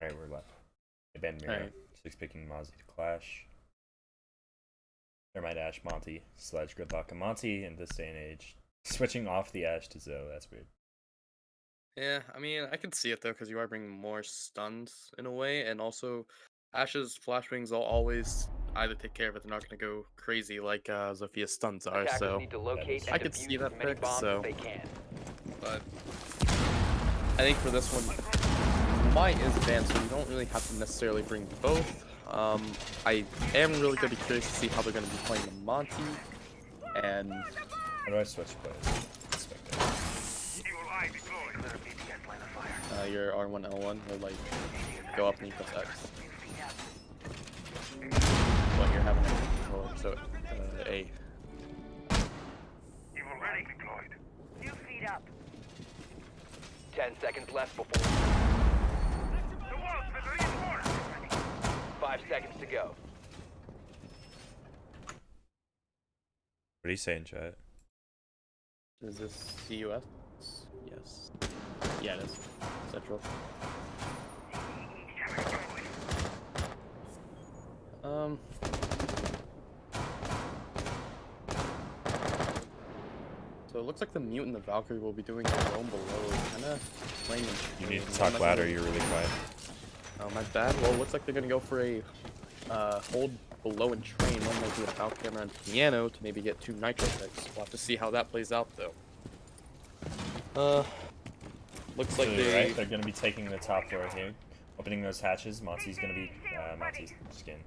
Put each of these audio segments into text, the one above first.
Alright, we're left. Abandon Mira. Alright. 6 picking Mozzie to Clash. Thermite Ash, Monty, Sledge, Gridlock, and Monty in this day and age. Switching off the Ash to Zoe, that's weird. Yeah, I mean, I can see it though, because you are bringing more stuns in a way, and also Ash's flashbangs will always either take care of it, they're not going to go crazy like Zophia's stuns are, Attackers so need to locate I and could see defuse that as many pick, bombs so as they can. but I think for this one, Might is advanced, so you don't really have to necessarily bring both. I am really going to be curious to see how they're going to be playing the Monty, and How do I switch plays? your R1 L1 will like go up and you press X. When you're having a controller, so A. You've already deployed. 2 feet up. 10 seconds left before. The wall's been reinforced. 5 seconds to go. What are you saying, chat? Is this CUS? Yes. Yeah, it is. Central. So it looks like the Mute and the Valkyrie will be doing their own below. Kinda playing them. You need to talk louder, you're really quiet. Oh, my bad. Well, it looks like they're gonna go for a hold below and train. One might do a bow camera and piano to maybe get 2 nitro picks. We'll have to see how that plays out though. Looks like Right, they're gonna be taking the top floor here. Opening those hatches, Monty's gonna be Monty's skin.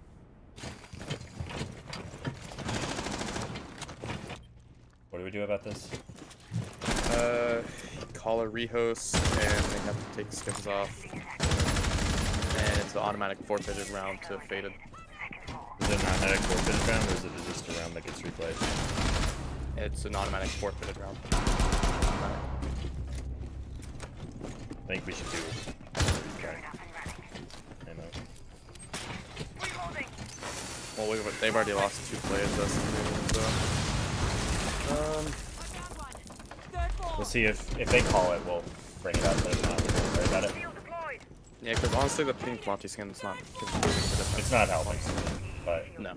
What do we do about this? Call a rehost, and they have to take skins off. And it's an automatic forfeited round to Faded. Is it an automatic forfeited round, or is it just a round that gets replayed? It's an automatic forfeited round. I think we should do okay. Ammo. Well, they've already lost 2 players, so. We'll see if they call it, we'll bring it up, but if not, we won't worry about it. Yeah, because honestly, the pink Monty skin is not. It's not helping, but No.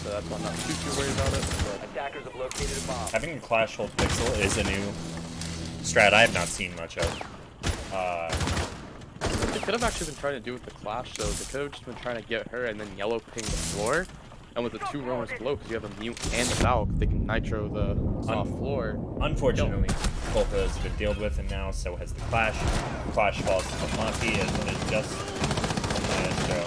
So that's why I'm not too worried about it. But Attackers have located a bomb. having a Clash hold pixel is a new strat I have not seen much of. they could have actually been trying to do with the Clash, though. They could have just been trying to get her and then yellow ping the floor. And with the 2 roamers below, because you have a Mute and a Valk, they can nitro the soft floor. Unfortunately, both of those have been dealt with, and now so has the Clash. Clash falls to Monty, and it just Maestro.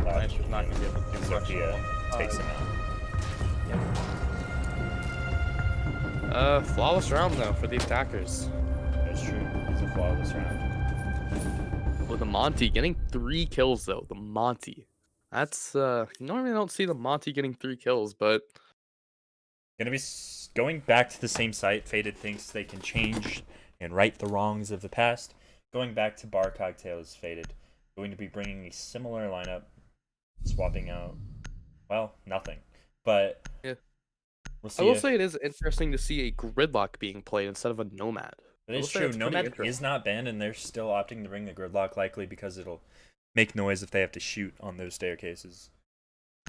Maestro's not going to be able to do much. Sophia takes him out. Flawless round, though, for the attackers. That's true. It's a flawless round. With the Monty getting 3 kills, though. The Monty. That's, normally I don't see the Monty getting 3 kills, but... Gonna be going back to the same site. Faded thinks they can change and right the wrongs of the past. Going back to Bar Cocktails, Faded. Going to be bringing a similar lineup. Swapping out, well, nothing. But yeah. We'll see. I will say it is interesting to see a Gridlock being played instead of a Nomad. It is true. Nomad is not banned, and they're still opting to bring the Gridlock, likely because it'll make noise if they have to shoot on those staircases.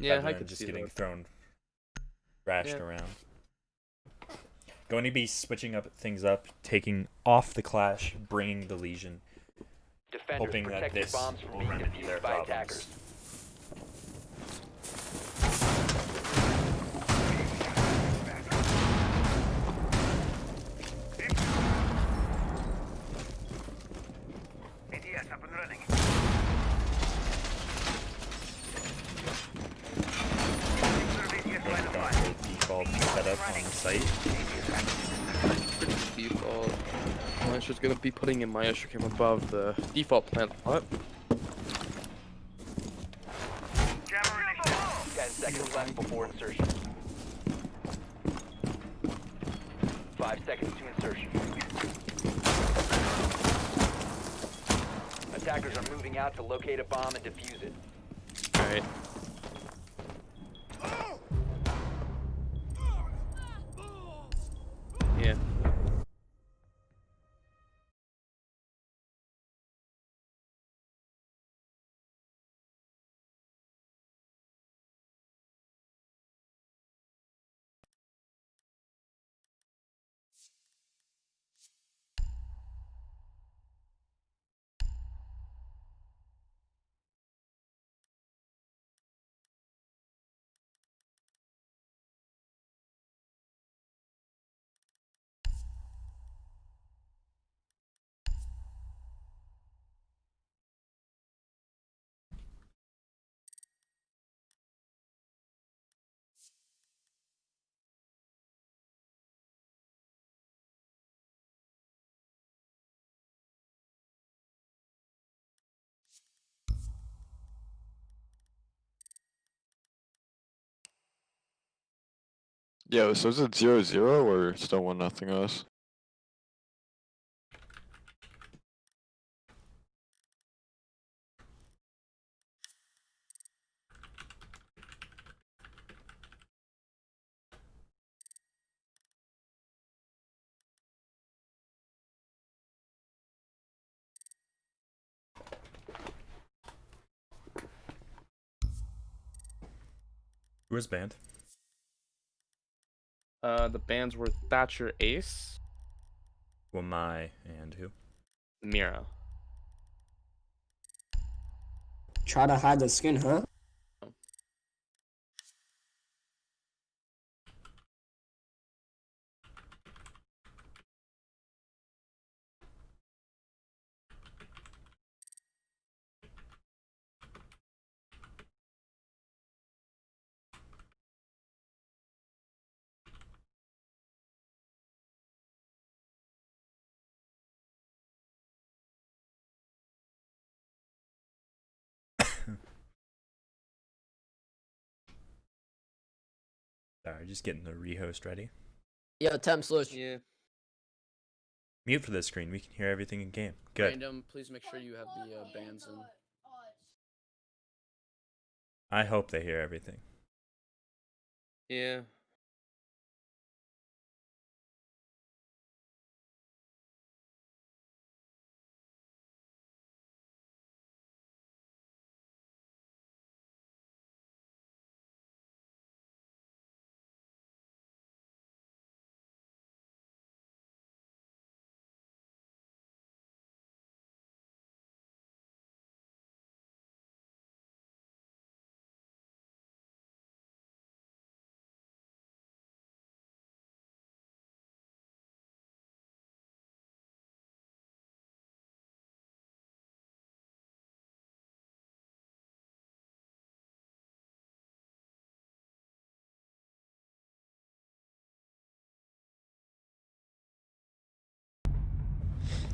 Yeah, I could just see getting that. thrown, thrashed around. Going to be switching up things up, taking off the Clash, bringing the Legion, Defenders, hoping that protect your this bombs from will being remedy their defused by problems. attackers. ATS up and running. Default setup on the site. Default. Maestro's gonna be putting in Maestro Cam above the default plant plot. 10 seconds left before insertion. 5 seconds to insertion. Attackers are moving out to locate a bomb and defuse it. Alright. Yeah. Yeah, so is it 0-0 or still 1-0 us? Who was banned? The bands were Thatcher Ace, Wamai and who? Mira. Try to hide the skin, huh? Sorry, just getting the rehost ready. Yo, temp slush. Yeah. Mute for this screen. We can hear everything in game. Good. Random, please make sure you have the bands in. I hope they hear everything. Yeah.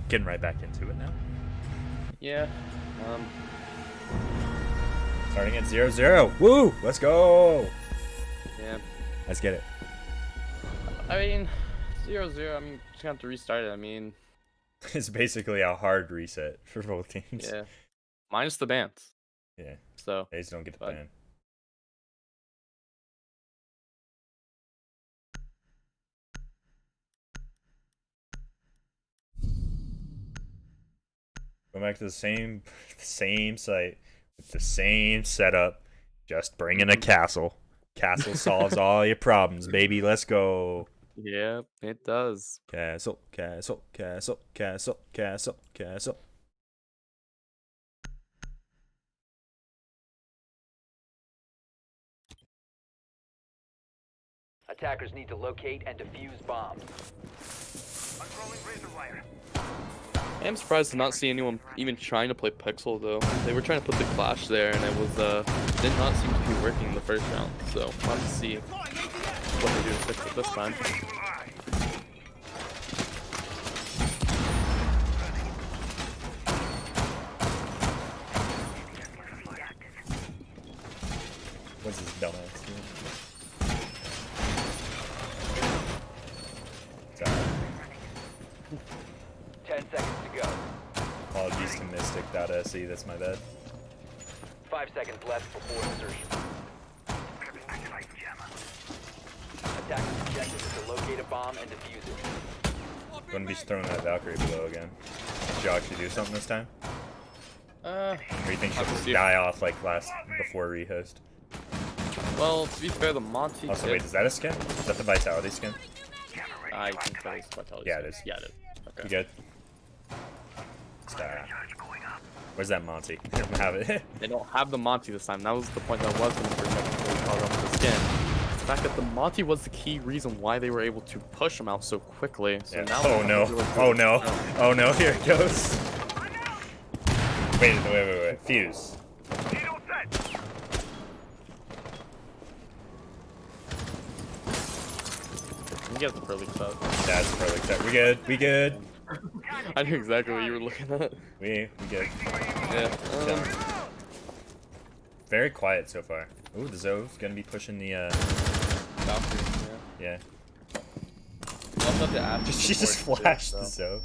Getting right back into it now. Yeah. Starting at 0-0. Woo! Let's go! Yeah. Let's get it. I mean, 0-0. I mean, just gonna have to restart it. I mean, It's basically a hard reset for both teams. yeah. Minus the bands. Yeah. So. They just don't get the But- ban. Go back to the same site with the same setup. Just bring in a castle. Castle solves all your problems, baby. Let's go. Yeah, it does. Castle, castle, castle, castle, castle, castle. Attackers need to locate and defuse bombs. Unrolling razor wire. I am surprised to not see anyone even trying to play Pixel though. They were trying to put the Clash there, and it was did not seem to be working in the first round. So we'll have to see what they do to fix it this time. What's this dumbass doing? Sorry. 10 seconds to go. Apologies to Mystic.se. That's my bad. 5 seconds left before insertion. Attackers' objective is to locate a bomb and defuse it. Wouldn't be throwing that Valkyrie below again. Did you actually do something this time? Or you think she'll have to just see. die off like before rehost? Well, to be fair, the Monty. Also, did- wait, is that a skin? Is that the Vitality skin? I think that is Vitality. Yeah, it is. Yeah, it is. Okay. You good? Where's that Monty? I don't have it. They don't have the Monty this time. That was the point that I was going to bring up before we called up the skin. The fact that the Monty was the key reason why they were able to push him out so quickly. So Yeah. now Oh we no. have a really Oh good- no. Oh no, here it goes. Wait. Fuse. Needle set. You get the Pro League stuff. That's perfect. We good. We good. I knew exactly what you were looking at. We good. Yeah. Done. Very quiet so far. Ooh, the Zoe's gonna be pushing the Valkyrie, yeah. Yeah. You also have to ask She just support too, flashed so. the Zoe.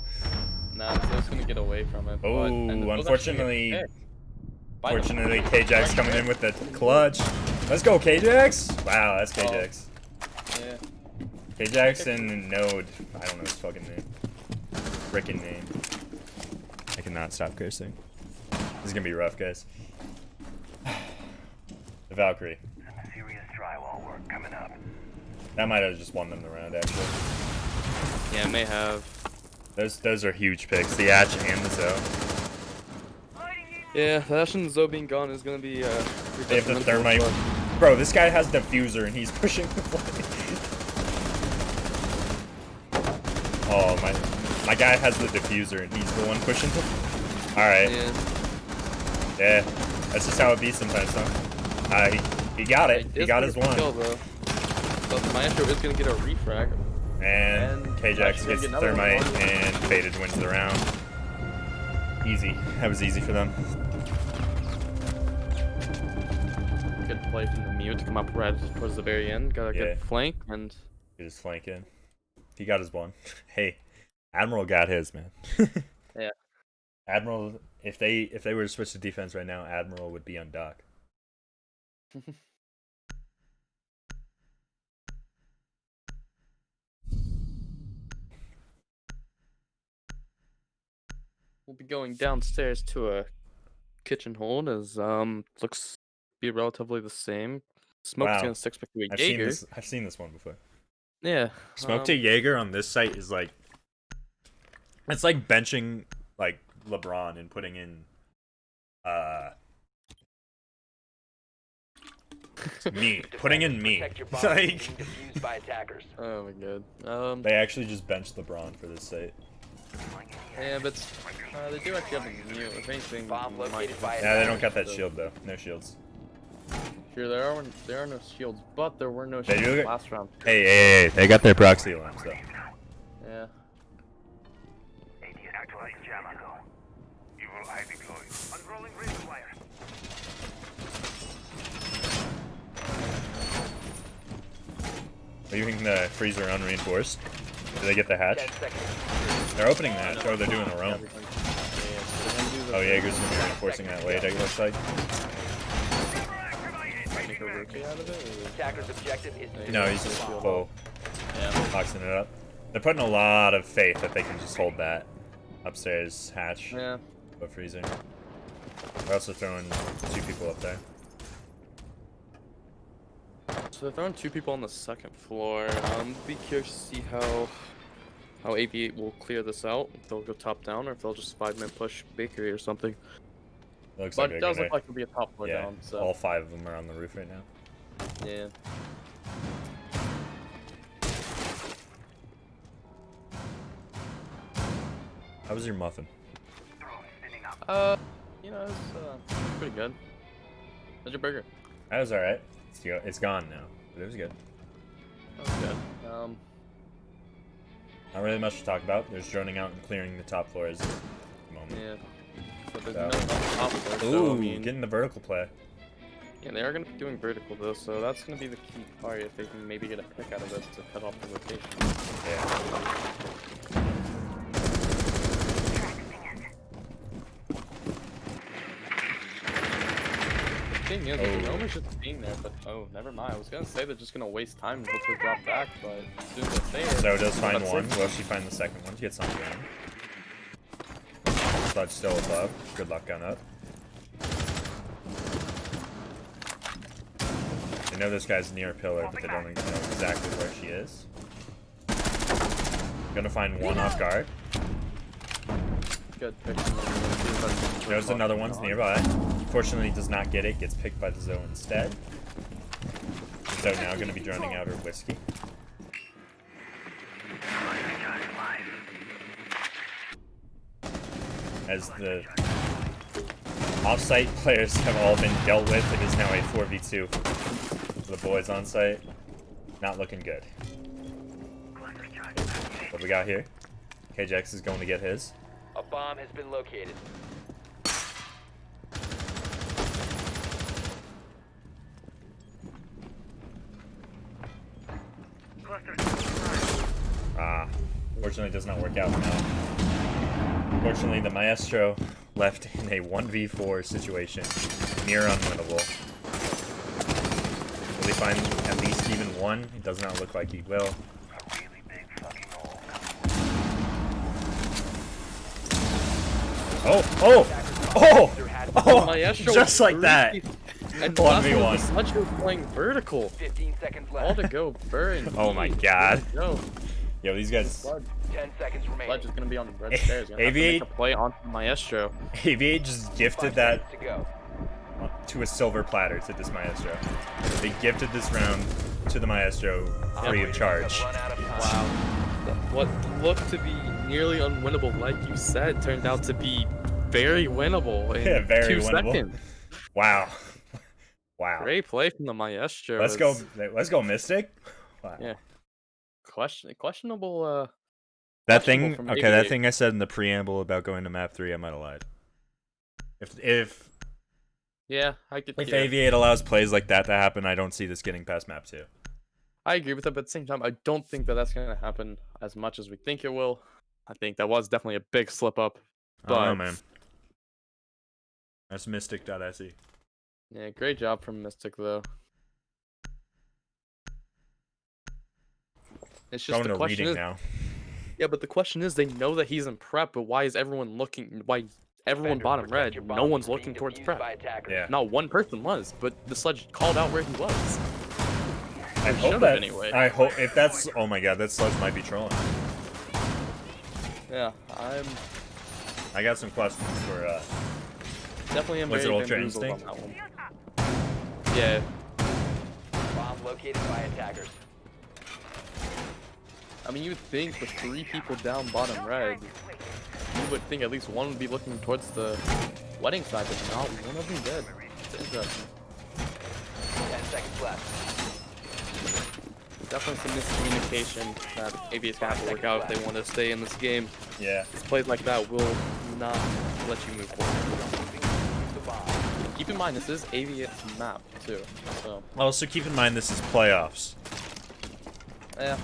Nah, Zoe's gonna get away from it. Oh, unfortunately, fortunately, K-Jax coming in with the clutch. Let's go, K-Jax! Wow, that's K-Jax. Yeah. K-Jax and Node. I don't know his fucking name. Frickin' name. I cannot stop cursing. This is gonna be rough, guys. The Valkyrie. Some serious drywall work coming up. That might have just won them the round, actually. Yeah, it may have. Those are huge picks. The Atch and the Zoe. Yeah, the Ash and the Zoe being gone is gonna be They have the thermite. Bro, this guy has diffuser and he's pushing the flame. Oh, my guy has the diffuser and he's the one pushing the. Alright. Yeah. That's just how it be sometimes, huh? He got it. He got his one. Kill, though. So Maestro is gonna get a refrag. And K-Jax gets thermite and Faded wins the round. Easy. That was easy for them. Good play from the mute to come up right towards the very end. Got a good flank and. He just flank in. He got his one. Hey, Admiral got his, man. Yeah. Admiral, if they were to switch to defense right now, Admiral would be on dock. We'll be going downstairs to a kitchen hold as looks to be relatively the same. Smoke's Wow. gonna stick back to a I've Jaeger. seen this one before. Yeah. Smoke to Jaeger on this site is like, it's like benching like LeBron and putting in me. Putting in me. Protect your bomb Like, from being defused by attackers. Oh my god. they actually just benched LeBron for this site. Yeah, but they do actually have a mute. If anything, Bomb might located by Yeah, they don't got that shield though. No shields. Sure, there are no shields, but there were no They shields do last round. Hey, they got their proxy alarms though. Yeah. Actualize jam ammo. You will high deploy. Unrolling razor wire. Are you think the freezer unreinforced? Do they get the hatch? 10 seconds. They're opening that, or they're doing their own. Yeah, Oh, Jaeger's gonna be reinforcing that late, it looks like. make a rookie out of it. Or... Attacker's objective is to No, defuse he's the just bomb. full Yeah. boxing it up. They're putting a lot of faith that they can just hold that upstairs hatch. Yeah. But freezing. They're also throwing 2 people up there. So they're throwing 2 people on the second floor. Be curious to see how Aviate will clear this out. If they'll go top down or if they'll just 5-minute push Bakery or something. It looks But like it they're does gonna, look like it'll be a top floor yeah, down. So all 5 of them are on the roof right now. yeah. How was your muffin? You know, it's pretty good. How's your burger? That was alright. It's gone now, but it was good. That was good. Not really much to talk about. There's droning out and clearing the top floors at the moment. Yeah. But there's So- no top floor, Ooh, so I mean, getting the vertical play. yeah, they are gonna be doing vertical though, so that's gonna be the key part if they can maybe get a pick out of it to cut off the rotation. Yeah. The thing is, the gnome is just being there, but oh, never mind. I was gonna say they're just gonna waste time and hopefully drop back, but as soon as they say it, So does find that's one. it. Will she find the second one? She gets something going. Sludge still above. Good luck gun up. They know this guy's near a pillar, but they don't know exactly where she is. Gonna find one off guard. Good pick. There's another one's nearby. Fortunately, does not get it. Gets picked by the Zoe instead. So now gonna be droning out her whiskey. As the off-site players have all been dealt with, it is now a 4v2 for the boys on site. Not looking good. What we got here? KJX is going to get his. A bomb has been located. unfortunately does not work out now. Unfortunately, the Maestro left in a 1v4 situation, near unwinnable. Will he find at least even one? It does not look like he will. A really big fucking hole. Oh! Maestro Just like that. And 1v1. Sludge was playing vertical. 15 seconds All left. to go, burn. Oh my god. No. Yo, these guys. Sludge 10 seconds Sludge remaining. is gonna be on the red stairs. Gonna have to make Aviate- a play onto Maestro. Aviate just gifted 5 that seconds to go. to a silver platter to this Maestro. They gifted this round to the Maestro free of charge. Have run out of time. Wow. What looked to be nearly unwinnable, like you said, turned out to be very winnable in Yeah, very 2 winnable. seconds. Wow. Wow. Great play from the Maestro. Let's go Mystic. Wow. Yeah. Questionable. That Questionable thing, from okay, that Aviate. thing I said in the preamble about going to map 3, I might have lied. If Yeah, I could. if Yeah. Aviate allows plays like that to happen, I don't see this getting past map 2. I agree with that, but at the same time, I don't think that that's gonna happen as much as we think it will. I think that was definitely a big slip up. I don't know, But man. That's mystic.se. yeah, great job from Mystic though. It's just Going the to question reading is, now. yeah, but the question is, they know that he's in prep, but why is everyone looking? Why everyone Defenders, bottom protect red? your No bombs one's from looking being towards defused prep. by attackers. Yeah. Not one person was, but the Sludge called out where he was. I Or hope should've that. anyway. I hope if that's. Oh my god, that sludge might be trolling. Yeah, I'm I got some questions for. definitely am Was very it Ultra bamboozled on Instinct? that one. Yeah, Bomb located by attackers. I mean, you would think with 3 people down bottom red, you would think at least one would be looking towards the wedding side, but not one of them did. It's interesting. 10 seconds left. Definitely some miscommunication that Aviate's gonna have to work out if they want to stay in this game. Yeah. Plays like that will not let you move forward. Defuse the bomb. Keep in mind, this is Aviate's map, too. So, Also, keep in mind this is playoffs. yeah.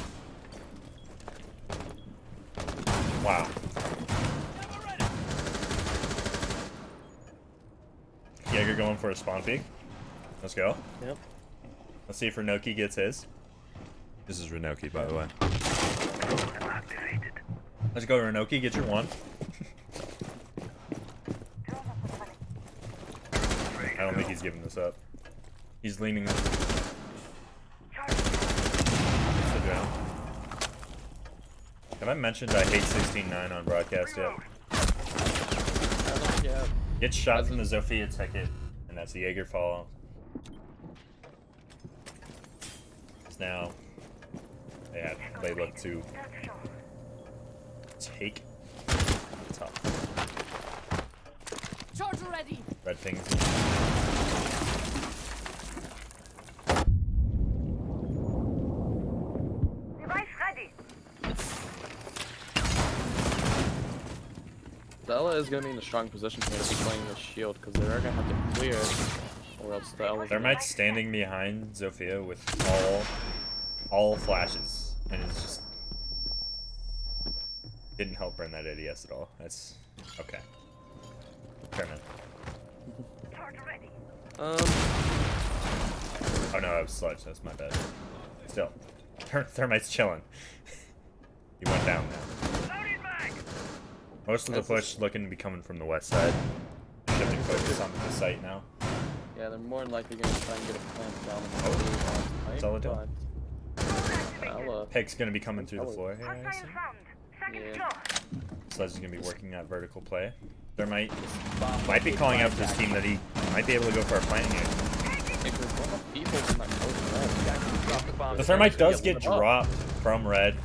Wow. Jaeger going for a spawn peek. Let's go. Yep. Let's see if Renoki gets his. This is Renoki, by the way. Activated. Let's go, Renoki. Get your one. I don't think he's giving this up. He's leaning. Sit down. Have I mentioned I hate 16-9 on broadcast yet? I don't, yeah. Gets shot from the Zofia ticket, and that's the Jaeger fall. Now, they look to take top. Charger ready. Red things. Device ready. Stella is going to be in a strong position here to be playing the shield because they're going to have to clear, or else Stella's Thermite's standing behind Zofia with all flashes, and it's just didn't help burn that ADS at all. That's okay. Fairman. Charger ready. Oh no, that was Sludge. That's my bad. Still, Thermite's chilling. He went down now. Loading mag. Most of the push looking to be coming from the west side. Shifting focus onto the site now. Yeah, they're more than likely going to try and get a plant down Oh, the blue that's all they're doing. Stella, Pig's gonna be coming through the floor here, I Hostile assume. found. Second Yeah. floor. Sludge is gonna be working that vertical play. Thermite Bomb might be located calling by out to his attackers. team that he might be able to go for a plant here. if there's one of people in that close Attackers drop the bomb. The Thermite does Yeah, get lit up. dropped from red.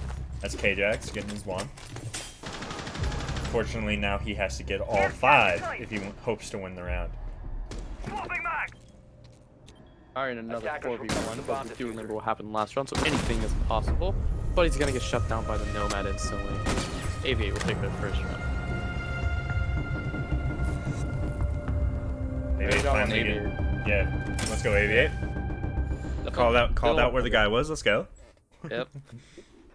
That's K-Jax getting his one. Fortunately, now he has to get all 5 if he hopes to win the round. Swapping mag. are in another Attackers 4v1, request the bomb but we do diffuser. remember what happened last round, so anything is possible. But he's gonna get shut down by the Nomad instantly. Aviate will take their first round. Aviate Great job on finally Aviate. yeah, let's go Aviate. Definitely Called out still where the guy was. Let's go. Yep.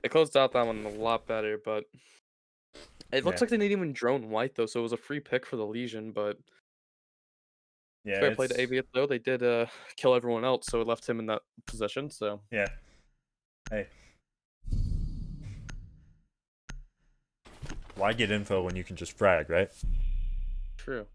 They closed out that one a lot better, but it looks Yeah. like they didn't even drone white though, so it was a free pick for the Legion. But Yeah, fair play to it's Aviate though, they did kill everyone else, so it left him in that position. So yeah. Hey, why get info when you can just frag, right? true.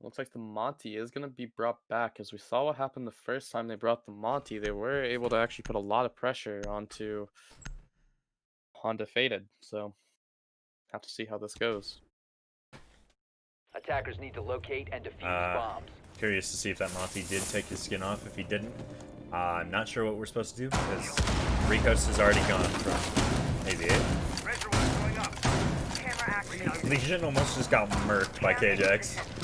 Looks like the Monty is gonna be brought back, as we saw what happened the first time they brought the Monty. They were able to actually put a lot of pressure onto Faded. So have to see how this goes. Attackers need to locate and defuse bombs. Curious to see if that Monty did take his skin off. If he didn't, I'm not sure what we're supposed to do because Rico's is already gone from Aviate. Razor wire going up. Camera activated. Legion almost just got murked by KJX.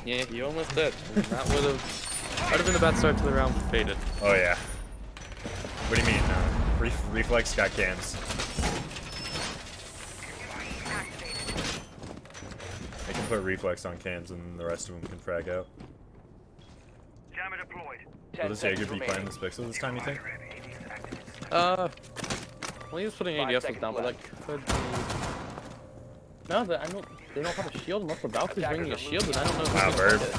Yeah, he almost did. And that would have been a bad start to the round for Faded. Oh yeah. What do you mean? Reflex got cams. They can put reflex on cams and the rest of them can frag out. Jammer deployed. Will 10 this seconds Jaeger be playing remaining. this pixel this time, you think? Well, he was putting 5 ADS seconds down, but that could be. No, I don't. They don't have a shield unless the Valkyrie's bringing a shield, and I don't know. Who's Wow, gonna Burb. take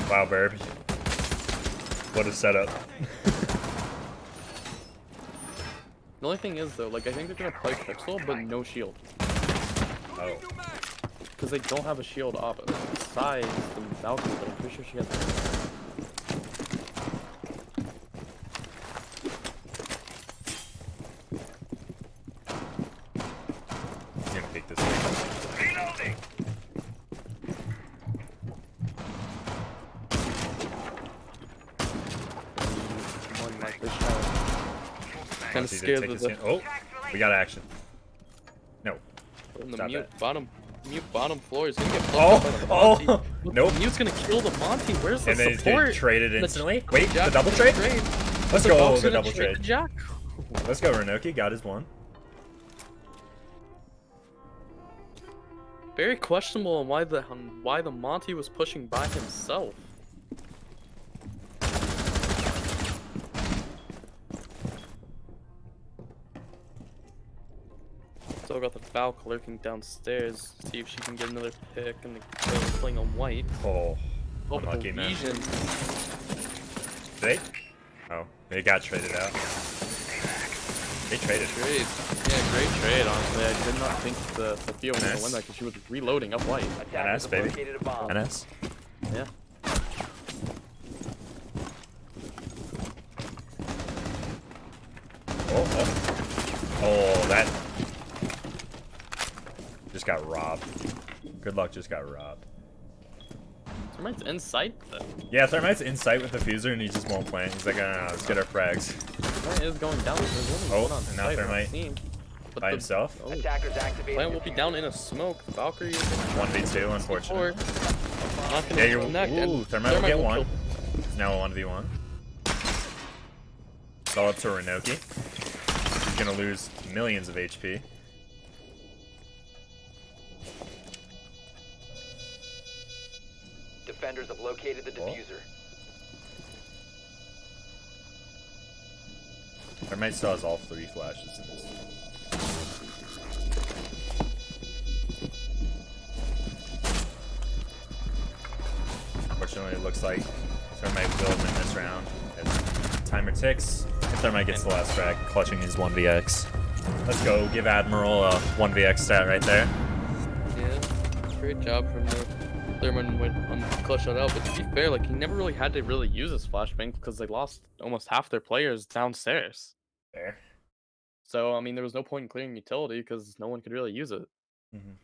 it. Wow, Burb. What a setup. The only thing is though, like I think they're gonna play Pixel, but no shield, Oh. because they don't have a shield up besides the Valkyrie. But I'm pretty sure she has. He's gonna pick this up. Reloading. One like this shot. Kind of Monty did scared take of his the. skin. Oh, we got action. No. In the Stop mute that. bottom floor is gonna get Oh, plucked by the Monty. oh, But nope. The mute's gonna kill the Monty. Where's the And then he's support? getting traded instantly. Wait, the Jack double gonna trade? Let's go, Valk's the gonna double trade trade. the Jack. Let's go, Renoki. Got his one. Very questionable on why the Monty was pushing by himself. Still got the Valk lurking downstairs. See if she can get another pick and the playing on white. Oh, Oh, but unlucky, the man. Legion. They? Oh, they got traded out. They traded. Trade. Yeah, great trade, honestly. I did not think the Sophia was going to NS. win that because she was reloading up white. Attackers NS, baby. have located a bomb. NS. Yeah. Oh, that just got robbed. Good luck just got robbed. Thermite's in sight, though. Yeah, Thermite's in sight with the fuser and he just won't plant. He's like, let's get our frags. Thermite is going down. There's only Oh, one on and now site, Thermite it seems. But by himself. Oh, Attackers activated. Plant will be down in a smoke. Valkyrie is in 1v2, unfortunately. Not gonna Yeah, you're. connect, and Ooh, Thermite will get one. kill. It's now a 1v1. It's all up to Renoki. He's gonna lose millions of HP. Defenders have located the diffuser. Thermite still has all 3 flashes in this. Unfortunately, it looks like Thermite will win this round as timer ticks. If Thermite gets the last frag, clutching his 1vx. Let's go, give Admiral a 1vx stat right there. Yeah, great job from the Thurman went on clutch that out. But to be fair, like he never really had to really use his flashbang because they lost almost half their players downstairs. There. So I mean, there was no point in clearing utility because no one could really use it. Mhm.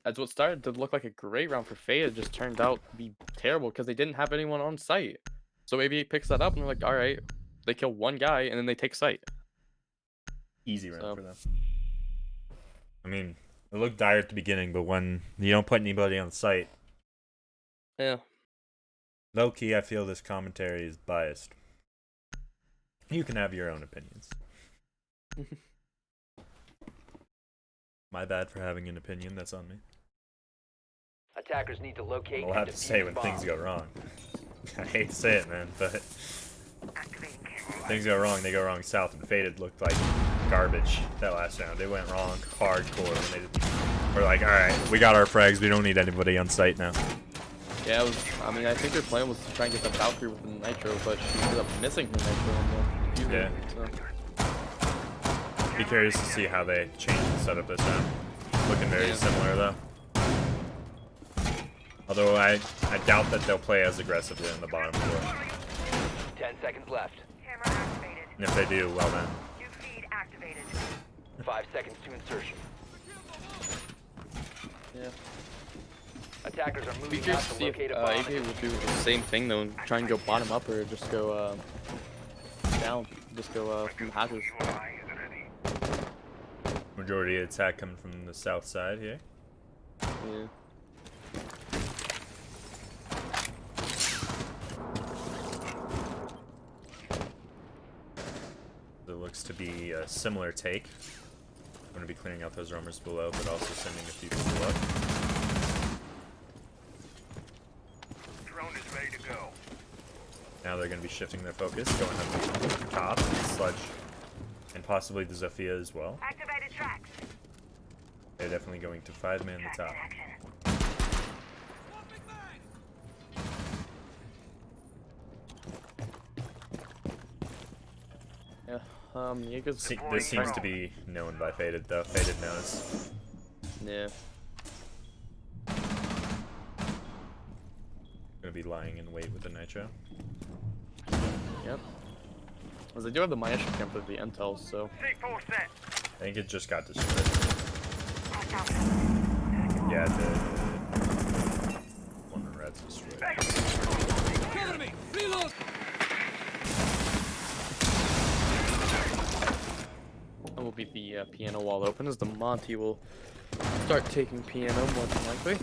That's what started to look like a great round for Fade. It just turned out to be terrible because they didn't have anyone on site. So Aviate picks that up and they're like, all right, they kill one guy and then they take site. Easy round So- for them. I mean, it looked dire at the beginning, but when you don't put anybody on site, Yeah. low key, I feel this commentary is biased. You can have your own opinions. My bad for having an opinion. That's on me. Attackers need to locate I'll and have to say defuse when bombs. things go wrong. I hate to say it, man, but things go wrong. They go wrong south, and Faded looked like garbage that last round. They went wrong hardcore when they did. We're like, all right, we got our frags. We don't need anybody on site now. Yeah, it was, I mean, I think their plan was to try and get the Valkyrie with the Nitro, but she ended up missing the Nitro on the Yeah. So. Be curious to see how they change the setup this round. Looking very similar though. Although I doubt that they'll play as aggressively on the bottom floor. 10 seconds left. Camera activated. And if they do, well then. New feed activated. 5 seconds to insertion. Yeah. Attackers are Be moving out curious to to see if locate a bomb. Aviate will do the same thing though, and try and go bottom up, or just go down, just go from the hatches. Evil eye is ready. Majority of attack coming from the south side here. Yeah. It looks to be a similar take. I'm going to be clearing out those roamers below, but also sending a few people up. Drone is ready to go. Now they're going to be shifting their focus, going up the top, Sludge, and possibly the Zofia as well. Activated tracks. They're definitely going to 5-man the top. Action. Yeah. Jaeger's This seems to be known by Faded, though. Faded knows. yeah. Going to be lying in wait with the Nitro. Yep. As they do have the Maesha camp with the intel, so C4 set. I think it just got destroyed. Yeah, the one on red's destroyed. that will be the piano wall open, as the Monty will start taking piano more than likely.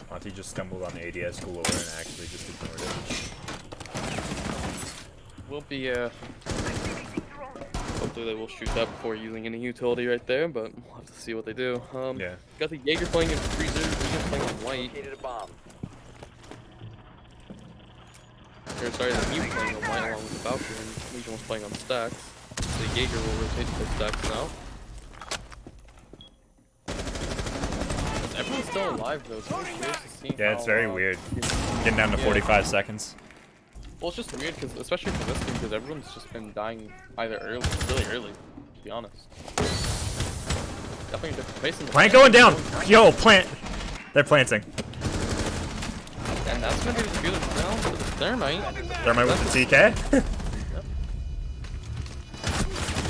Monty just stumbled on the ADS galore and actually just ignored it. Will be hopefully they will shoot that before using any utility right there, but we'll have to see what they do. Yeah. Got the Jaeger playing in freezer, Legion playing in white. Located a bomb. Or sorry, the Mute playing on white along with the Valkyrie, and Legion was playing on stacks. The Jaeger will rotate to the stacks now. Everyone's still alive though, so I'm curious to see Yeah, it's very weird. Getting down to 45 seconds. Well, it's just weird, because especially for this game, because everyone's just been dying either really early, to be honest. Definitely different pace in the Plant going down! Yo, plant! They're planting. And that's gonna be the feeling down for the Thermite. Thermite with the TK.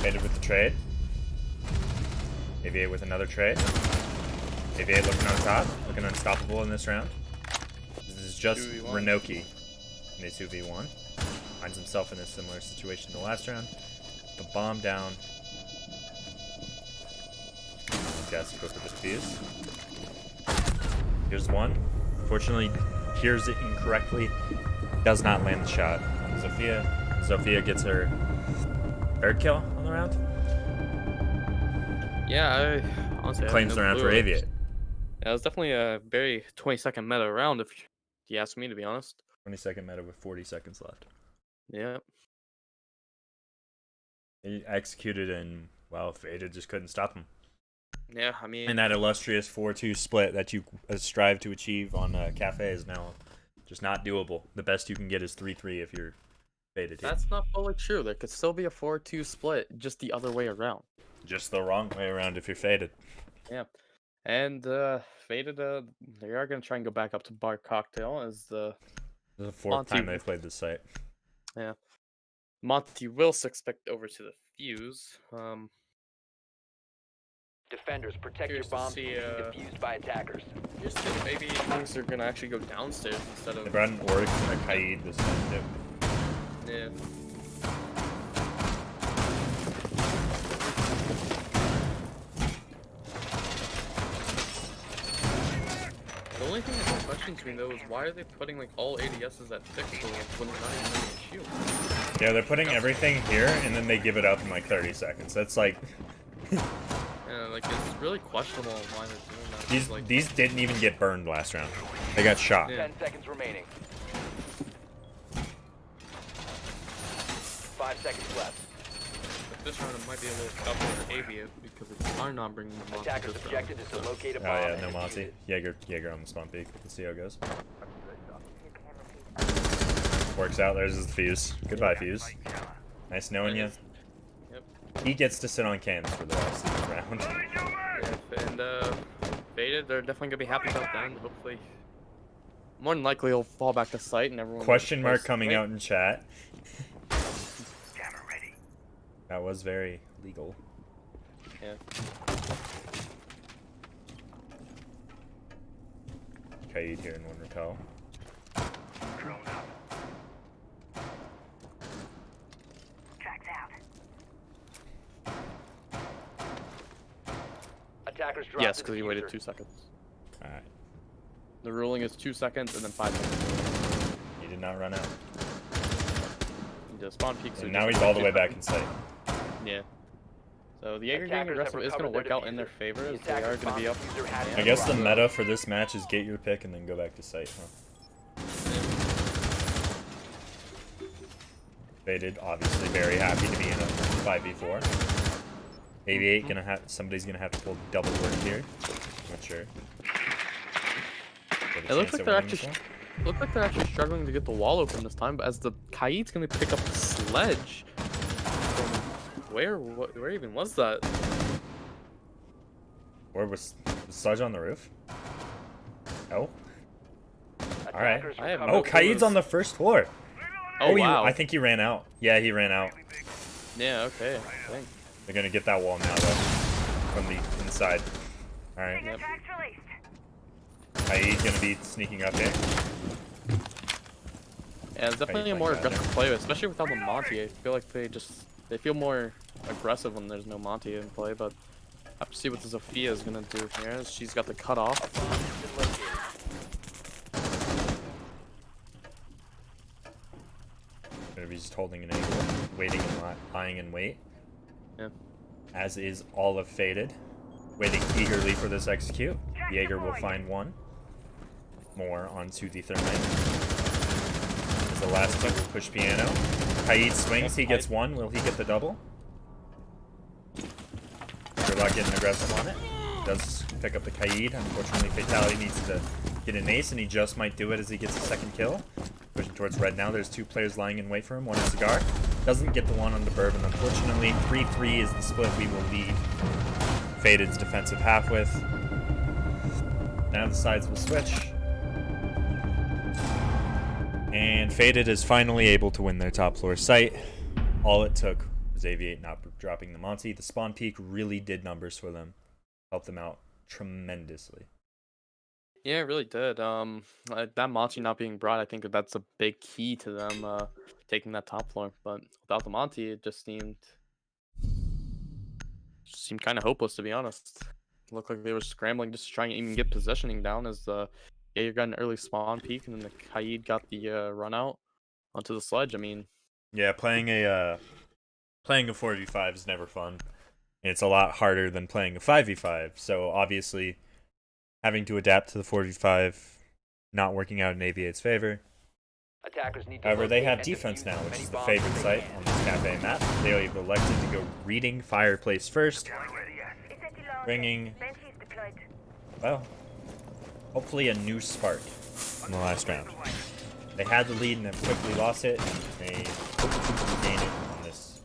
Faded with the trade. Aviate with another trade. Aviate looking on top, looking unstoppable in this round. This is just 2v1. Renoki in a 2v1. Finds himself in a similar situation the last round. The bomb down. Gas go for the defuse. Here's one. Unfortunately, hears it incorrectly. Does not land the shot. Zofia gets her third kill on the round. Yeah, I honestly Claims the round for Aviate. Yeah, it was definitely a very 20-second meta round, if you ask me, to be honest. 20-second meta with 40 seconds left. Yeah. He executed and, well, Faded just couldn't stop him. Yeah, I mean... And that illustrious 4-2 split that you strive to achieve on Cafe is now just not doable. The best you can get is 3-3 if you're Faded here. That's not fully true. There could still be a 4-2 split, just the other way around. Just the wrong way around if you're Faded. Yeah. And Faded, they are going to try and go back up to Bar Cocktail as the... This is the fourth time they've played this site. Yeah. Monty will expect over to the Fuse. Defenders, protect your Curious to bombs see, being defused by attackers. Just think maybe things are going to actually go downstairs instead They of... brought an Oryx and a Kaid this time too. Yeah. The only thing that questions me though is why are they putting like all ADSs at pixels when they're not even doing a shield? Yeah, they're putting everything here, and then they give it up in like 30 seconds. That's like Yeah, like it's really questionable why they're doing that. these like, these didn't even get burned last round. They got shot. Yeah. 10 seconds remaining. 5 seconds left. But this round it might be a little tougher for Aviate because it's are not bringing them on Attackers' this round. objective is to locate a Oh bomb yeah, and no defuse Monty. it. Jaeger on the spawn peak. Let's see how it goes. Works out. There's his fuse. Goodbye, fuse. Nice knowing you. Yep. He gets to sit on cans for the rest of the round. Yep. And Faded, they're definitely gonna be happy about that. And hopefully, more than likely, he'll fall back to site and everyone. Question will mark place- coming Wait. out in chat. Camera ready. That was very legal. Yeah. Kaid here in one repel. Drone up. Tracks out. Attackers drop Yes, the because he waited diffuser. 2 seconds. Alright. The ruling is 2 seconds and then 5 seconds. He did not run out. The spawn peaks. And now he's all the way back in sight. Yeah. So the Jaeger getting Attackers have aggressive is going to recovered work their out in their diffuser. favor The as they are attackers' going to be bomb up. diffuser has I been guess the dropped. meta for this match is get your pick and then go back to sight, huh? Faded, obviously very happy to be in a 5v4. Aviate gonna have somebody's gonna have to pull double work here. Not sure. It looks like they're actually struggling to get the wall open this time, but as the Kaid's going to pick up the sledge. From where even was that? Or was Sludge on the roof? Oh. Alright. Attackers I have recovered Oh, no the Kaid's clue. on the first floor. Oh, he- wow. I think he ran out. Yeah, he ran out. Yeah, okay. Dang. They're gonna get that wall now though. From the inside. Alright. Yep. Tracks released. Kaid gonna be sneaking up here. Yeah, it's definitely a playing more better. aggressive play, especially without the Monty. I feel like they feel more aggressive when there's no Monty in play, but I have to see what the Zofia is gonna do here. She's got the cutoff. Gonna be just holding an angle, waiting and lying in wait. Yeah. As is all of Faded. Waiting eagerly for this execute. Jaeger will find one. More onto the Thermite. As the last two will push piano. Kaid swings, he gets one. Will he get the double? Sherlock getting aggressive on it. Does pick up the Kaid. Unfortunately, Fatality needs to get an ace, and he just might do it as he gets a second kill. Pushing towards red now. There's two players lying in wait for him. One is Cigar. Doesn't get the one on the Bourbon. Unfortunately, 3-3 is the split we will lead Faded's defensive half with. Now the sides will switch. And Faded is finally able to win their top floor site. All it took was Aviate not dropping the Monty. The spawn peak really did numbers for them. Helped them out tremendously. Yeah, it really did. That Monty not being brought, I think that's a big key to them taking that top floor. But without the Monty, it just seemed kind of hopeless, to be honest. It looked like they were scrambling just to try and even get positioning down as Jaeger got an early spawn peak, and then the Kaid got the run out onto the sledge. I mean, Yeah, playing a 4v5 is never fun. And it's a lot harder than playing a 5v5. So obviously, having to adapt to the 4v5 not working out in Aviate's favor. Attackers need to However, they locate have and defense defuse now, as which many is the bombs favorite as they site can. on this cafe map. They have elected to go reading fireplace first, bringing, well, hopefully a new spark in the last round. They had the lead and then quickly lost it. They hope to regain it on this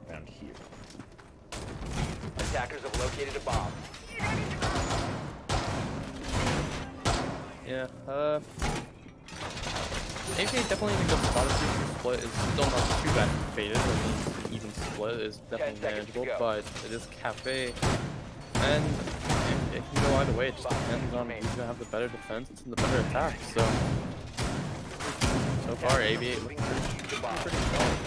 round here. Attackers have located a bomb. yeah. Aviate definitely in a good spot. The split is still not too bad for Faded. I mean, an even split is 10 definitely seconds to manageable, go. but it is cafe, and it can go either way. It just depends on who's gonna have the better defense and the better attack. So far, Aviate looking pretty strong.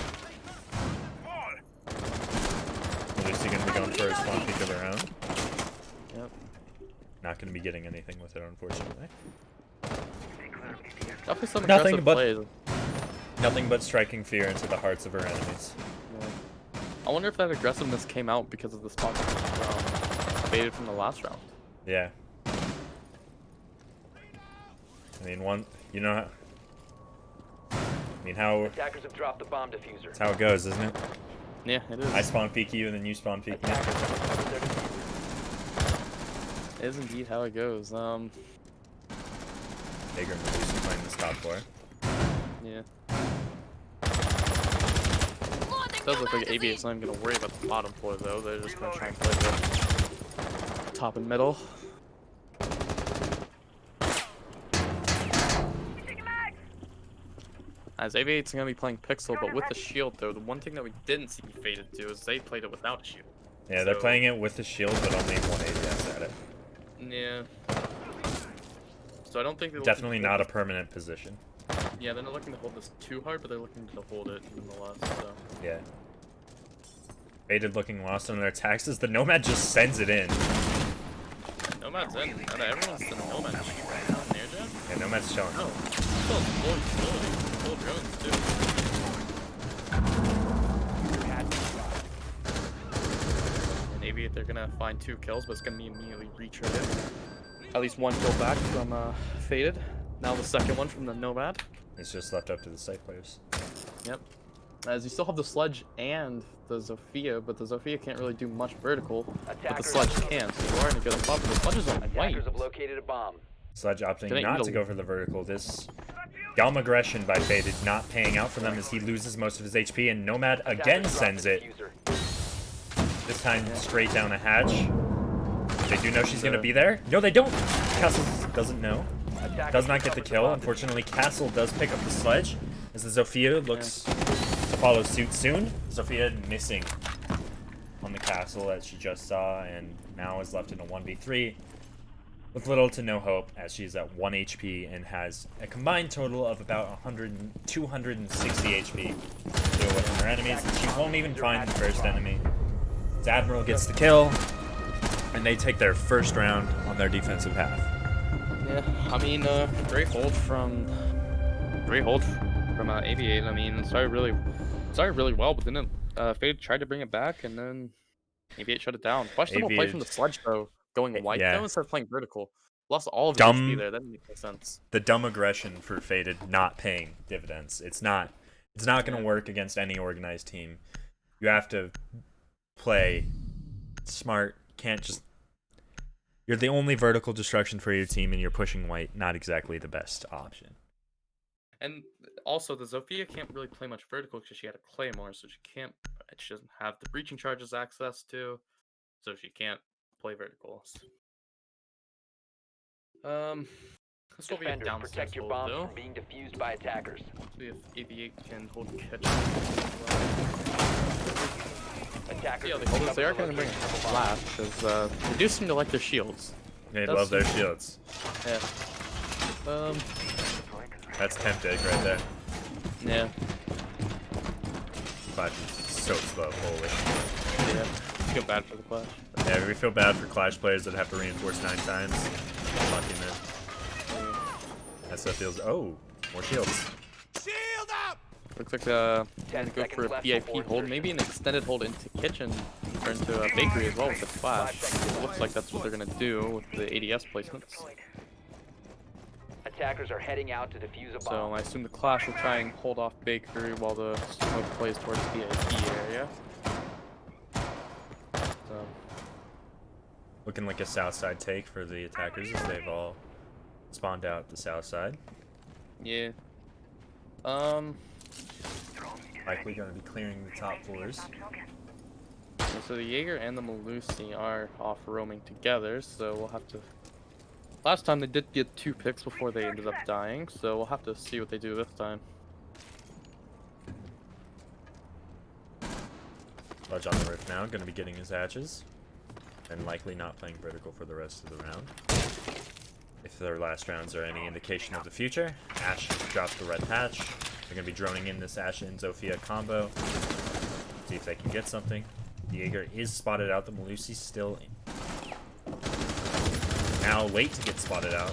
At least they're going to be going for a spawn peek of their own. Yep. Not going to be getting anything with it, unfortunately. Definitely some Nothing aggressive but- plays. Nothing but striking fear into the hearts of her enemies. Yeah. I wonder if that aggressiveness came out because of the spot faded from the last round. Yeah. I mean, you know how... I mean, how... Attackers have dropped the bomb diffuser. That's how it goes, isn't it? Yeah, it is. I spawn peek you, and then you spawn peek me. Attackers have recovered their diffuser. It is indeed how it goes. Jaeger and Melusi playing this top floor. Yeah. Does look like Aviate's not even gonna worry about the bottom floor though. They're just gonna try and play the top and middle. As Aviate's gonna be playing Pixel, but with the shield though, the one thing that we didn't see Faded do is they played it without a shield. Yeah, they're playing it with the shield, but only one ADS at it. Yeah. So I don't think they're Definitely looking to not a hold permanent position. this, yeah, they're not looking to hold this too hard, but they're looking to hold it nonetheless. So Yeah. Faded looking lost on their taxes. The Nomad just sends it in. Nomad's in. Everyone's in Nomad. Down there, Jen? Yeah, Nomad's chilling. Oh, still full utility, full drones too. And Aviate, they're gonna find 2 kills, but it's gonna be immediately retraded. At least 1 kill back from Faded. Now the second one from the Nomad. It's just left up to the site players. Yep. As you still have the Sledge and the Zofia, but the Zofia can't really do much vertical, but the Attackers Sledge can, so you are in a good spot. But the Sledge is on white. Attackers have located a bomb. Sledge opting Can I not eat to a- go for the vertical. This Galm aggression by Faded not paying out for them as he loses most of his HP, and Nomad again Attackers dropped sends the it. diffuser. This time straight down a hatch. They do know she's gonna be there. No, they don't. Castle doesn't know. Attackers Does not get the recovered kill. bomb Unfortunately, Castle does pick up the Sledge as the Zofia looks to follow suit soon. Zofia missing on the Castle that she just saw, and now is left in a 1v3 with little to no hope as she's at 1 HP and has a combined total of about 260 HP to deal with from her enemies, and she won't even find the first enemy. As Admiral gets the kill, and they take their first round on their defensive half. Yeah, I mean, great hold from Aviate. I mean, it started really well, but then it, Fade tried to bring it back, and then Aviate shut it down. Questionable play from the Sledge though, going white Yeah. though instead of playing vertical. Lost all of his Dumb. HP there. That didn't make no sense. The dumb aggression for Faded not paying dividends. It's not going to work against any organized team. You have to play smart. Can't just... You're the only vertical destruction for your team, and you're pushing white. Not exactly the best option. And also, the Zofia can't really play much vertical because she had a Claymore, so she doesn't have the breaching charges access to, so she can't play verticals. This will be a Defenders, downstairs protect your hold, bombs though. from being defused by attackers. See if Aviate can hold catch. Attackers Yeah, have they hold recovered this. They are the going to bring location of a bomb. flash because they do seem to like their shields. They Does love their seem- shields. Yeah. That's tempting right there. Yeah. Clash is so slow. Holy. Yeah. Feel bad for the Clash. Yeah, we feel bad for Clash players that have to reinforce 9 times. Lucky man. That stuff feels... Oh, more shields. Looks like gonna 10 go for seconds a left VIP before hold, maybe an extended hold into kitchen or into a bakery as well with the Clash. It looks like that's what they're gonna do with the ADS placements. Attackers are heading out to defuse a So bomb. I assume the Clash will try and hold off bakery while the smoke plays towards VIP area. So Looking like a south side take for the attackers as they've all spawned out the south side. yeah. Likely going to be clearing the top floors. So the Jaeger and the Melusi are off roaming together, so we'll have to... Last time they did get 2 picks before they ended up dying, so we'll have to see what they do this time. Sledge on the roof now, going to be getting his hatches. And likely not playing vertical for the rest of the round. If their last rounds are any indication of the future, Ash dropped the red hatch. They're going to be droning in this Ash and Zofia combo. See if they can get something. The Jaeger is spotted out. The Melusi's still in. Now wait to get spotted out.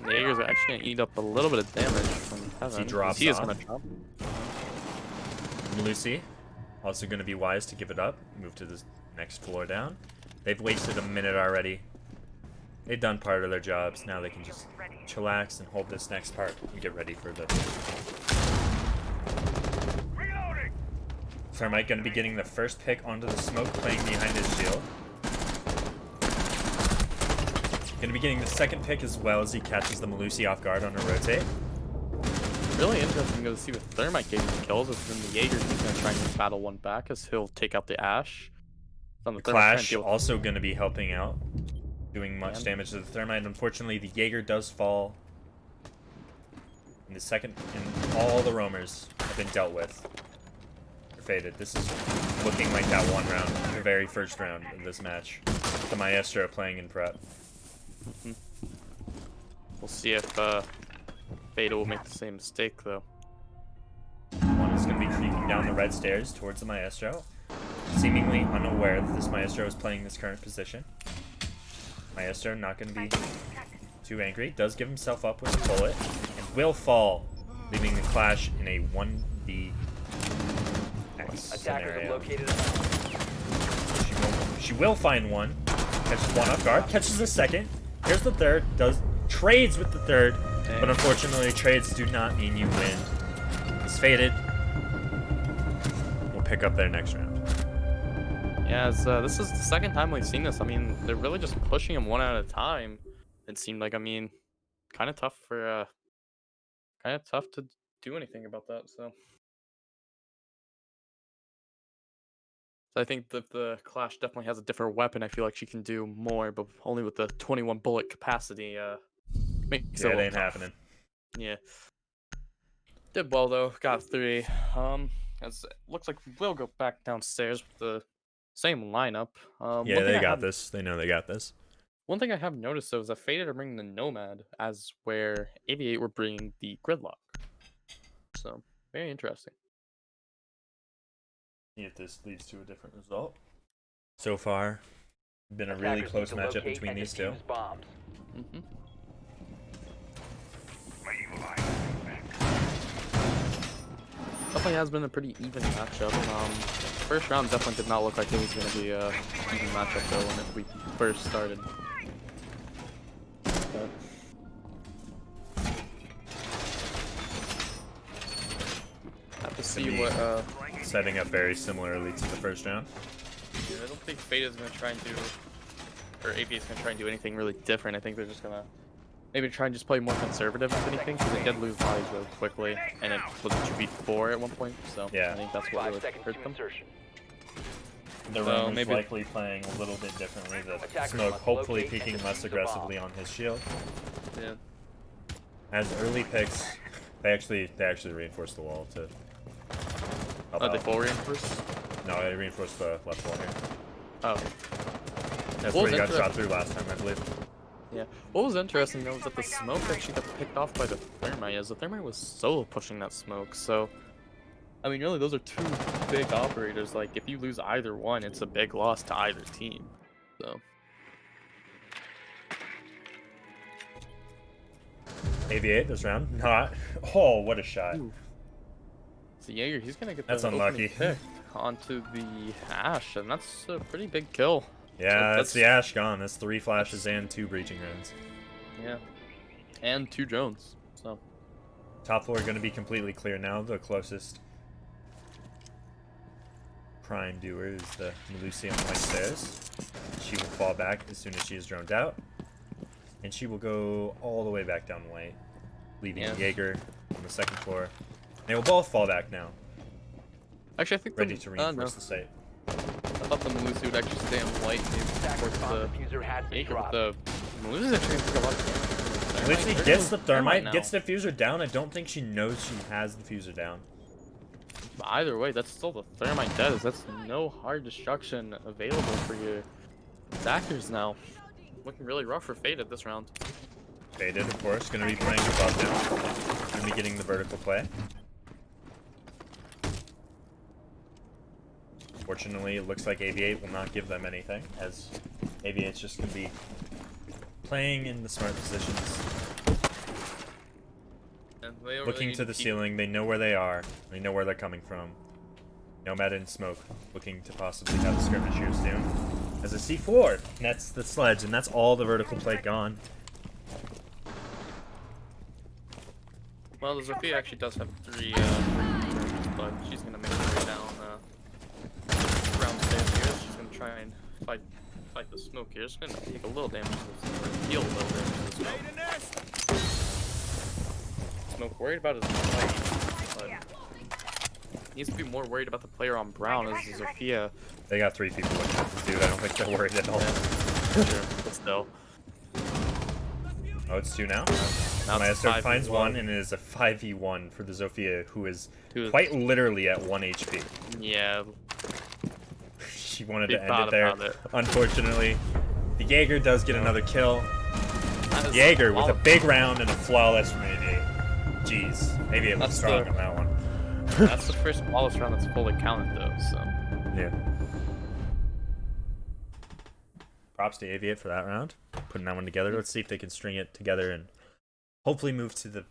The Jaegers are actually gonna eat up a little bit of damage from Heaven. drops He is off. gonna drop. Lucy, also going to be wise to give it up. Move to the next floor down. They've wasted a minute already. They've done part of their jobs. Now they can just chillax and hold this next part and get ready for the... Reloading. Thermite going to be getting the first pick onto the smoke, playing behind his shield. Going to be getting the second pick as well as he catches the Malusi off guard on a rotate. Really interesting to see with Thermite getting the kills. It's been the Jaegers who's gonna try and battle one back as he'll take out the Ash. The Clash also going to be helping out, doing much Yeah. damage to the Thermite. Unfortunately, the Jaeger does fall in the second, and all the roamers have been dealt with. They're faded. This is looking like that one round, the very first round of this match. The Maestro playing in prep. We'll see if Fada will make the same mistake though. One is going to be creeping down the red stairs towards the Maestro, seemingly unaware that this Maestro is playing this current position. Maestro not going to be too angry. Does give himself up with a bullet and will fall, leaving the Clash in a 1v X Attackers have scenario. located She will find one. Catches one off guard. Catches the second. Here's the third. Trades with the third. But unfortunately, trades do not mean you win. It's faded. We'll pick up there next round. Yeah, this is the second time we've seen this. I mean, they're really just pushing him one at a time. It seemed like, I mean, kind of tough to do anything about that. So I think that the Clash definitely has a different weapon. I feel like she can do more, but only with the 21 bullet capacity. Makes Yeah, it it a ain't little tough. happening. Yeah. Did well though. Got 3. As it looks like we'll go back downstairs with the same lineup. Yeah, they got this. They know they got this. One thing I have noticed though is that Faded are bringing the Nomad as where Aviate were bringing the Gridlock. So very interesting. See if this leads to a different result. So far, been a really close matchup between these two. bombs. My evil eye is back. Definitely has been a pretty even matchup. First round definitely did not look like it was going to be a even matchup though when we first started. But have to see what. Setting up very similarly to the first round. Yeah, I don't think Fate is going to try and do, or AP is going to try and do anything really different. I think they're just going to maybe try and just play more conservative if anything, because they did lose bodies really quickly, and it was 2v4 at one point, so Yeah. I think that's what 5 really seconds hurt to them. insertion. The So roamer's maybe- likely playing a little bit differently. The Attackers smoke must hopefully locate and peeking less defuse the aggressively bomb. on his shield. Yeah. As early picks, they actually reinforced the wall to help They out. full reinforce? No, they reinforced the left wall here. Oh, That's What where was he got inter- shot through last time, I believe. yeah. What was interesting though was that the smoke actually got picked off by the Thermite, as the Thermite was solo pushing that smoke, so I mean really those are two big operators. Like if you lose either one, it's a big loss to either team. So Aviate this round. Not. Oh, what a shot. Ooh. So Jaeger, he's gonna get That's the opening unlucky. pick onto the Ash, and that's a pretty big kill. Yeah, So that's the Ash gone. That's 3 flashes and 2 breaching rounds. Yeah, and 2 drones. So Top floor going to be completely clear now. The closest prime doer is the Malusi on the white stairs. She will fall back as soon as she is droned out. And she will go all the way back down white, leaving Yeah. Jaeger on the second floor. They will both fall back now, actually, I think ready the, to no, reinforce the site. I thought the Malusi would actually stay on white and Attackers force bomb the diffuser has been Jaeger, but dropped. the Malusi's actually gonna take a lot of damage. Malusi gets the thermite, now. gets the diffuser down. I don't think she knows she has the diffuser down. But either way, that's still the Thermite dead. That's no hard destruction available for your attackers now. Looking really rough for Faded this round. Faded, of course, going to be playing above him. Going to be getting the vertical play. Fortunately, it looks like Aviate will not give them anything, as Aviate's just going to be playing in the smart positions, And they don't looking really to the keep- ceiling. They know where they are. They know where they're coming from. Nomad in smoke, looking to possibly have the skirmishers do. As a C4, that's the sledge, and that's all the vertical play gone. Well, the Zofia actually does have 3 turns, but she's gonna make her way down around stairs here. She's gonna try and fight the smoke here. It's gonna take a little damage to this, deal a little damage to the smoke. Smoke worried about his fight, but needs to be more worried about the player on brown as Zofia. They got 3 people looking at this dude. I don't think they're worried at all. Sure, but still. Oh, it's 2 now? Now it's Maestro 5v1. finds 1, and it is a 5v1 for the Zofia, who is Who is- quite literally at 1 HP. Yeah, She wanted Big to end thought it there. about it. Unfortunately, the Jaeger does get another kill. that is Jaeger with a all- big round and a flawless from Aviate. Jeez, Aviate was That's strong the- on that one. That's the first flawless round that's fully counted though, so. Yeah. Props to Aviate for that round. Putting that one together. Let's see if they can string it together and hopefully move to the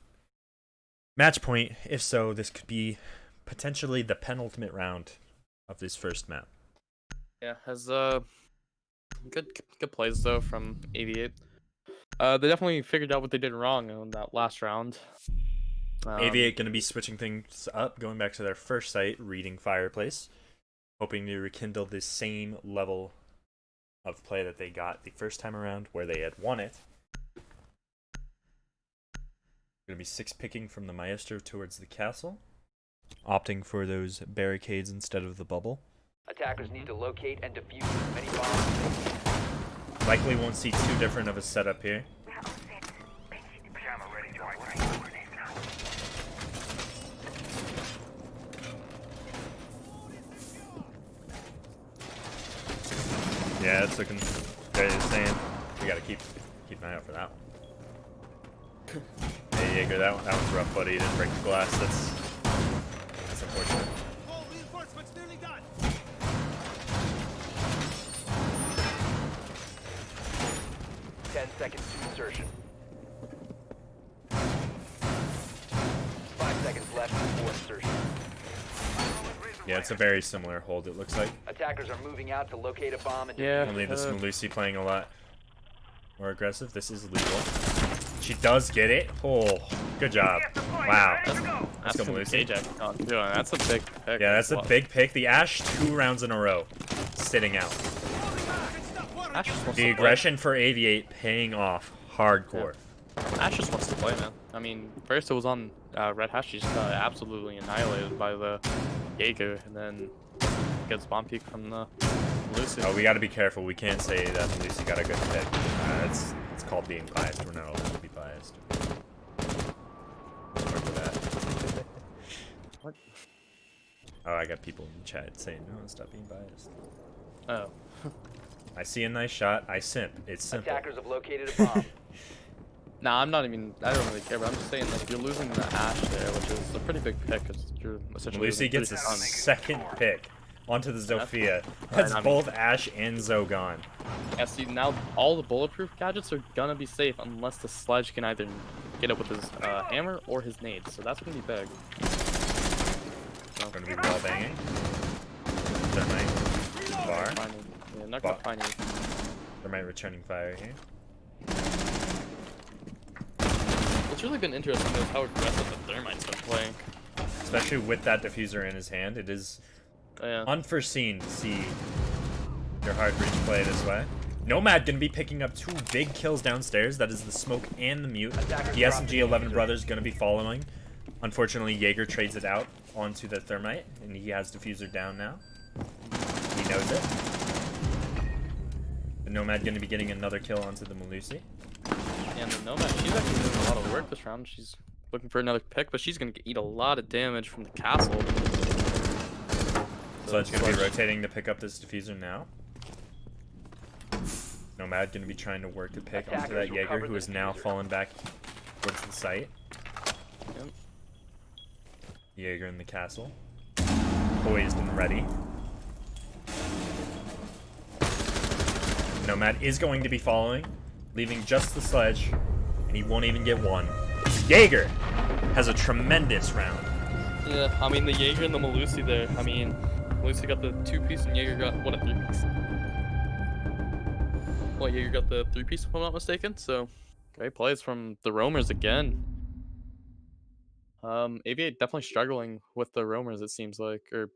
match point. If so, this could be potentially the penultimate round of this first map. Yeah, has good plays though from Aviate. They definitely figured out what they did wrong in that last round. Aviate going to be switching things up, going back to their first site, reading Fireplace, hoping to rekindle the same level of play that they got the first time around, where they had won it. Going to be 6 picking from the Maestro towards the castle, opting for those barricades instead of the bubble. Attackers need to locate and defuse as many bombs. Likely won't see too different of a setup here. We're all set. Camera ready to operate. Yeah, it's looking very the same. We got to keep an eye out for that one. Hey Jaeger, that one's rough, buddy. You didn't break the glass. That's unfortunate. 10 seconds to insertion. 5 seconds left before insertion. Yeah, it's a very similar hold, it looks like. Attackers are moving out to locate a bomb and Yeah. Only this Melusi playing a lot more aggressive. This is legal. She does get it. Oh, good job. Wow. Let's go, some Melusi. Ajax on doing. That's a big pick. Yeah, that's a Well, big pick. The Ash 2 rounds in a row, sitting out. Ash just wants The to aggression for Aviate paying off hardcore. play. Ash just wants to play, man. I mean, first it was on Red Hash. She just got absolutely annihilated by the Jaeger, and then gets bomb peek from the Lucy. Oh, we got to be careful. We can't say that Melusi got a good pick. It's called being biased. We're not allowed to be biased. Remember that. What? Oh, I got people in the chat saying, no, stop being biased. Oh. I see a nice shot. I simp. It's simple. attackers have located a bomb. Nah, I'm not even. I don't really care, but I'm just saying, like, you're losing the Ash there, which is a pretty big pick, because you're essentially. Lucy losing gets a 3 tons. second pick onto the Zofia. Alright, That's I mean- both Ash and Zo gone. Yeah, see, now all the bulletproof gadgets are gonna be safe unless the sledge can either get up with his hammer or his nade, so that's gonna be big. Going to be wall banging. Thermite. Bar. Finding, yeah, not gonna But- find you. Thermite returning fire here. What's really been interesting is how aggressive the Thermite's been playing. Especially with that diffuser in his hand. It is Yeah. unforeseen to see your hard breach play this way. Nomad gonna be picking up 2 big kills downstairs. That is the smoke and the mute. The SMG 11 brothers gonna be following. Unfortunately, Jaeger trades it out onto the Thermite, and he has diffuser down now. He knows it. The Nomad gonna be getting another kill onto the Melusi. And the Nomad, she's actually doing a lot of work this round. She's looking for another pick, but she's gonna eat a lot of damage from the castle. Sledge gonna be rotating to pick up this diffuser now. Nomad gonna be trying to work a pick onto that Jaeger, who is now fallen back towards the site. Yep. Jaeger in the castle, poised and ready. Nomad is going to be following. leaving just the sledge, and he won't even get one. Jaeger has a tremendous round. Yeah, I mean the Jaeger and the Malusi there. I mean, Malusi got the 2-piece and Jaeger got what, a 3-piece? Well, Jaeger got the 3-piece if I'm not mistaken. So great plays from the roamers again. Aviate definitely struggling with the roamers, it seems like, or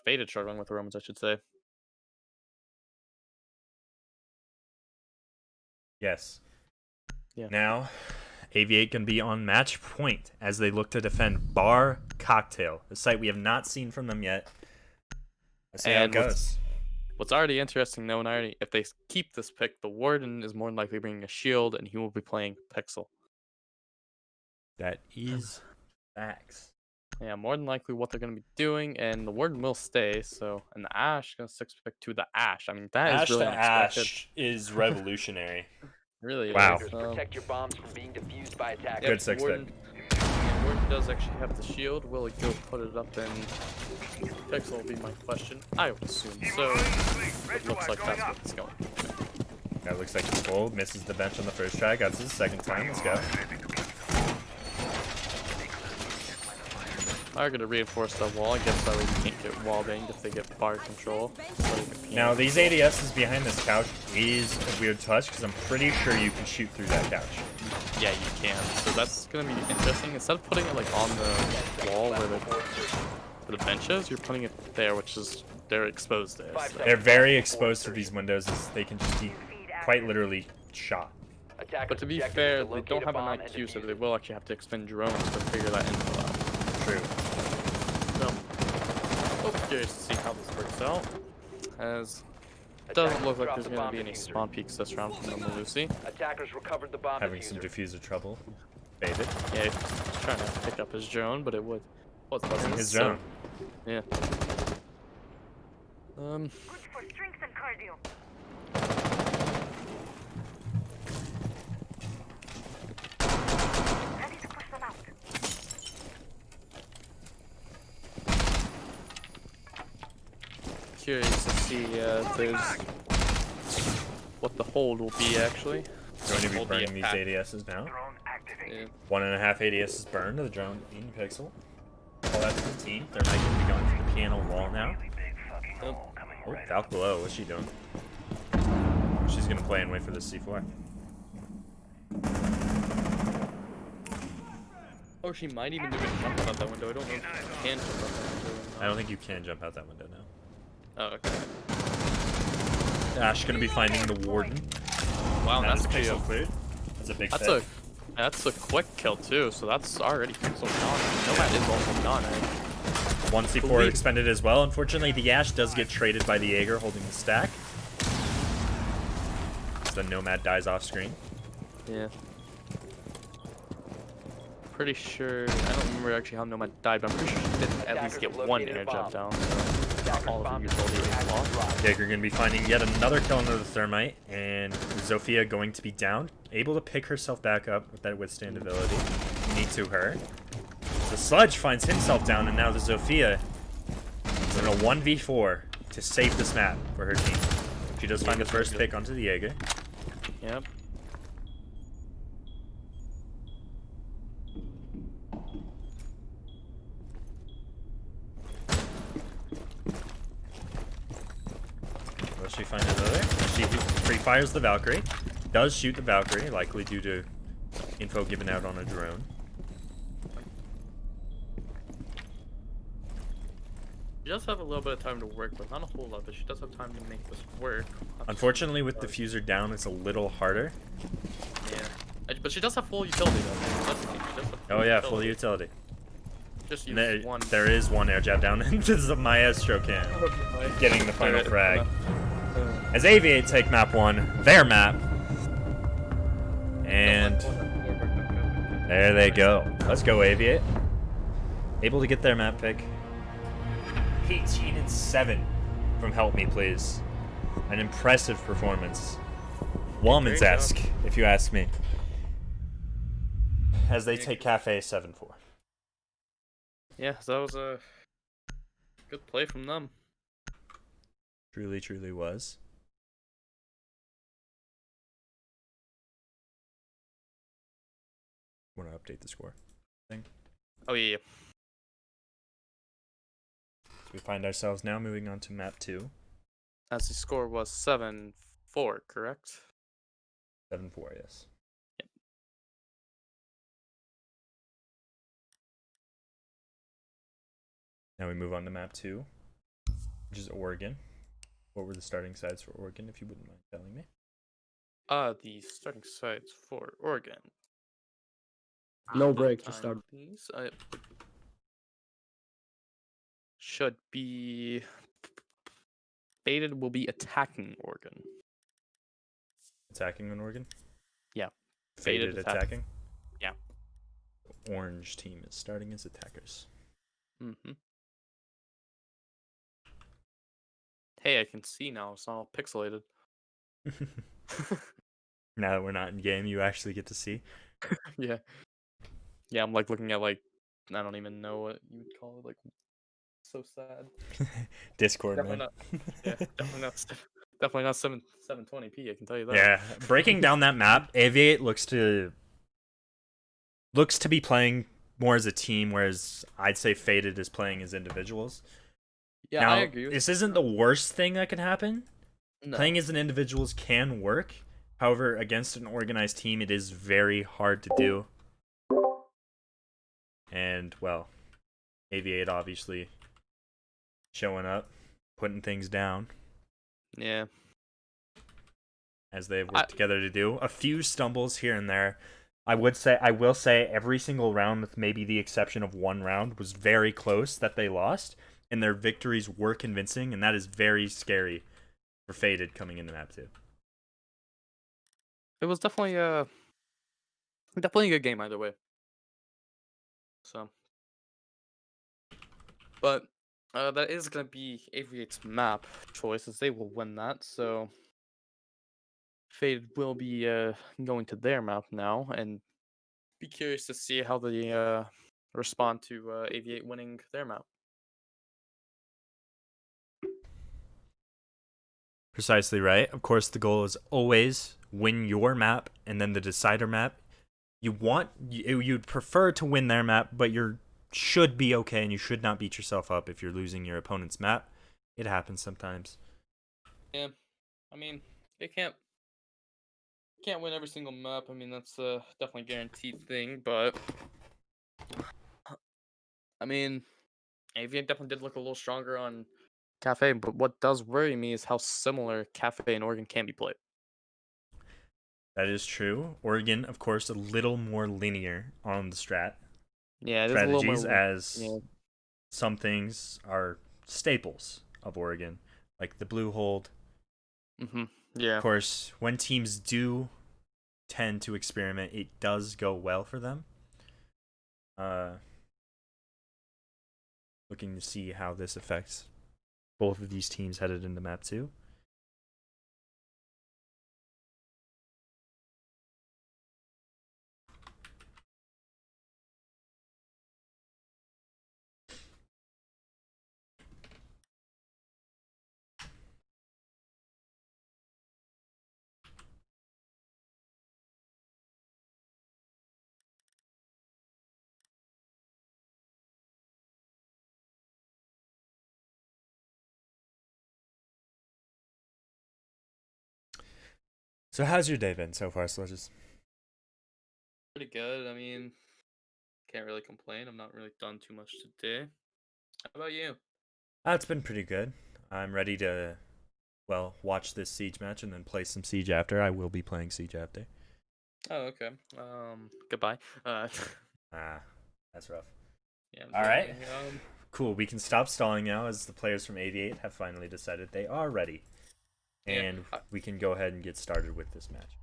Faded struggling with the roamers, I should say. Yes. Yeah. Now, Aviate can be on match point as they look to defend Bar Cocktail, a site we have not seen from them yet. Let's see how it And goes. What's already interesting, though, and already, if they keep this pick, the Warden is more than likely bringing a shield, and he will be playing Pixel. That is facts. Yeah, more than likely what they're going to be doing, and the Warden will stay. So, and the Ash going to 6-pick to the Ash. I mean, that is Ash really to unexpected. Ash is revolutionary. Really Wow. is. Protect your bombs from being defused by attackers. Good 6-pick. Warden does actually have the shield. Will he go put it up in Pixel will be my question. I would assume so. It looks like that's what it's going. That looks like he's full. Misses the bench on the first try. Got his second time. Let's go. I'm going to reinforce that wall. I guess that way you can't get wall banged if they get bar control. Now, these ADSs behind this couch is a weird touch because I'm pretty sure you can shoot through that couch. Yeah, you can. So that's going to be interesting. Instead of putting it like on the wall where the benches, you're putting it there, which is they're exposed there. So. They're very exposed to these windows as they can just be quite literally shot. But to be fair, they don't have an IQ, so they will actually have to expend drones to figure that info out. True. So, curious to see how this works out. As it doesn't look like there's going to be any spawn peeks this round from the Malusi. Attackers recovered the bomb Having some diffuser trouble. Faded. Yeah, he's trying to pick up his drone, but it was His drone. Yeah. Good for strength and cardio. Ready to push them out. Curious to see if there's what the hold will be actually. Going to be Hold burning the these attack. ADSs now. Drone activated. Yeah. 1.5 ADSs burned to the drone in Pixel. All that to the team. They're going to be going for the piano wall now. Really big fucking hole coming Oh, right Valk below. What's she doing? She's going to play and wait for the C4. Or she might even do a jump out that window. I don't know if she can jump out that window. I don't think you can jump out that window now. Oh, okay. Ash going to be finding the Warden. Wow, Now that's is a Pixel cleared. That's a big That's fit. that's a quick kill too. So that's already Pixel gone. Nomad is also gone. One C4 expended as well. Unfortunately, the Ash does get traded by the Jaeger holding the stack. The Nomad dies off screen. Yeah. Pretty sure. I don't remember actually how Nomad died, but I'm pretty sure she did at least get one air jump down. So not all of the utility is lost. Jaeger going to be finding yet another kill under the Thermite, and Zofia going to be down, able to pick herself back up with that withstand ability. Neat to her. The Sludge finds himself down, and now the Zofia is in a 1v4 to save this map for her team. She does find the first pick onto the Jaeger. Yep. Will she find another? She free fires the Valkyrie. Does shoot the Valkyrie, likely due to info given out on a drone. She does have a little bit of time to work with, not a whole lot, but she does have time to make this work. Unfortunately, with diffuser down, it's a little harder. Yeah. But she does have full utility though. That's the thing. She does have Oh yeah, full utility. Just use There, one. there is one air jab down, and this is a Maestro can getting the final frag. As Aviate take map 1, their map, and there they go. Let's go, Aviate. Able to get their map pick. 18-7 from Help Me Please. An impressive performance. Wallman's-esque, if you ask me. As they take Cafe 7-4. Yeah, so that was a good play from them. Truly, truly was. Want to update the score thing? Oh yeah. So we find ourselves now moving on to map 2. As the score was 7-4, correct? 7-4, yes. Now we move on to map 2, which is Oregon. What were the starting sides for Oregon, if you wouldn't mind telling me? The starting sites for Oregon. No break to start. These should be Faded will be attacking Oregon. Attacking on Oregon? Yeah. Faded attacking? Yeah. Orange team is starting as attackers. Mm-hmm. Hey, I can see now. It's not all pixelated. Now that we're not in game, you actually get to see. Yeah. Yeah, I'm like looking at like I don't even know what you would call it. Like, so sad. Discord, Definitely man. not. Yeah, definitely not. Definitely not 720p. I can tell you that. Yeah, breaking down that map, Aviate looks to be playing more as a team, whereas I'd say Faded is playing as individuals. Yeah, now, I agree. This isn't the worst thing that can happen. No. Playing as an individuals can work. However, against an organized team, it is very hard to do. And, well, Aviate obviously showing up, putting things down. Yeah. As they've worked together to do. A few stumbles here and there. I will say every single round, with maybe the exception of one round, was very close that they lost, and their victories were convincing, and that is very scary for Faded coming into map 2. It was definitely a good game either way. So, but that is gonna be Aviate's map choice, as they will win that. So, Faded will be going to their map now, and be curious to see how they respond to Aviate winning their map. Precisely right. Of course, the goal is always win your map, and then the decider map. You'd prefer to win their map, but you should be okay, and you should not beat yourself up if you're losing your opponent's map. It happens sometimes. Yeah, I mean, they can't win every single map. I mean, that's definitely a guaranteed thing, but I mean, Avian definitely did look a little stronger on Cafe, but what does worry me is how similar Cafe and Oregon can be played. That is true. Oregon, of course, a little more linear on the strategies, a little more, as some things are staples of Oregon, like the blue hold. Mm-hmm. Yeah. Of course, when teams do tend to experiment, it does go well for them. Looking to see how this affects both of these teams headed into map 2. So how's your day been so far, Sledges? Pretty good. I mean, can't really complain. I'm not really done too much today. How about you? It's been pretty good. I'm ready to, well, watch this Siege match and then play some Siege after. I will be playing Siege after. Oh, okay. Goodbye. That's rough. Yeah. All right. Cool. We can stop stalling now, as the players from Aviate have finally decided they are ready, and we can go ahead and get started with this match.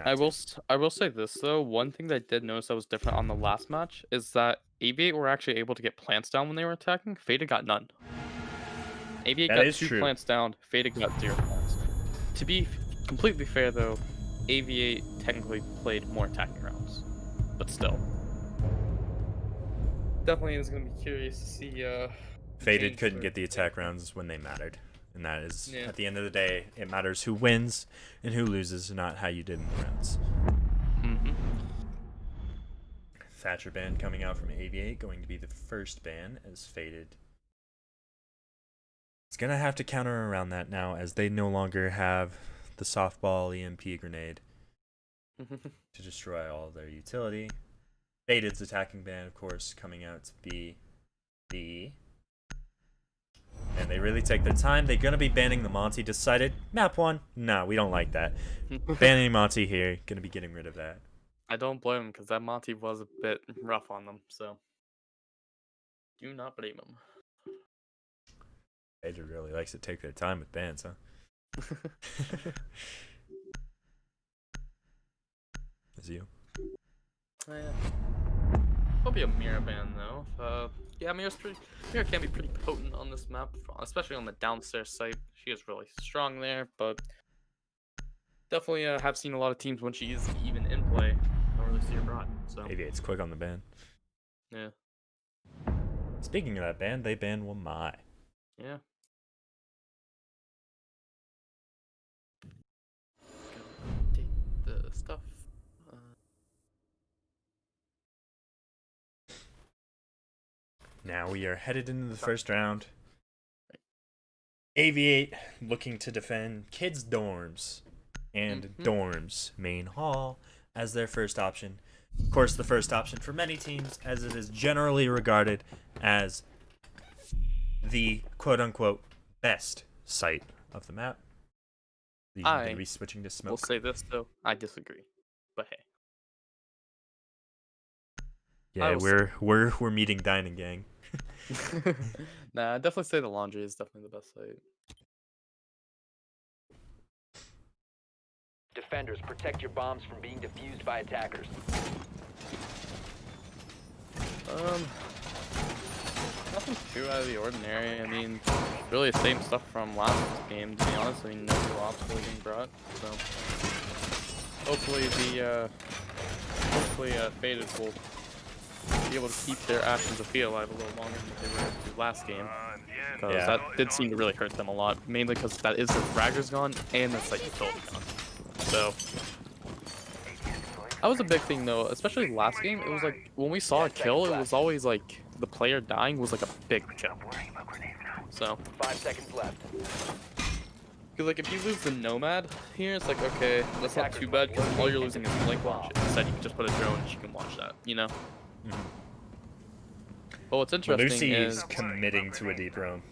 I will say this though. One thing that I did notice that was different on the last match is that Aviate were actually able to get plants down when they were attacking. Faded got none. Aviate got 2 plants down. Faded got 0 plants. To be completely fair though, Aviate technically played more attacking rounds, but still. Definitely is going to be curious to see. Faded couldn't get the attack rounds when they mattered, and that is, at the end of the day, it matters who wins and who loses, not how you did in the rounds. Mm-hmm. Thatcher ban coming out from Aviate, going to be the first ban as Faded. It's going to have to counter around that now as they no longer have the softball EMP grenade to destroy all their utility. Faded's attacking ban, of course, coming out to be the... And they really take their time. They're going to be banning the Monty. Decided, map 1, no, we don't like that. Banning Monty here, going to be getting rid of that. I don't blame him because that Monty was a bit rough on them, so do not blame him. Faded really likes to take their time with bans, huh? Is you? Yeah. Will be a Mira ban though. Yeah, Mira can be pretty potent on this map, especially on the downstairs site. She is really strong there, but definitely have seen a lot of teams when she is even in play. Don't really see her brought. So Aviate's quick on the ban. yeah. Speaking of that ban, they banned Wamai. Yeah. Take the stuff. Now we are headed into the first round. Aviate looking to defend kids' dorms and dorms main hall as their first option. Of course, the first option for many teams, as it is generally regarded as the quote-unquote best site of the map. These are going to be switching to smoke. We'll say this though, I disagree, but hey. Yeah, we're meeting Dining Gang. Nah, I'd definitely say the laundry is definitely the best site. Defenders, protect your bombs from being defused by attackers. Nothing too out of the ordinary. I mean, really the same stuff from last game, to be honest. I mean, no new ops really being brought, so hopefully Faded will be able to keep their actions of Fia alive a little longer than they were able to last game. Because that did seem to really hurt them a lot, mainly because that is their fraggers gone and the site utility gone. So that was a big thing though, especially last game. It was like when we saw a kill, it was always like the player dying was like a big kill. So 5 seconds left. because like if you lose the Nomad here, it's like okay, that's not too bad because all you're losing is Blink Watch. Instead, you can just put a drone and she can watch that, you know. But what's interesting Lucy is is committing to a deep roam.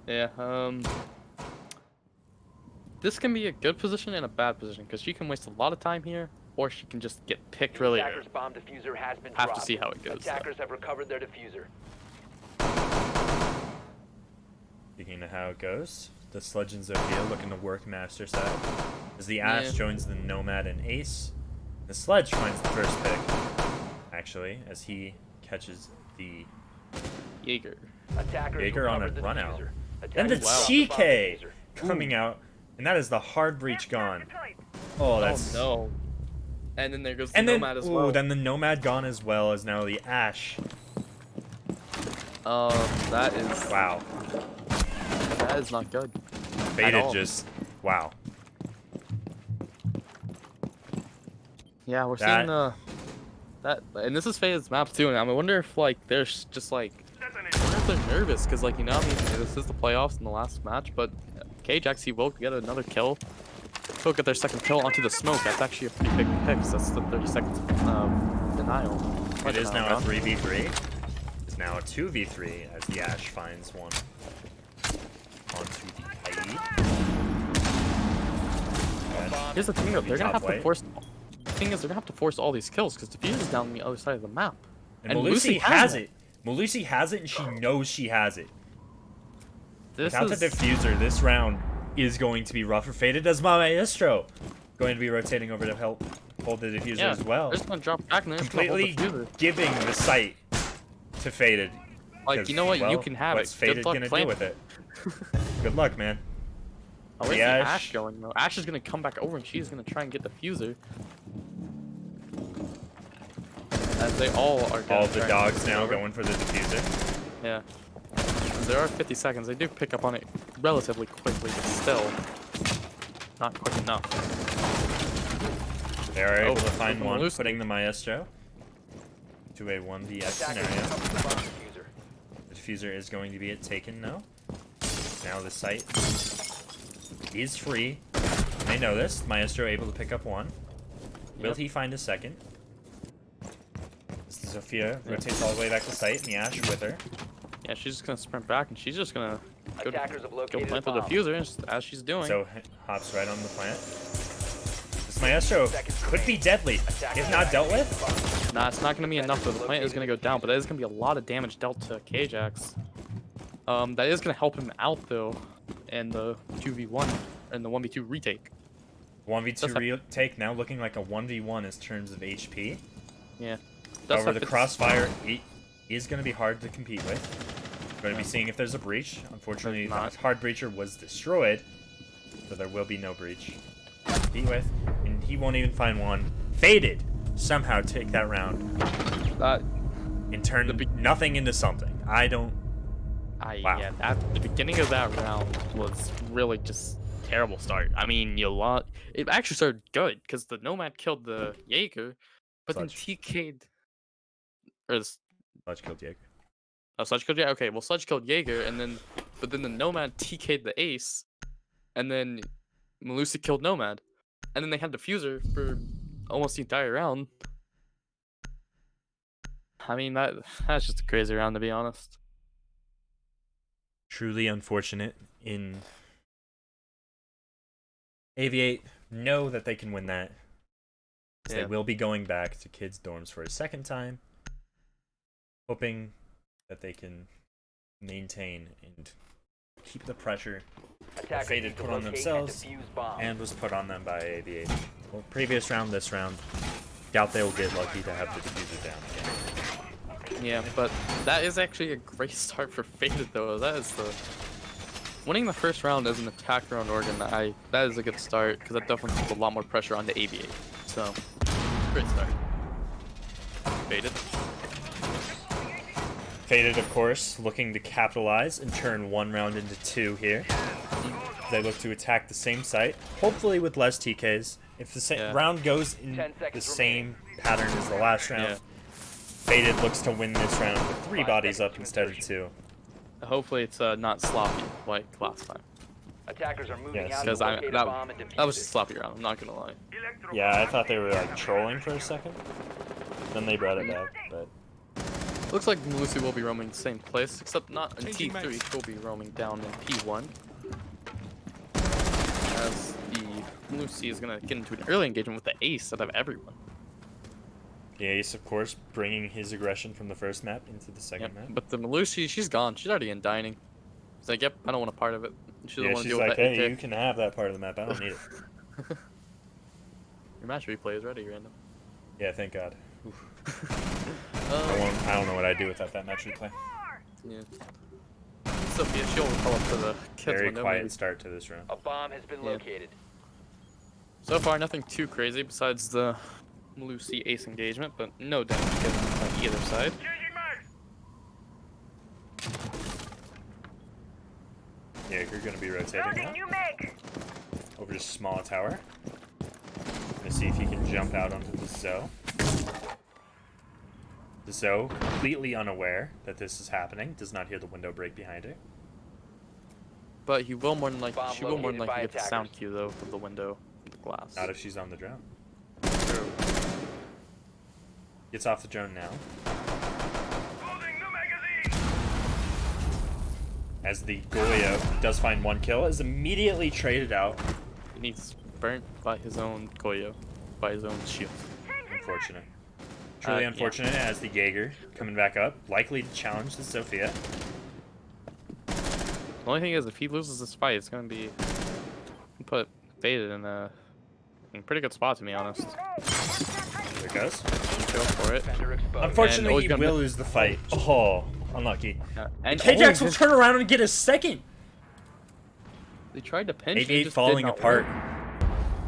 yeah, this can be a good position and a bad position because she can waste a lot of time here, or she can just get picked really early. Attackers bomb diffuser has been Have dropped. to see how it goes. Attackers have recovered their diffuser. Speaking of how it goes, the Sludge and Zofia looking to work master side. As the Ash joins the Nomad and Ace, the Sledge finds the first pick, actually, as he catches the Jaeger. Attackers Jaeger on a recovered the run out. diffuser. And the Attackers dropped the bomb TK diffuser. coming out, and that is the hard breach gone. Oh, that's... Oh no. And then there goes the And then, Nomad as well. then the Nomad gone as well as now the Ash. That is Wow. that is not good. Faded just... Wow. Yeah, we're seeing that, and this is Faded's map too. And I wonder if like there's just like, I wonder if they're nervous because like you know I mean this is the playoffs in the last match, but Cage actually will get another kill. He'll get their second kill onto the smoke. That's actually a pretty big pick. So that's the 30-second denial. It is now a 3v3. It's now a 2v3 as the Ash finds one onto the IE. Here's the thing though, they're gonna top have to white. force. The thing is, they're gonna have to force all these kills because Diffuse is down on the other side of the map. And Lucy has it. Lucy has it, and she knows she has it. Without the diffuser, this round is going to be rough for Faded as Maestro going to be rotating over to help hold the diffuser as well. They're just gonna drop back and they're just gonna hold Completely the diffuser. giving the site to Faded. Like, you know what? You can have what's it. Faded Good luck gonna do planting. with it? Good luck, man. Oh, where's The the Ash. Ash going though? Ash is gonna come back over and she's gonna try and get the diffuser. As they all are gonna All the try and dogs get it now over. going for the diffuser. Yeah. There are 50 seconds. They do pick up on it relatively quickly, but still not quick enough. They are able to find open one, loose. putting the Maestro. to a 1vs Attackers scenario. recovered the bomb diffuser. The diffuser is going to be taken now. Now the site is free. They know this. Maestro able to pick up one. Will Yep. he find a second? Sophia rotates all the way back to site, and the Ash with her. Yeah, she's just gonna sprint back and she's just gonna go, Attackers have go located a plant the bomb. diffuser as she's doing. So hops right on the plant. This Maestro could be deadly if not dealt with. Nah, it's not gonna be enough. The plant is gonna go down, but that is gonna be a lot of damage dealt to Kjax. That is gonna help him out though, in the 2v1 and the 1v2 retake. 1v2 retake now looking like a 1v1 in terms of HP. Yeah. However, the crossfire is going to be hard to compete with. We're going to be seeing if there's a breach. Unfortunately, the hard breacher was destroyed, so there will be no breach to compete with. And he won't even find one. Faded somehow take that round and turn nothing into something. I don't. Wow. Yeah, the beginning of that round was really just terrible start. I mean, it actually started good because the Nomad killed the Jaeger, but then TK'd. Or Sludge killed Jaeger. Oh, Sludge killed Jaeger? Okay, well, Sludge killed Jaeger, but then the Nomad TK'd the Ace, and then Melusi killed Nomad. And then they had Diffuser for almost the entire round. I mean, that's just a crazy round, to be honest. Truly unfortunate. In Aviate know that they can win that. Yeah. They will be going back to kids' dorms for a second time, hoping that they can maintain and keep the pressure that Faded put on themselves and was put on them by Aviate. Well, previous round, this round, doubt they will get lucky to have the diffuser down again. Yeah, but that is actually a great start for Faded, though. That is winning the first round as an attacker on Oregon. That is a good start because that definitely puts a lot more pressure on the Aviate. So, great start. Faded. Faded, of course, looking to capitalize and turn one round into two here. They look to attack the same site, hopefully with less TKs. If the round goes in the same pattern as the last round, Faded looks to win this round with 3 bodies up instead of 2. Hopefully it's not sloppy like last time. Attackers are moving out Because to locate a bomb and defuse that was a it. sloppy round, I'm not gonna lie. Yeah, I thought they were like trolling for a second. Then they brought it back, but Looks like Melusi will be roaming the same place, except not in T3. He'll be roaming down in P1. As the Melusi is gonna get into an early engagement with the Ace out of everyone. the Ace, of course, bringing his aggression from the first map into the second map. But the Melusi, she's gone. She's already in dining. She's like, yep, I don't want a part of it. She doesn't Yeah, want to she's deal with like, that. hey, you can have that part of the map. I don't need it. Your match replay is ready, random. Yeah, thank God. I don't know what I'd do without that match replay. Yeah. Sophia, she'll call up to the kids Very window. quiet maybe. start to this round. A bomb has been located. So far, nothing too crazy besides the Melusi Ace engagement, but no damage given by either side. Jaeger gonna be rotating now. Over to small tower. Gonna see if he can jump out onto the Zoe. The Zoe, completely unaware that this is happening, does not hear the window break behind her. But he will more than likely, Bomb she will more than located by likely get the sound attackers. cue though of the window, of the glass. Not if she's on the drone. True. Gets off the drone now. As the Goyo does find one kill, is immediately traded out. And he's burnt by his own Goyo, by his own shield. Unfortunate. Truly unfortunate as the Jaeger coming back up, likely to challenge the Sophia. The only thing is, if he loses this fight, it's gonna be put Faded in a pretty good spot, to be honest. There it goes. Go for it. Defender exposed. Unfortunately, he gonna will lose the fight. Oh, unlucky. And Kjax will turn around and get a second. They tried to pinch. it Aviate just falling did not apart. work.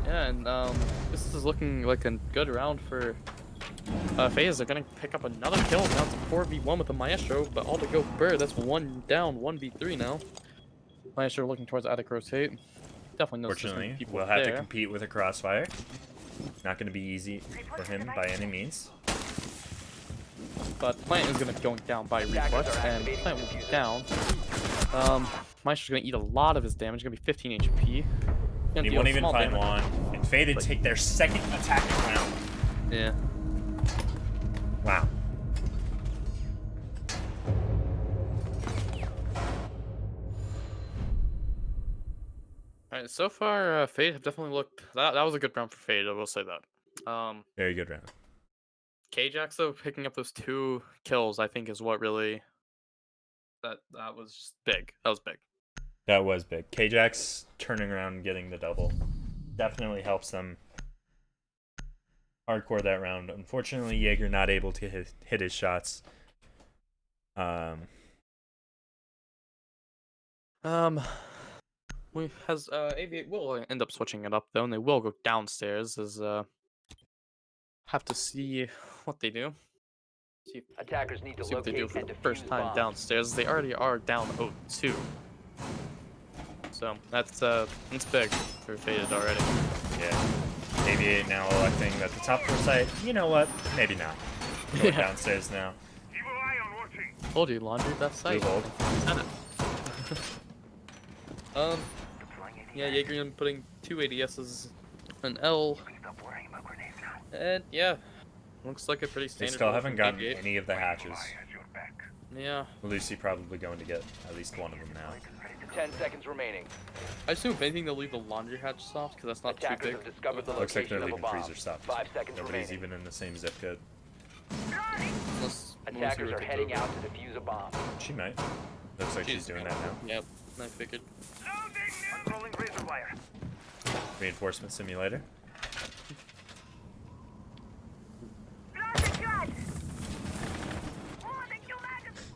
Yeah, and this is looking like a good round for FaZe. They're gonna pick up another kill. Now it's a 4v1 with the Maestro, but all to go Bird. That's one down, 1v3 now. Maestro looking towards attic rotate. Definitely knows there's gonna be Fortunately, people we'll have to there. compete with a crossfire. Not going to be easy for him by any means. But Plant is going to be going down by Attackers reflex, are and activating Plant the will be diffuser. down. Maestro's going to eat a lot of his damage. Going to be 15 HP. Gonna He deal won't even small find damage. one. And Faded take their second attacking round. Yeah. Wow. Alright, so far, Fade have definitely looked. That was a good round for Fade, I will say that. Very good round. K-Jax, though, picking up those 2 kills, I think, is what really. That was just big. That was big. That was big. K-Jax turning around and getting the double definitely helps them hardcore that round. Unfortunately, Jaeger not able to hit his shots. Aviate will end up switching it up though, and they will go downstairs. As have to see what they do. See Attackers need to what they do locate for and the defuse first time bombs. downstairs. They already are down 0-2. So that's big for Faded already. Yeah. Aviate now electing at the top floor site. You know what? Maybe not. Going Yeah. downstairs now. Evil eye on watching. Told you, laundry best site. Blue hold. Said it. Yeah, Jaeger putting 2 ADSs, an L, Stop worrying about grenades now. and yeah, looks like a pretty They standard. still roll haven't from gotten Aviate. any of the hatches. Eye has your back. Yeah, Lucy probably going to get at least one of them now. 10 seconds remaining. I assume if anything they'll leave the laundry hatches off because that's not too Attackers big. have discovered the Looks like they're location of a leaving bomb. freezer stuff. 5 seconds Nobody's remaining. even in the same zip code. Unless Attackers are takes heading over. out to defuse a bomb. She might. Looks like she's doing that now. Yep, I figured. Loading. Unrolling razor wire. Reinforcement simulator. Blast shot! Holding you magazine!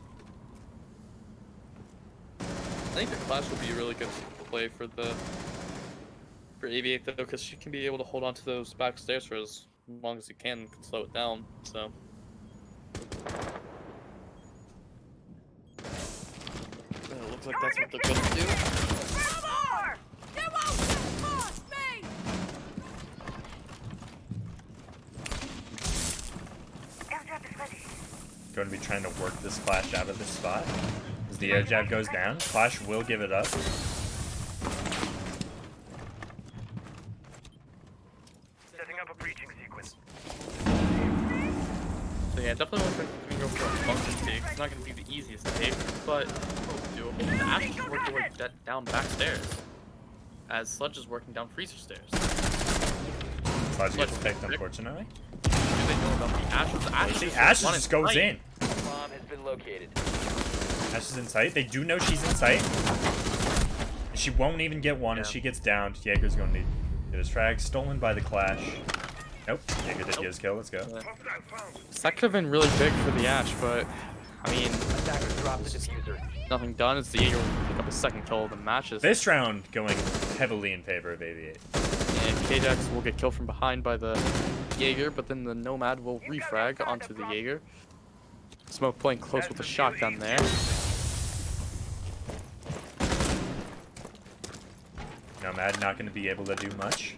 I think the Clash will be a really good play for Aviate though, because she can be able to hold on to those back stairs for as long as you can slow it down. So. It looks like that's what they're gonna do. More! You won't get past me! Airdrop is ready. Going to be trying to work this Clash out of this spot. As the air jab goes down, Clash will give it up. Setting up a breaching sequence. So yeah, definitely looks like we can go for a function take. It's not going to be the easiest take, but doable. The Ash is working their way down backstairs, as Sludge is working down freezer stairs. Sludge gets picked, unfortunately. What do they know about the Ashes? The Ashes See, just Ashes run just goes tight. in. Bomb has been located. Ashes in sight. They do know she's in sight. She won't even get one, and Yeah. she gets downed. Jaeger's going to get his frag stolen by the Clash. Nope. Jaeger did get his kill. Let's go. Hostile found. That could have been really big for the Ash, but I mean, Attackers drop the diffuser. nothing done. It's the Jaeger will pick up a second kill of the matches. This round going heavily in favor of Aviate. And K-Jax will get killed from behind by the Jaeger, but then the Nomad will refrag onto the Jaeger. Smoke playing close with the shotgun there. Nomad not going to be able to do much.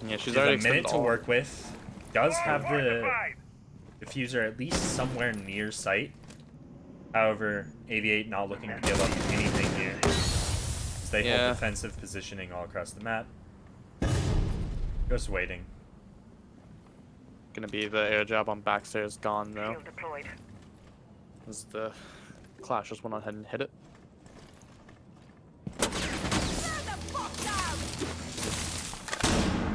Yeah, she's She has already a minute expended to all- work with. Does have the Fortified. diffuser at least somewhere near sight. However, Aviate not looking to give up anything here. As they Yeah. hold defensive positioning all across the map. Just waiting. Gonna be the air jab on backstairs gone though. Shield deployed. As the Clash just went ahead and hit it.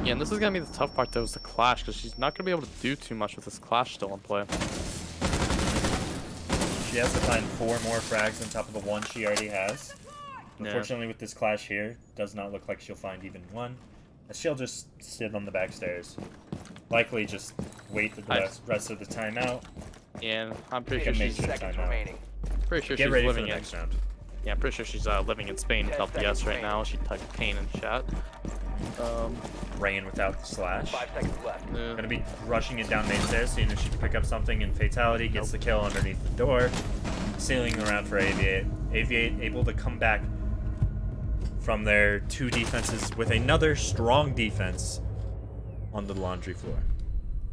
Yeah, and this is gonna be the tough part though, is the Clash, because she's not gonna be able to do too much with this Clash still in play. She has to find 4 more frags on top of the one she already has. Yeah. Unfortunately, with this Clash here, does not look like she'll find even one. As she'll just sit on the back stairs. Likely just wait the rest of the time out. And I'm pretty sure 15 she's seconds timeout. remaining. Get ready for the living in. next round. Yeah, I'm pretty sure she's living in Spain with 10 seconds LPS right now. She typed pain in chat. Rain without the slash. 5 seconds left. Gonna be rushing it down main stairs, seeing if she can pick up something, and Fatality gets the kill underneath the door. Sealing around for Aviate. Aviate able to come back from their 2 defenses with another strong defense on the laundry floor.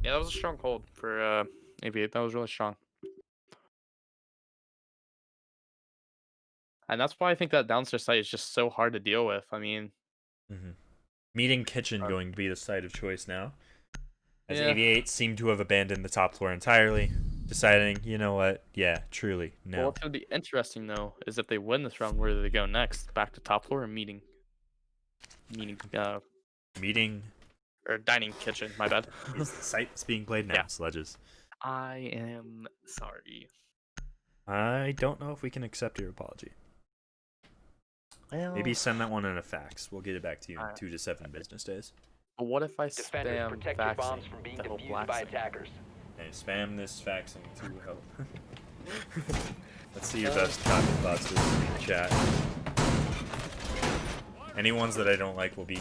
Yeah, that was a strong hold for Aviate. That was really strong. And that's why I think that downstairs site is just so hard to deal with. I mean, Meeting kitchen going to be the site of choice now, as yeah. Aviate seem to have abandoned the top floor entirely, deciding, you know what? Yeah, truly, Well, no. what's gonna be interesting though is if they win this round, where do they go next? Back to top floor or meeting? Meeting Or dining kitchen. My bad. is the site that's being played now, Yeah. Sledges. I am sorry. I don't know if we can accept your apology. Well, Maybe send that one in a fax. We'll get it back to you in Alright. 2 to 7 business days. but what if I Defenders, spam protect your faxing bombs from being the whole defused black by thing? attackers. Hey, spam this faxing to help. Let's see your best copy busters in the chat. Any ones that I don't like will be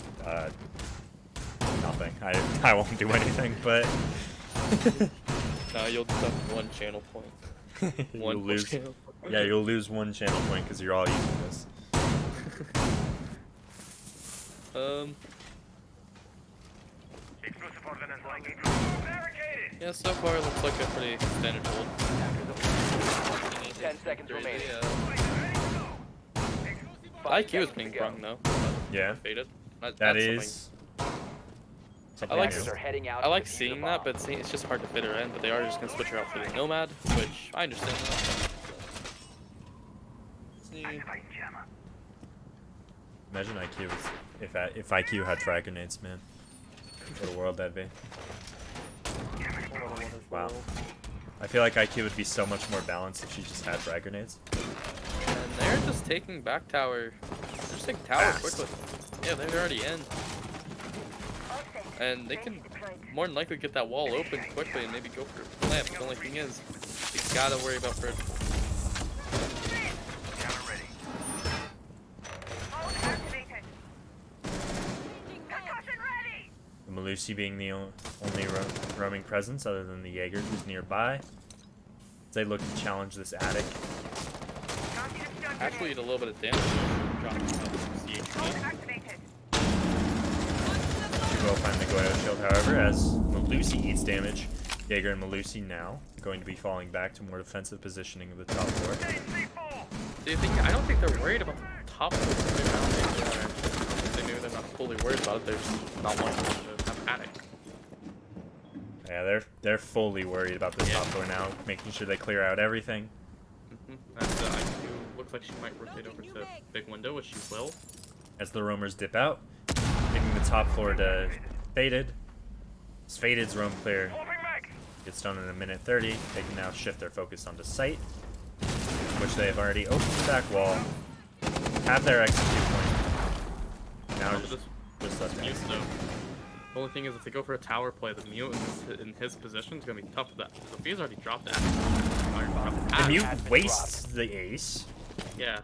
nothing. I won't do anything, but No, you'll just have one channel point. you'll One lose. channel point. Yeah, you'll lose 1 channel point because you're all using this. Explosive ordnance lining. Barricaded! Yeah, so far it looks like a pretty standard hold. 10 seconds remaining. IQ is being brung though. Yeah, Faded. that That's is. I like Attackers are heading out I to like defuse the seeing bomb. that, but it's just hard to fit her in. But they are just gonna switch her out for the Nomad, which I understand that. Activating jammer. Imagine IQ was, if IQ had frag grenades, man. What a world that'd be. Wow. I feel like IQ would be so much more balanced if she just had frag grenades. And they're just taking back tower. They're just taking tower quickly. Yeah, they're already in. And they can more than likely get that wall open quickly and maybe go for a plant. The only thing is, they gotta worry about first. Jammer ready. Concussion ready! The Malusi being the only roaming presence other than the Jaeger who's nearby. They look to challenge this attic. Actually, did a little bit of damage. Dropping some CHP. She will find the Goyo shield, however, as Malusi eats damage. Jaeger and Malusi now going to be falling back to more defensive positioning of the top floor. Do you think? I don't think they're worried about the top floor. Maybe I don't think they are. They knew they're not fully worried about it. They're just not wanting to have attic. Yeah, they're fully worried about the top floor now, making sure they clear out everything. And IQ looks like she might rotate over to big window, which she will. As the roamers dip out, taking the top floor to Faded. As Faded's roam clear gets done in 1:30. They can now shift their focus onto site, which they have already opened the back wall, have their execute point. Now just let Mute them. though. The only thing is, if they go for a tower play, the mute in his position is gonna be tough with that. Sophia's already dropped that. The mute wastes the ace. Yeah,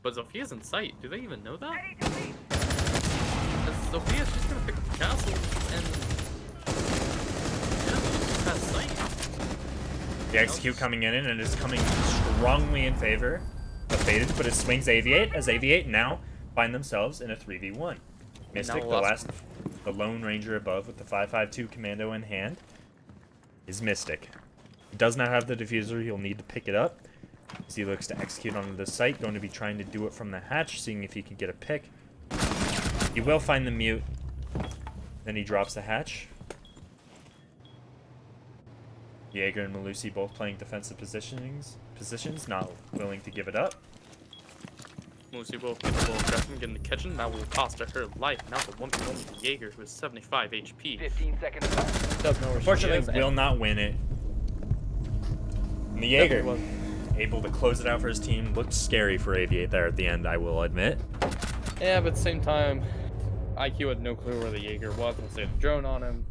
but Sophia's in sight. Do they even know that? Because Sophia's just gonna pick up the castle and yeah, that sight. The execute coming in, and it is coming strongly in favor of Faded, but it swings Aviate, as Aviate now find themselves in a 3v1. Mystic, the Lone Ranger above with the 5.52 commando in hand, is Mystic. He does not have the diffuser, he'll need to pick it up as he looks to execute onto the site, going to be trying to do it from the hatch, seeing if he can get a pick. He will find the mute, then he drops the hatch. Jaeger and Malusi both playing defensive positions, not willing to give it up. Lucy will get the little aggressive, get in the kitchen. That will cost her life. Now the 1v1 with Jaeger, who is 75 HP. 15 seconds left. Doesn't know where she Unfortunately, is. will not win it. And the Jaeger, able to close it out for his team, looked scary for Aviate there at the end, I will admit. Yeah, but at the same time, IQ had no clue where the Jaeger was unless they had a drone on him.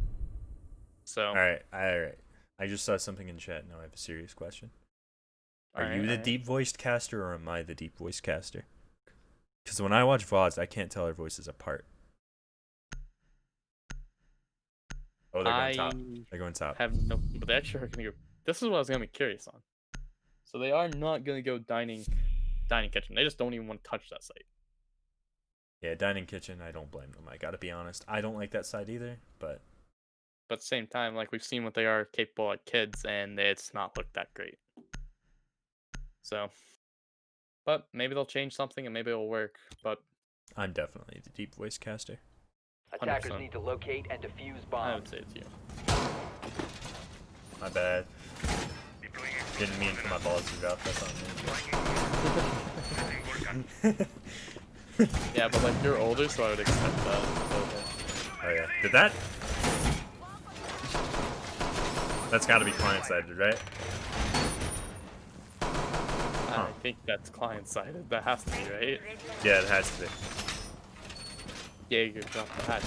So. Alright. I just saw something in chat, now I have a serious question. Are you the deep-voiced caster, or am I the deep-voiced caster? Because when I watch VODs, I can't tell our voices apart. Oh, they're going top. They're going top. Have no, but they actually are gonna go. This is what I was gonna be curious on. So they are not gonna go dining kitchen. They just don't even want to touch that site. Yeah, dining kitchen, I don't blame them. I gotta be honest. I don't like that side either, but But at the same time, like we've seen what they are capable at kids, and it's not looked that great. So, But maybe they'll change something and maybe it'll work. But I'm definitely the deep voice caster. Attackers 100%. need to locate and defuse I bombs. would say it's you. My bad. Deploying Didn't mean for my balls to drop. That's on me. Yeah, but like you're older, so I would expect that. Oh yeah. Did that? That's got to be client-sided, right? I think that's client-sided. That has to be, right? Yeah, it has to be. Jaeger dropped the hatch.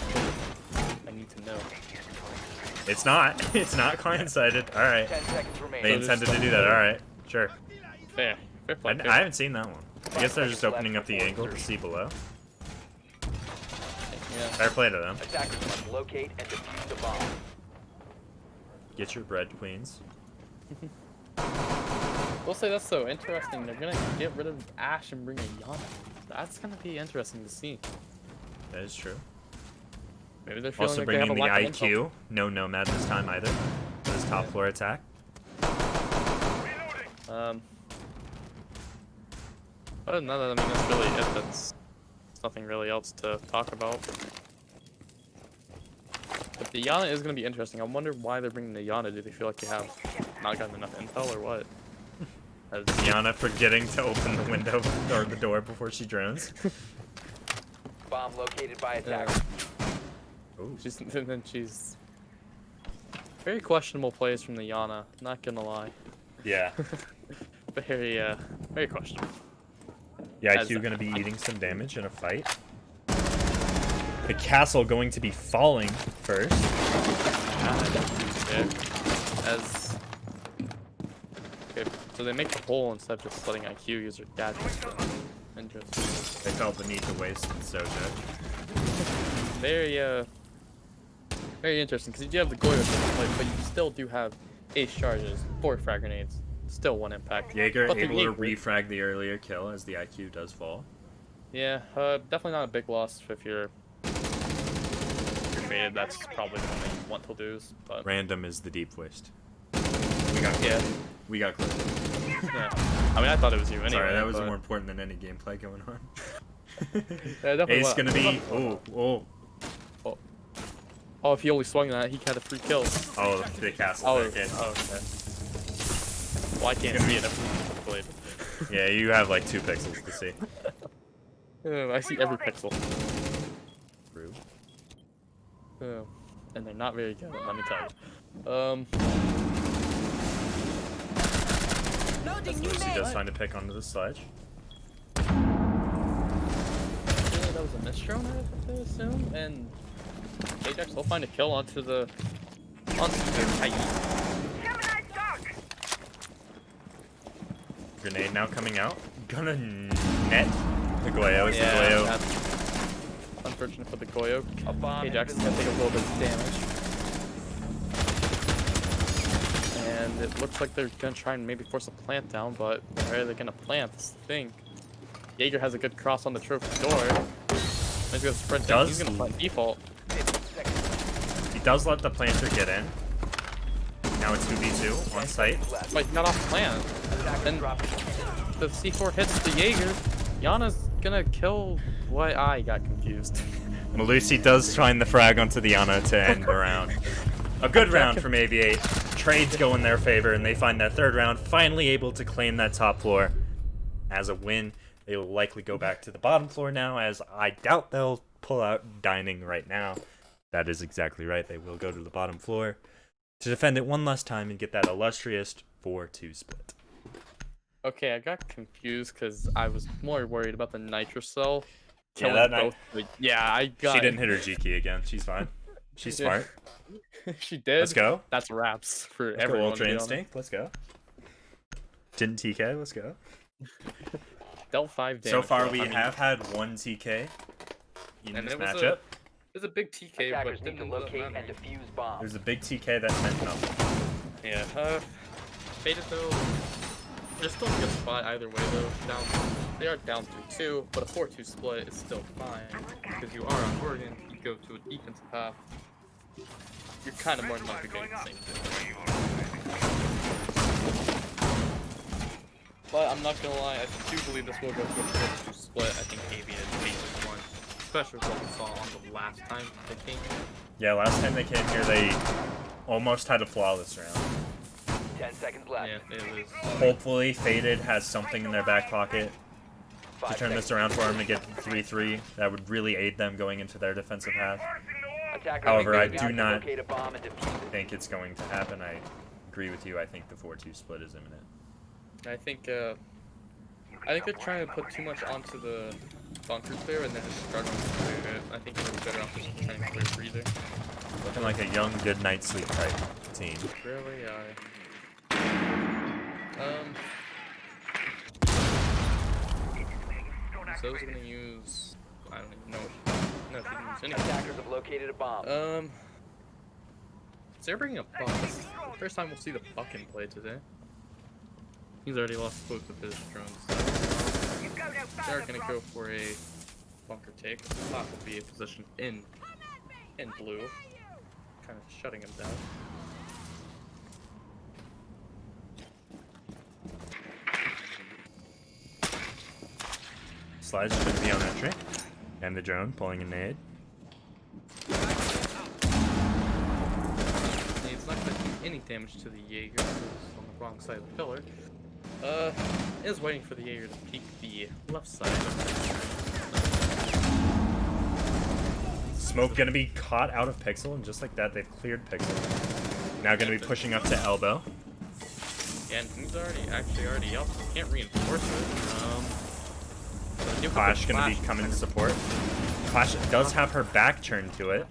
I need to know. It's not. It's not client-sided. All right. 10 seconds remaining. They intended to do that. All right. Sure. Fair. Fair play. I haven't seen that one. I guess they're just opening up the angle to see below. Yeah. Fair play to them. Attackers must locate and defuse the bomb. Get your bread, queens. We'll say that's so interesting. They're gonna get rid of Ash and bring a Yana. That's gonna be interesting to see. That is true. Maybe they're feeling Also like they have a bringing the lack of intel. IQ. No Nomad this time either. For this top floor attack. Other than that, I mean, that's really it. That's nothing really else to talk about. But the Yana is going to be interesting. I wonder why they're bringing the Yana. Do they feel like they have not gotten enough intel or what? As Yana forgetting to open the window or the door before she drones. Bomb located by attackers. Ooh. and then she's very questionable plays from the Yana. Not gonna lie, Yeah. very very questionable. Yeah, As- IQ going to be eating some damage in a fight. The castle going to be falling first. As okay, so they make the hole instead of just letting IQ use her gadgets. Interesting. They felt the need to waste Soja. Very very interesting because you do have the Goyo play, but you still do have ace charges, 4 frag grenades, still 1 impact. Jaeger But the able to Jaeger- refrag the earlier kill as the IQ does fall. Yeah, definitely not a big loss if you're faded. That's probably the one that you want to lose. But Random is the deep voiced. yeah, We got clear. yeah. I mean, I thought it was you anyway. Sorry, that was but- more important than any gameplay going on. Yeah, definitely Ace was. gonna be. Oh, if he only swung that, he had a free kill. Oh, the castle. Oh, Okay. okay. Well, I can't see it if we played. Yeah, you have like 2 pixels to see. I see every pixel. True. And they're not very good, let me tell you. Loading new Lucy mag. does find a pick onto the sledge. That was a misdrone, I have to assume, and Ajax will find a kill onto the Titan. Grenade now coming out. Gonna net the Goyo. It's the Goyo. That's unfortunate for the Goyo. A bomb Ajax has is been gonna take a located. little bit of damage. And it looks like they're gonna try and maybe force a plant down, but where are they gonna plant? This thing. Jaeger has a good cross on the trophy door. He's gonna sprint down. He's gonna plant default. 15 seconds He does let the planter get in. Now it's 2v2 on site. left. But not off plan. Attackers And dropping. the C4 hits the Jaeger. Yana's gonna kill. What? I got confused. Malusi does find the frag onto the Yana to end the round. A good round from Aviate. Trades go in their favor, and they find that 3rd round, finally able to claim that top floor as a win. They will likely go back to the bottom floor now, as I doubt they'll pull out dining right now. That is exactly right. They will go to the bottom floor to defend it one last time and get that illustrious 4-2 split. Okay, I got confused because I was more worried about the nitrocell. Yeah, killing that night- both. But yeah, I got. She didn't hit her G key again. She's fine. She's smart. She did. Let's go. That's raps for Let's go everyone. Ultra to be honest. Instinct. Let's go. Didn't TK. Let's go. Dealt 5 damage. So far, though. we I mean, have had 1 TK in And this it was matchup. It was a big TK, Attackers but need to didn't locate and matter. defuse bombs. There's a big TK that meant nothing. Yeah. Faded though. They're still in a good spot either way though. They are down 3-2, but a 4-2 split is still fine because you are on Oregon. You go to a defensive path. You're kind of more than likely getting the same thing. But I'm not gonna lie, I do believe this will go to a 4-2 split. I think Aviate takes this one, especially with what we saw on the last time they came here. Yeah, last time they came here, they almost had a flawless round. 10 seconds left. Yeah, it was. Hopefully, Faded has something in their back pocket to 5 turn this seconds. around for them to get 3-3. That would really aid them going into their defensive half. Attackers However, I engage do to not locate a bomb and defuse it. think it's going to happen. I agree with you. I think the 4-2 split is imminent. I think they're trying to put too much onto the bunker clear and then just struggling to clear it. I think it would be better off just trying to clear breather. Looking like a young, good night's sleep type team. Really, So I was gonna use. I don't even know. No, if you can use anything. Attackers have located a bomb. So they're bringing a Buck. This is the first time we'll see the Buck in play today. He's already lost both of his drones. They're gonna go for a bunker take. The top will be a position in blue, kind of shutting him down. Slides should be on entry. And the drone pulling a nade. It's not gonna do any damage to the Jaeger, who's on the wrong side of the pillar. Is waiting for the Jaeger to peek the left side. Smoke gonna be caught out of Pixel, and just like that, they've cleared Pixel. Now gonna be pushing up to elbow. Yeah, and he's already up. Can't reinforce it. Clash gonna be coming to support. Clash does have her back turned to it.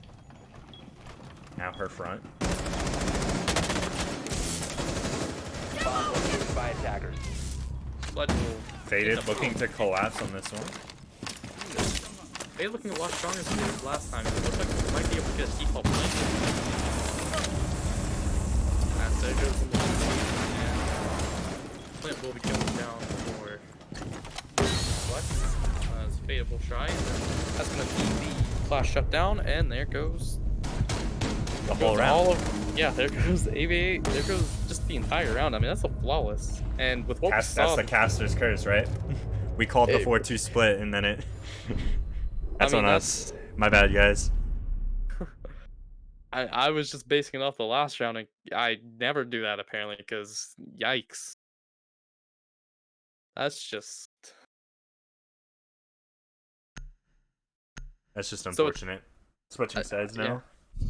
Now her front. Bomb located by attackers. Sledge will Faded looking to collapse on this one. They looking a lot stronger than they did last time. It looks like they might be able to get a default point. And there goes the one. And Flint will be going down for what? As Faded will try. That's gonna be the Clash shutdown, and there goes The whole round. yeah, there goes the Aviate. There goes just the entire round. I mean, that's a flawless. And with what we That's saw, the caster's curse, right? We called the 4-2 split, and then it. That's on us. My bad, guys. I was just basing it off the last round, and I never do that apparently, because yikes. That's just. That's just unfortunate. Switching sides now. Yeah.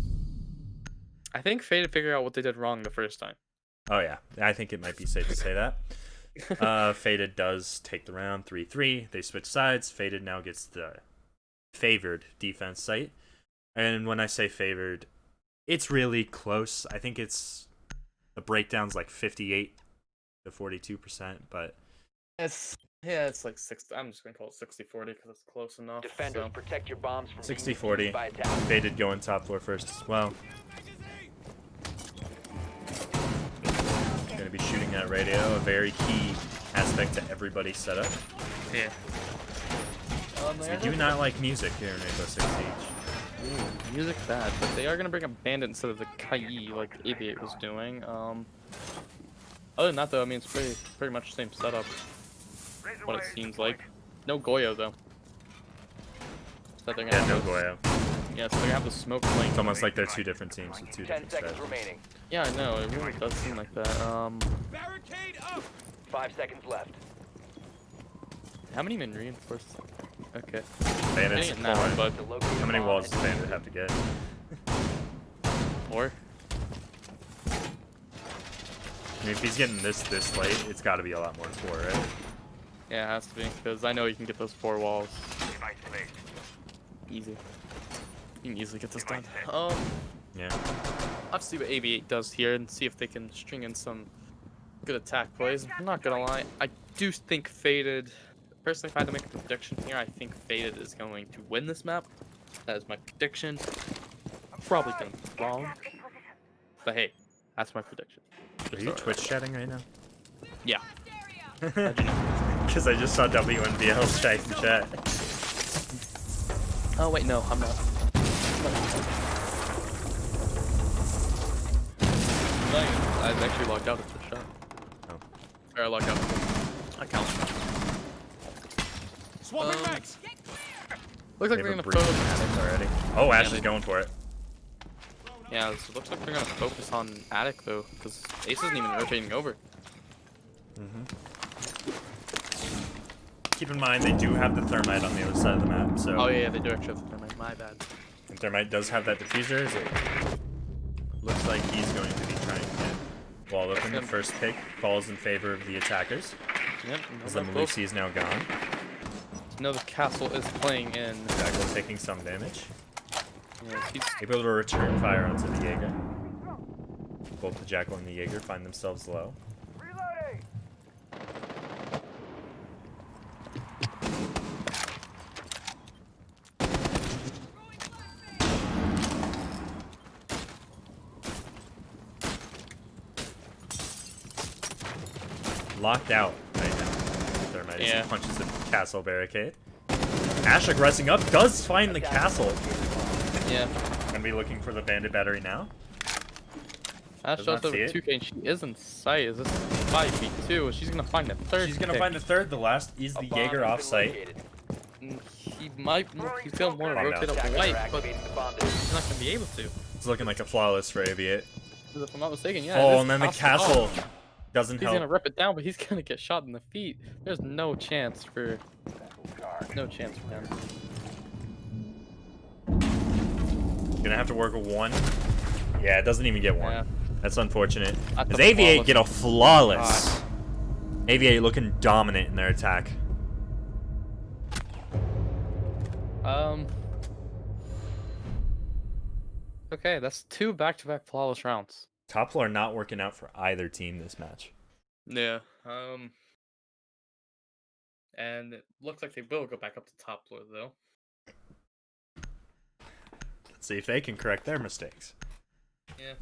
I think Faded figured out what they did wrong the first time. Oh yeah, I think it might be safe to say that. Faded does take the round 3-3. They switch sides. Faded now gets the favored defense site. And when I say favored, it's really close. I think it's the breakdown's like 58 to 42%, but It's like 60. I'm just gonna call it 60-40 because it's close enough. Defenders, So. protect your bombs from 60-40. by attackers. Faded going top floor first as well. Gonna be shooting that radio, a very key aspect to everybody's setup. Yeah. We do not like music here in Rainbow Six Siege. Ooh, music bad, but they are gonna bring a bandit instead of the Kai like Aviate was doing. Other than that though, I mean it's pretty much the same setup. What it seems like. No Goyo though. So they're gonna Yeah, no have Goyo. Yeah, so they're gonna have the smoke playing. It's almost like they're two different teams with two 10 different seconds strategies. remaining. Yeah, I know. It really does seem like that. Barricade up! 5 seconds left. How many men reinforced? Okay. Bandits Getting it now, pulling. but To locate How a many bomb walls does and Bandit defuse have to get? or I mean, if he's getting this late, it's got to be a lot more than 4, right? yeah, it has to be because I know you can get those 4 walls Device placed. easy. You can easily get this done. Yeah. I'll see what Aviate does here and see if they can string in some good attack plays. I'm not gonna lie, I do think Faded. Personally, if I had to make a prediction here, I think Faded is going to win this map. That is my prediction. I'm probably gonna be wrong, but hey, that's my prediction. Are you Twitch chatting right now? Yeah. Because I just saw WNBL chat in chat. Oh wait, no, I'm not. I actually logged out of the shot. Oh. Or I logged out. I count. Swapping mags. Looks like They they're have a gonna breach focus. attic already. Oh, Ash they- is going for it. Yeah, so it looks like they're gonna focus on attic though, because Ace isn't even rotating over. Keep in mind they do have the thermite on the other side of the map, so Oh yeah, they do actually have the thermite. My bad. and thermite does have that diffuser. So it looks like he's going to be trying to get wall open. The first pick falls in favor of the attackers, Yep. as the Malusi is now gone. No, the castle is playing in. Jackal taking some damage. Yeah, he's Able to return fire onto the Jaeger. Both the Jackal and the Jaeger find themselves low. Reloading. Locked out right now. Thermite as he Yeah. punches the castle barricade. Ash aggressing up, does find the castle. yeah. Gonna be looking for the bandit battery now. Ash Does shows not see over it. 2K and she is in sight. Is this 5v2? She's gonna find a third. She's gonna pick. find the third. The last is A the bomb Jaeger has off been site. located. He's gonna want to Calm rotate down. up Attackers white, are but activating the bomb he's diffuser. not gonna be able to. It's looking like a flawless for Aviate. 'Cause if I'm not mistaken, yeah. it Oh, is and then the off castle off. doesn't He's gonna help. rip it down, but he's gonna get shot in the feet. There's no chance for. No chance for him. Gonna have to work a one. Yeah, it doesn't even get one. Yeah. That's unfortunate. That's As a Aviate flawless. get a flawless. Aviate looking dominant in their attack. Okay, that's 2 back-to-back flawless rounds. Top floor not working out for either team this match. Yeah. And it looks like they will go back up to top floor though. Let's see if they can correct their mistakes. Yeah.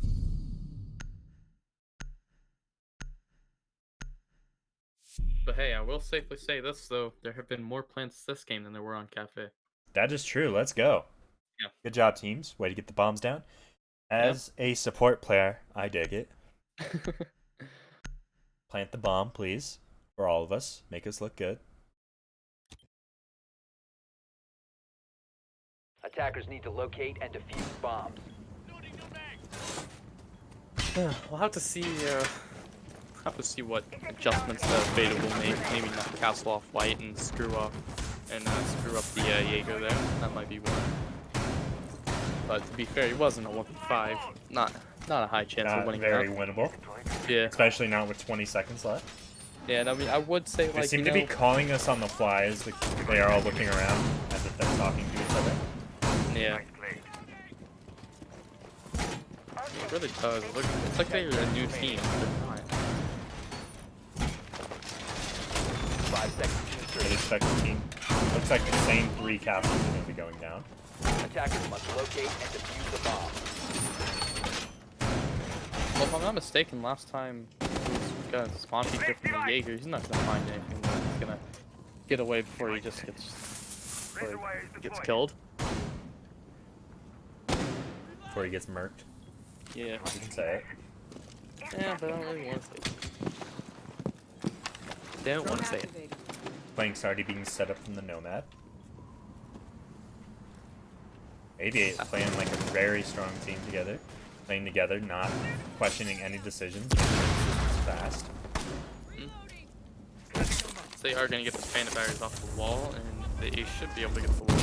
But hey, I will safely say this though: there have been more plants this game than there were on Cafe. That is true. Let's go. Yeah. Good job, teams. Way to get the bombs down. As a support player, I dig it. Plant the bomb, please. For all of us. Make us look good. Attackers need to locate and defuse bombs. We'll have to see. Have to see what adjustments Beta will make. Maybe knock castle off white and screw up the Jaeger there. That might be one. But to be fair, he wasn't a 1v5. Not a high chance of Not winning very that. winnable. Yeah. Especially not with 20 seconds left. Yeah. And I mean, I would say They like seem you to know, be calling us on the fly as they are all looking around as if they're talking to each other. yeah. Nice play. It really does. It's like they're a new team. They're not. 5 seconds to I'd insertion. expect the team. Looks like the same 3 castles are going to be going down. Attackers must locate and defuse the bomb. Well, if I'm not mistaken, last time he got a spawn feature from the Jaeger, he's not gonna find anything. He's gonna get away before he just gets killed. Before he gets murked. Yeah. You can say it. Yeah, but I don't really want to say it. Don't want to say it. Plank's already being set up from the Nomad. Aviate playing like a very strong team together. Playing together, not questioning any decisions. It's fast. They are gonna get the panda barriers off the wall, and they should be able to get the wall.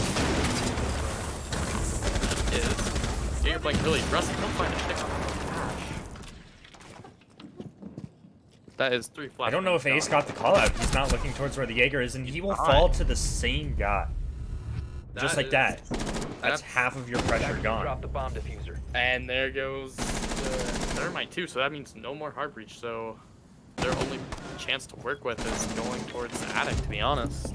Is Jaeger playing really aggressive? Don't find a pick on him. That is 3 flash. I don't know if Ace got the call out. He's not looking towards where the Jaeger is, and he will not. fall to the same guy. Just like that. That's that's- half of your pressure Attackers gone. drop the bomb diffuser. And there goes thermite too, so that means no more hard breach. So their only chance to work with is going towards the attic, to be honest.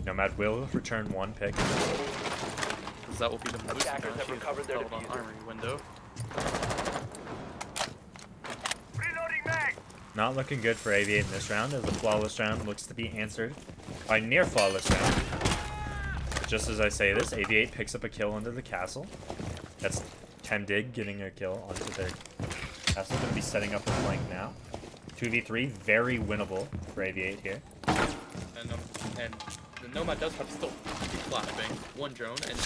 Nomad will return 1 pick. Because that will be the most Attackers have recovered their on diffuser. armory window. Reloading mag. Not looking good for Aviate in this round, as the flawless round looks to be answered by near flawless round. Just as I say this, Aviate picks up a kill under the castle. That's Temdig getting a kill onto their castle. Going to be setting up a flank now. 2v3, very winnable for Aviate here. And the Nomad does have still be flapping one drone, and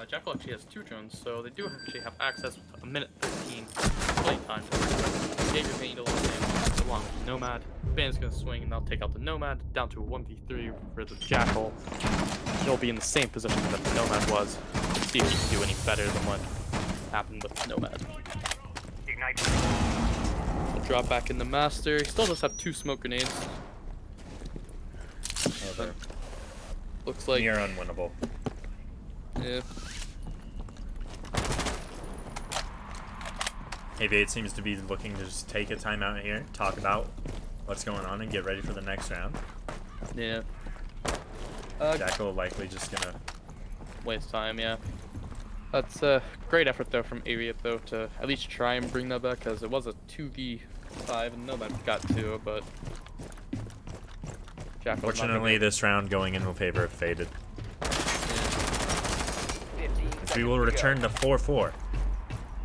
Jackal actually has 2 drones, so they do actually have access with a minute 13 play time. Jaeger made a little thing along with Nomad. Band's gonna swing and they'll take out the Nomad down to a 1v3 for the Jackal. He'll be in the same position that the Nomad was. See if he can do any better than what happened with the Nomad. Ignite. He'll drop back in the Master. He still does have 2 smoke grenades. However, Looks like near unwinnable. yeah. Aviate seems to be looking to just take a timeout here, talk about what's going on, and get ready for the next round. Yeah. Jackal likely just gonna. Waste time, yeah. That's a great effort though from Aviate though to at least try and bring that back, because it was a 2v5 and nobody got to it, but Jackal's not gonna Fortunately, this round going in will favor of Faded. As we will return to 4-4.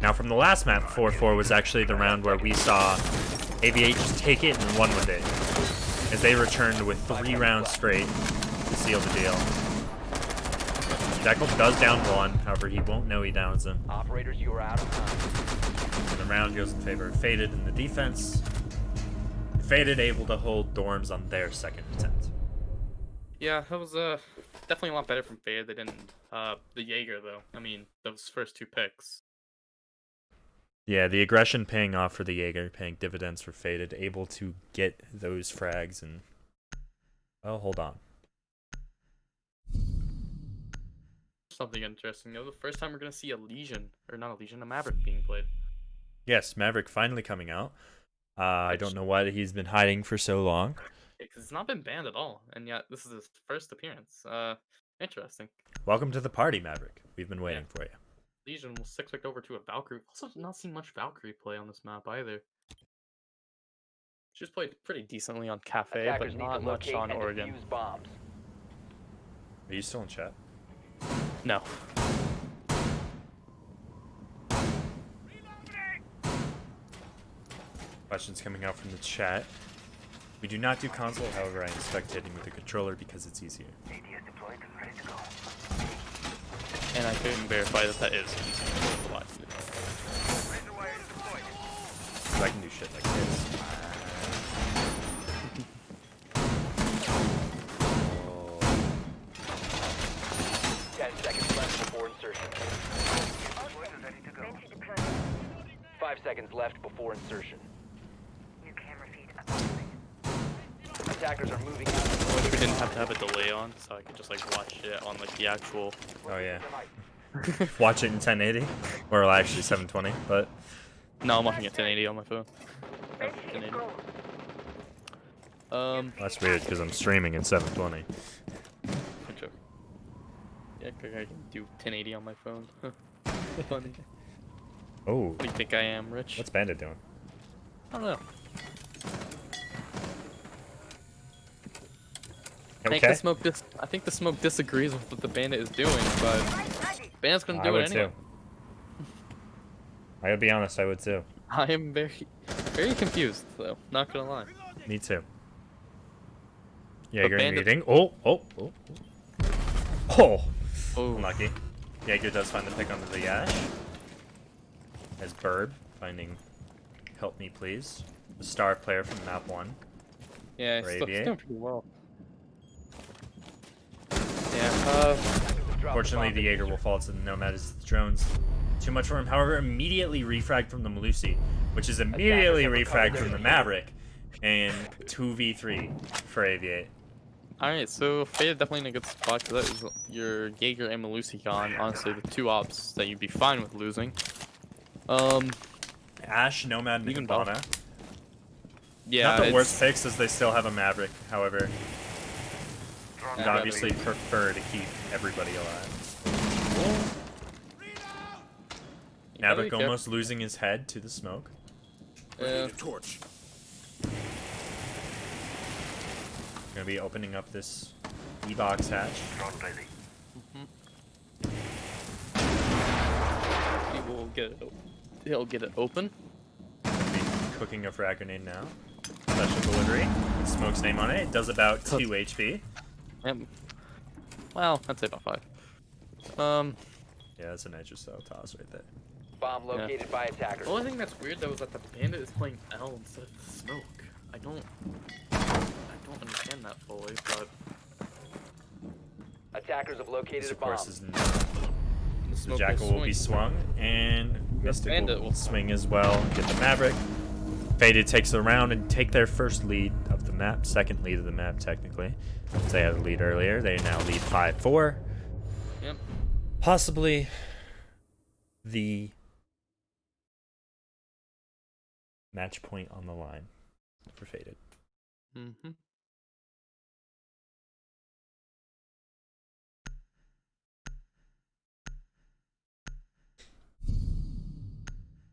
Now, from the last map, 4-4 was actually the round where we saw Aviate just take it and run with it, as they returned with 3 rounds straight to seal the deal. Jackal does down 1, however, he won't know he downs him. Operators, you are out of time. And the round goes in favor of Faded in the defense. Faded able to hold dorms on their second attempt. Yeah, that was definitely a lot better from Fade. They didn't the Jaeger though. I mean, those first 2 picks. Yeah, the aggression paying off for the Jaeger, paying dividends for Faded, able to get those frags and... Oh, hold on. Something interesting though. The first time we're gonna see a Legion, or not a Legion, a Maverick being played. Yes, Maverick finally coming out. I don't know why he's been hiding for so long. Because it's not been banned at all, and yet this is his first appearance. Interesting. Welcome to the party, Maverick. We've been waiting for you. Legion will 6-pick over to a Valkyrie. Also, not seen much Valkyrie play on this map either. She's played pretty decently on Cafe, Attackers but need not to much locate on and Oregon. defuse bombs. Are you still in chat? No. Questions coming out from the chat. We do not do console, however, I am spectating with the controller because it's easier. ATS deployed and ready to go. And I can verify that that is easy. Razor wire is deployed. So I can do shit like this. 10 seconds left before insertion. Deployed and ready to go. 5 seconds left before insertion. New camera feed up. Attackers are moving out. I wish we didn't have to have a delay on, so I could just like watch it on like the actual. Oh yeah. Watch it in 1080, or actually 720, but No, I'm watching at 1080 on my phone. I have 1080. that's weird because I'm streaming in 720. Good joke. Yeah, 'cause I can do 1080 on my phone. Funny. Oh, What do you think I am, Rich? what's Bandit doing? I don't know. I Okay. think the smoke disagrees with what the bandit is doing, but bandit's gonna I do would it anyway. too. I gotta be honest, I would too. I am very confused though. Not gonna lie. Me too. Jaeger Bandit- meeting. Oh. Oh. Oh, Unlucky. Jaeger does find the pick onto the Yash. As Burb finding Help Me Please. The star player from map 1. yeah, for he's Aviate. doing pretty well. Yeah. Fortunately, the Jaeger will fall to the Nomad as the drones. Too much for him. However, immediately refragged from the Malusi, which is immediately refragged from the Maverick, and 2v3 for Aviate. All right, so Fade definitely in a good spot because that is your Jaeger and Malusi gone. Honestly, the 2 ops that you'd be fine with losing. Ash, Nomad, and Even Hibana. Yeah, Not the it's- worst picks as they still have a Maverick, however. Drone You'd Yeah, obviously prefer to keep everybody alive. You gotta Maverick be careful. almost losing his head to the smoke. Yeah. Gonna be opening up this E-box hatch. Drone ready. He'll get it open. Gonna be cooking a frag grenade now. Smoke's name on it. It does about 2 HP. Yep. Well, I'd say about 5. Yeah, that's a nitrous style toss right there. Bomb located by attackers. The only thing that's weird though is that the bandit is playing L instead of the smoke. I don't understand that fully, but Attackers have located This, a of bomb. course, is not. the The smoke Jackal will be swung, and Mystic Bandit will will swing as well. Get the Maverick. Faded takes the round and take their first lead of the map. Second lead of the map, technically. Since they had a lead earlier. They now lead 5-4. Yep. Possibly the match point on the line for Faded. Mm-hmm.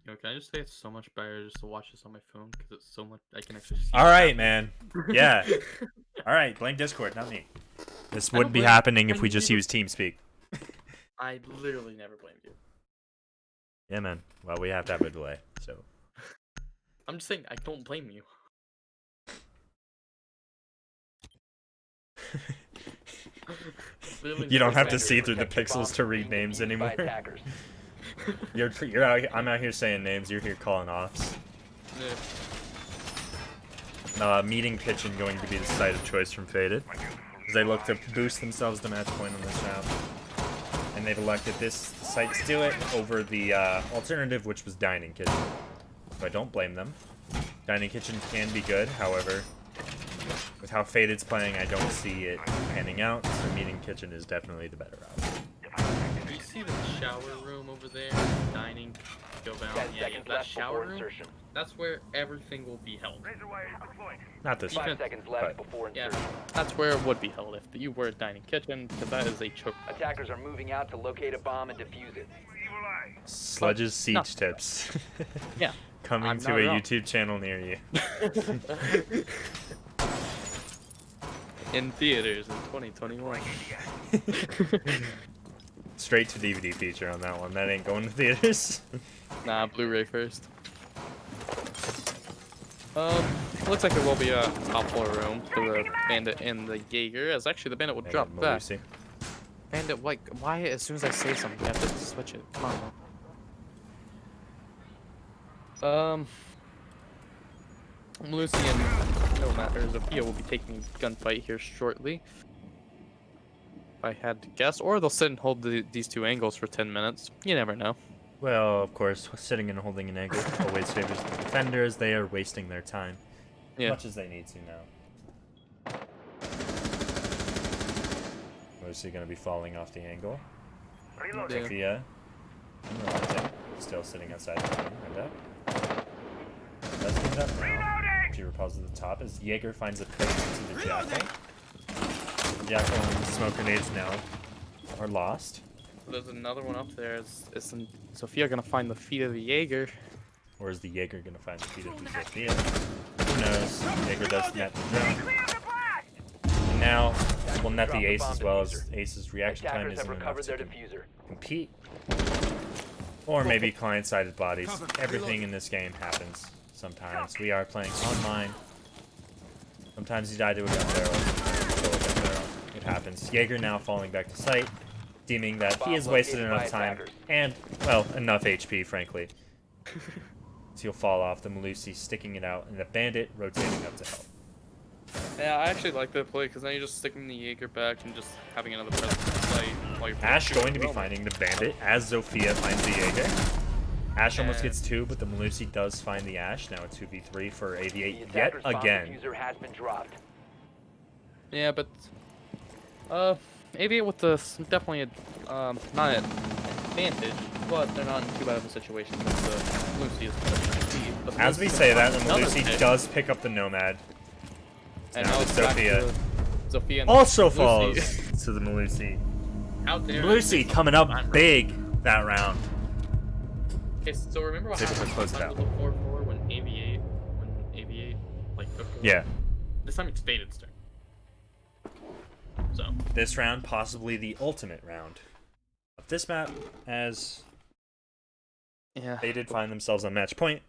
yo, can I just say it's so much better just to watch this on my phone because it's so much I can actually see. All what's right, happening. man. Yeah. All right, blame Discord, not me. This I wouldn't don't be blame- happening if I we just never- used TeamSpeak. I literally never blamed you. Yeah, man. Well, we have to have a delay, so. I'm just saying I don't blame you. Literally You don't never have to blamed see you. through the Protect your pixels bomb to from read being names defused by anymore. attackers. You're I'm out here saying names. You're here calling offs. Yeah. Meeting Kitchen going to be the site of choice from Faded, as they look to boost themselves to match point on this round. And they've elected this site to do it over the alternative, which was Dining Kitchen. So I don't blame them. Dining Kitchen can be good, however, with how Faded's playing, I don't see it panning out. So Meeting Kitchen is definitely the better route. Do you see the shower room over there? Dining, go down. 10 Yeah, seconds that left shower before room. insertion. That's where everything will be held. Razor wire is deployed. Not this 5 round. seconds left but- before Yeah, insertion. that's where it would be held if you were a dining kitchen, because that is a choke. Attackers are moving out to locate a bomb and defuse it. Evil eye. Sludge's siege no. tips. Yeah. Coming I'm to not a wrong. YouTube channel near you. In theaters in 2021. Straight to DVD feature on that one. That ain't going to theaters. Nah, Blu-ray first. Looks like there will be a top floor room for the bandit and the Jaeger, as actually the bandit will drop back. Malusi. Bandit, like, why as soon as I say something, you have to switch it? Come on. Lucy and Nomad, or Zofia will be taking a gunfight here shortly. If I had to guess. Or they'll sit and hold these two angles for 10 minutes. You never know. Well, of course, sitting and holding an angle always favors the defender, as they are wasting their time. Yeah. Much as they need to now. Malusi going to be falling off the angle. Reloading. Yeah. Sophia, realizing, still sitting outside the room, and up. Does get it up now. She repels at the top as Jaeger finds a pick to the Jackal. The Jackal and smoke grenades now are lost. There's another one up there. Is Sophia gonna find the feet of the Jaeger? Or is the Jaeger going to find the feet of the Sophia? Who knows? Jaeger does net the drone. And now we'll net the ace as well, as Ace's reaction time Attackers have isn't enough recovered to their diffuser. compete. Or maybe client-sided bodies. Everything in this game happens sometimes. We are playing online. Sometimes you die to a gun barrel. Kill a gun barrel. It happens. Jaeger now falling back to site, deeming that he has wasted enough time and, well, enough HP, frankly. So he'll fall off. The Malusi sticking it out, and the Bandit rotating up to help. Yeah, I actually like that play because now you're just sticking the Jaeger back and just having another presence in sight while you're Ash shooting going to be the finding the Bandit as Zofia finds the Jaeger. Ash almost And- gets 2, but the Malusi does find the Ash. Now a 2v3 for The Aviate yet attacker's bomb again. diffuser has been dropped. Yeah, but Aviate with the definitely a not an advantage, but they're not in too bad of a situation with the Lucy is but the As we Lucy's say gonna that, the find another Malusi pick, does pick up the Nomad. and now now it's it's back Sophia. to Sophia and Also Lucy. falls to the Malusi. How dare Malusi coming up big that round. Okay, so remember what Let's see if happened we close it last time out. with the 4-4 when Aviate like took the Yeah. This time it's Faded's turn. So This round, possibly the ultimate round of this map, as Yeah. they did find themselves on match point.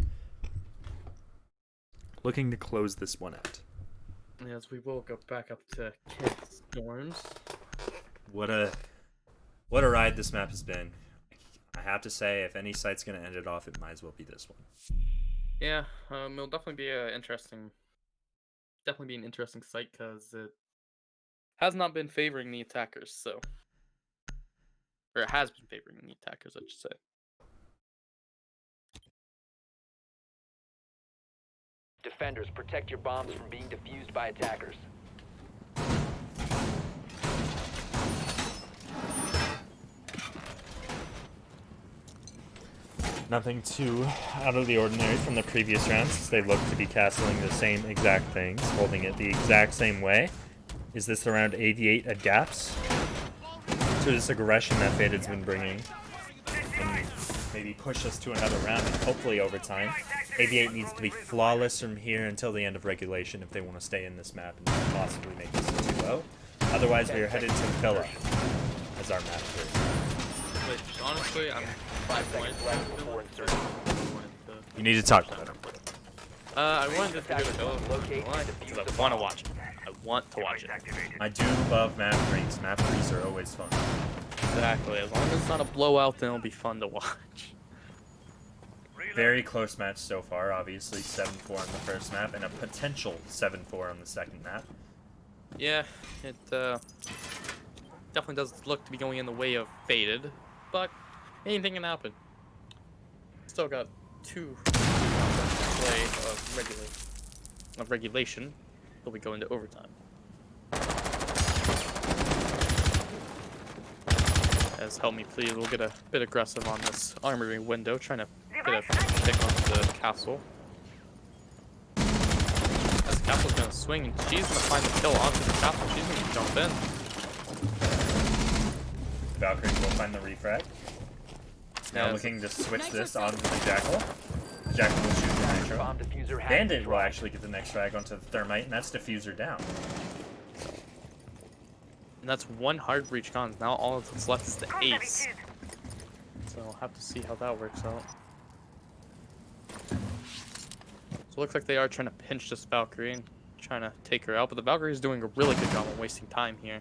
Looking to close this one out. Yes, we will go back up to Kids Dorms. What a ride this map has been. I have to say, if any site's gonna end it off, it might as well be this one. Yeah, it'll definitely be an interesting site because it has not been favoring the attackers, so, or it has been favoring the attackers, I should say. Defenders, protect your bombs from being defused by attackers. Nothing too out of the ordinary from the previous rounds, as they look to be castling the same exact things, holding it the exact same way. Is this the round Aviate adapts to this aggression that Fated's been bringing, and maybe push us to another round, and hopefully over time? Aviate needs to be flawless from here until the end of regulation if they want to stay in this map and possibly make this 2-0. Otherwise, we are headed to Villa as our map 3. Which, honestly, I'm 5 points left before insertion. You need to talk about him. I wanted to go to Villa because I want to watch it. I want to watch it. I do love map 3s. Map 3s are always fun. Exactly. As long as it's not a blowout, then it'll be fun to watch. Very close match so far. Obviously, 7-4 on the first map and a potential 7-4 on the second map. Yeah, it definitely does look to be going in the way of Faded, but anything can happen. Still got 2 play of regulation. Till we go into overtime. As Help Me Please, we'll get a bit aggressive on this armory window, trying to get a pick onto the castle. As the castle's gonna swing, and she's gonna find the kill onto the castle. She's gonna jump in. Valkyrie will find the refrag. Now Yeah, looking to switch this onto the Jackal. The Jackal will shoot the Nitro. Bomb diffuser has Bandit been will dropped. actually get the next frag onto the Thermite, and that's Diffuser down. And that's 1 hard breach gone. Now all that's left is the ace. So we'll have to see how that works out. So it looks like they are trying to pinch this Valkyrie and trying to take her out, but the Valkyrie is doing a really good job of wasting time here.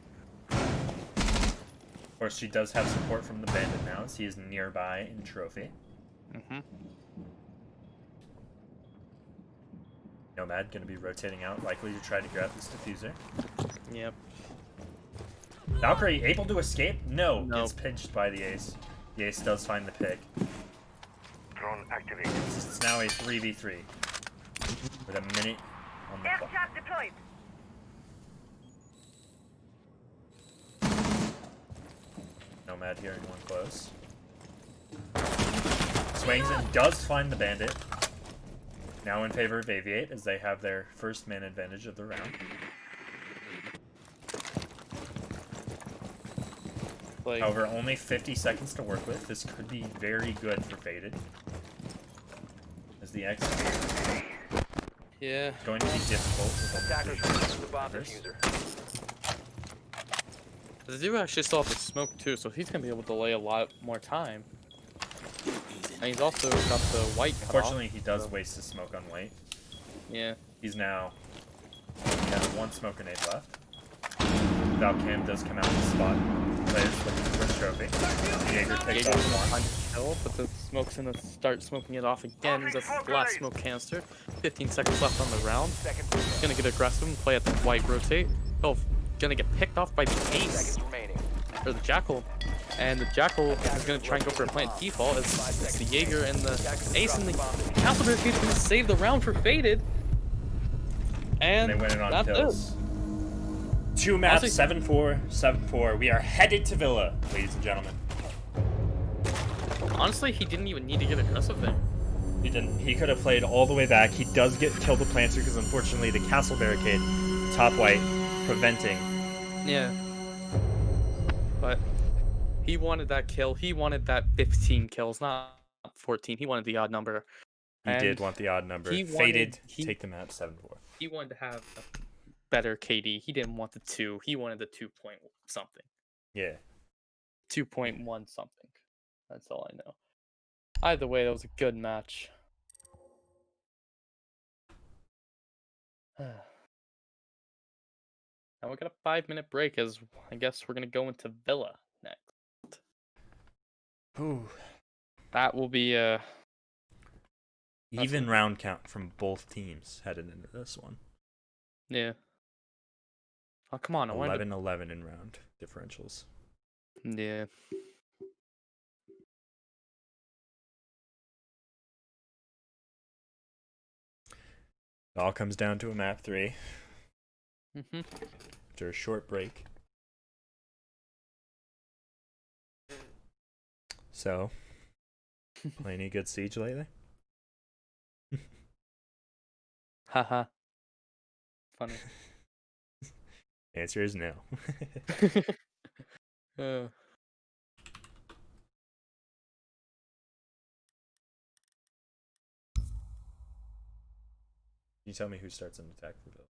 Of course, she does have support from the Bandit now, as he is nearby in Trophy. Nomad going to be rotating out, likely to try to grab this Diffuser. Yep. Valkyrie able to escape? No, Nope. gets pinched by the Ace. The Ace does find the pick. Drone activated. It's now a 3v3 with a minute on the clock. deployed. Nomad here in one close. Swings and does find the Bandit. Now in favor of Aviate, as they have their first man advantage of the round. Like, However, only 50 seconds to work with. This could be very good for Faded, as the X yeah. is going to be difficult with Attackers remove the bomb others. diffuser. The dude actually still has the smoke too, so he's gonna be able to delay a lot more time. And he's also got the white cut off, Unfortunately, he does so- waste his smoke on white. Yeah. He's now he has 1 smoke grenade left. Valcam does come out to spot players looking for a trophy. Jaeger takes Jaeger's gonna off 1. find the kill, but the smoke's gonna start smoking it off again. That's the last smoke canister. 15 seconds left on the round. He's gonna get aggressive and play at the white rotate. Oh, gonna get picked off by the ace, Seconds remaining. or the Jackal. And the Jackal is gonna try and go for a plant default as it's the Jaeger and the ace, and the Castle Barricade's gonna save the round for Faded. And They win it on that's kills. it. 2 maps, Honestly- 7-4, 7-4. We are headed to Villa, ladies and gentlemen. Honestly, he didn't even need to get aggressive there. He didn't. He could have played all the way back. He does get killed the Planter because unfortunately the Castle Barricade, top white, preventing. Yeah. But he wanted that kill. He wanted that 15 kills, not 14. He wanted the odd number. He And did want the odd number. he Faded, wanted- take the map 7-4. He wanted to have a better KD. He didn't want the 2. He wanted the 2 point something. Yeah. 2.1 something. That's all I know. Either way, that was a good match. And we'll get a 5-minute break as I guess we're gonna go into Villa next. Ooh. That will be Even round count from both teams headed into this one. yeah. Oh come on, I wanted 11-11 in round differentials. to... Yeah. It all comes down to a map 3 Mhm. after a short break. So, play any good Siege lately? Haha. Funny. Answer is no. uh, Can you tell me who starts an attack for Villa?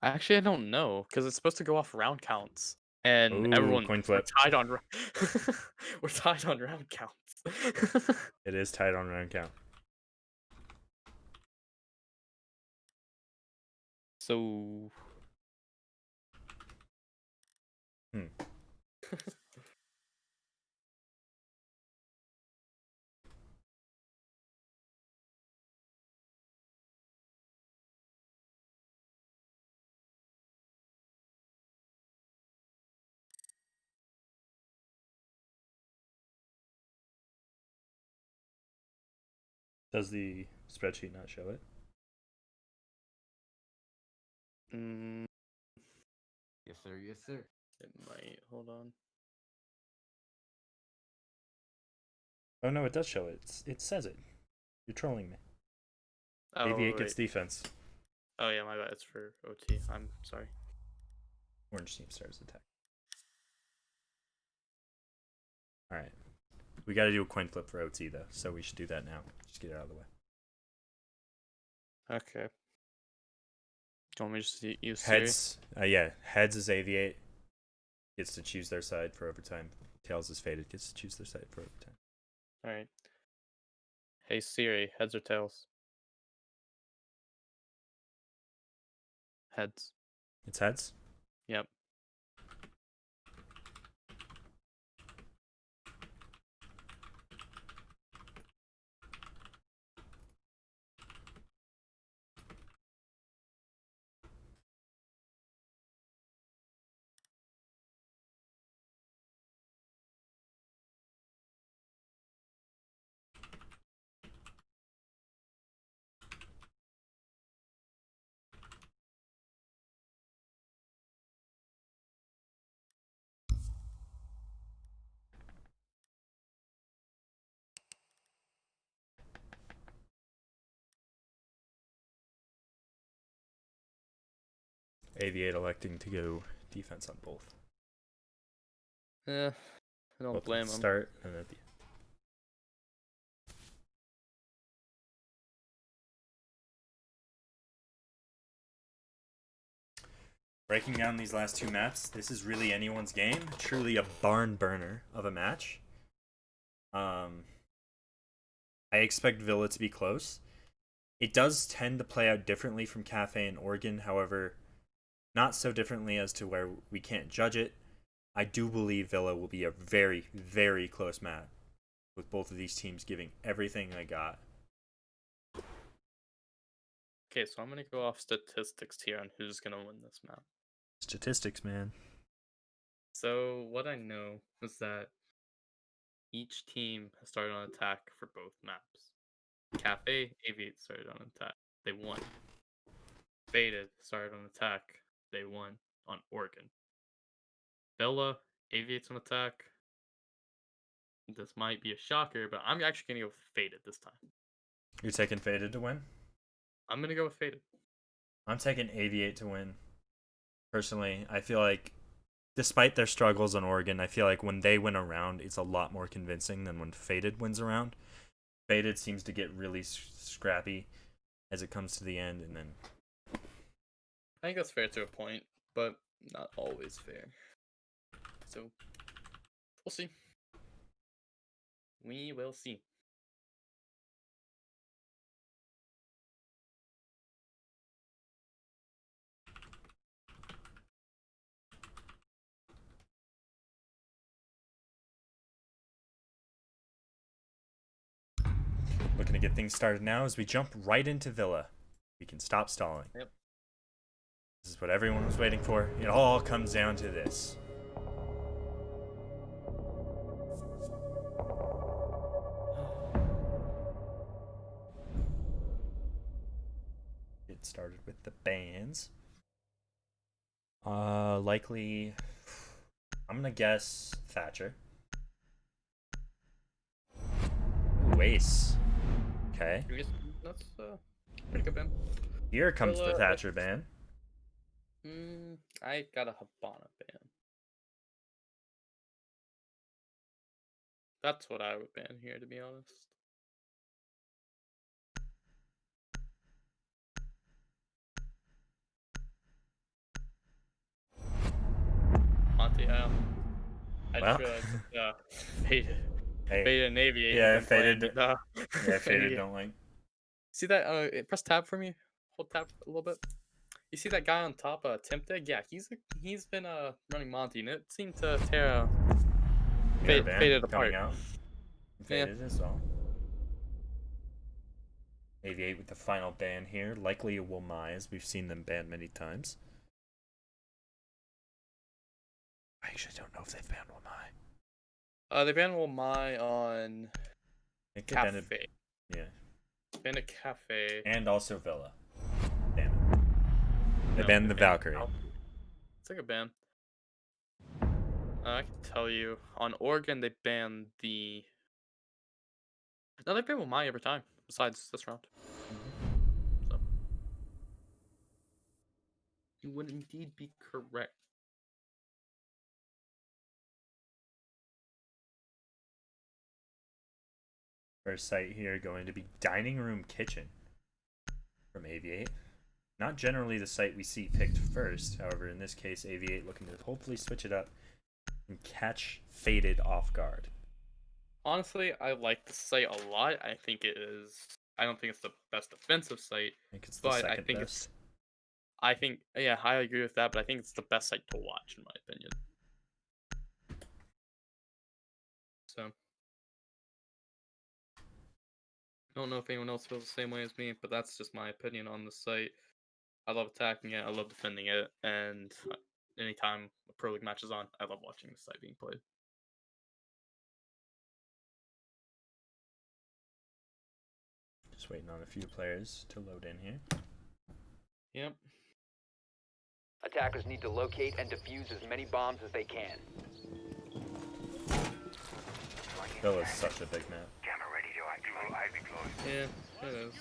actually, I don't know because it's supposed to go off round counts, and Ooh, everyone coin we're flip. tied on we're tied on round counts. It is tied on round count. So. Does the spreadsheet not show it? Mm, Yes, sir. Yes, sir. it might. Hold on. Oh no, it does show it. It says it. You're trolling me. Oh, Aviate gets wait. defense. Oh, yeah, my bad. It's for OT. I'm sorry. Orange team starts attack. Alright. We gotta do a coin flip for OT though, so we should do that now. Just get it out of the way. Okay. Do you want me to just use Siri? Heads, yeah. Heads is Aviate. Gets to choose their side for overtime. Tails is Faded. Gets to choose their side for overtime. Alright. Hey Siri, heads or tails? Heads. It's heads? Yep. Aviate electing to go defense on both. Yeah. I don't Both blame at the him. start and at the end. Breaking down these last two maps, this is really anyone's game. Truly a barn burner of a match. I expect Villa to be close. It does tend to play out differently from Cafe and Oregon, however, not so differently as to where we can't judge it. I do believe Villa will be a very, very close match, with both of these teams giving everything they got. Okay, so I'm gonna go off statistics here on who's gonna win this map. Statistics, man. So what I know is that each team has started on attack for both maps. Cafe, Aviate started on attack. They won. Faded started on attack. They won on Oregon. Bella, Aviate's on attack. This might be a shocker, but I'm actually gonna go with Faded this time. You're taking Faded to win? I'm gonna go with Faded. I'm taking Aviate to win. Personally, I feel like, despite their struggles on Oregon, I feel like when they win a round, it's a lot more convincing than when Faded wins a round. Faded seems to get really scrappy as it comes to the end, and then I think that's fair to a point, but not always fair. So, we'll see. We will see. Looking to get things started now as we jump right into Villa. We can stop stalling. Yep. This is what everyone was waiting for. It all comes down to this. Get started with the bands. Likely, I'm gonna guess Thatcher. Ooh, Ace. Okay. That's pretty good ban. Here comes the Villa, Thatcher ban. I got a Habana ban. That's what I would ban here, to be honest. Monty, I Well. just realized, faded. Hey. Faded and Aviate. Yeah, have been playing Faded. with, Yeah, Faded Aviate. don't like. See that? Press tab for me. Hold tab a little bit. You see that guy on top, Tempted? Yeah, he's been running Monty, and it seemed to tear Mirror ban Faded apart. coming out. Yeah. Faded as well. Aviate with the final ban here. Likely a Wilmai, as we've seen them ban many times. I actually don't know if they've banned Wilmai. They banned Wilmai on I think they banned Cafe. Yeah. Banned a Cafe. And also Villa. Damn it. They No, banned the banned Valkyrie. It's like a ban. I can tell you, on Oregon they banned the. No, they ban Wilmai every time. Besides this round. So you would indeed be correct. First site here going to be Dining Room Kitchen from Aviate. Not generally the site we see picked first. However, in this case, Aviate looking to hopefully switch it up and catch Faded off guard. Honestly, I like the site a lot. I think it is. I don't think it's the best defensive site, I think it's the but second I think best. yeah, I agree with that. But I think it's the best site to watch, in my opinion. So, I don't know if anyone else feels the same way as me, but that's just my opinion on the site. I love attacking it. I love defending it, and anytime a pro league match is on, I love watching the site being played. Just waiting on a few players to load in here. Yep. Attackers need to locate and defuse as many bombs as they can. Villa's such a big map. Camera ready to activate. I deployed. Yeah, it is.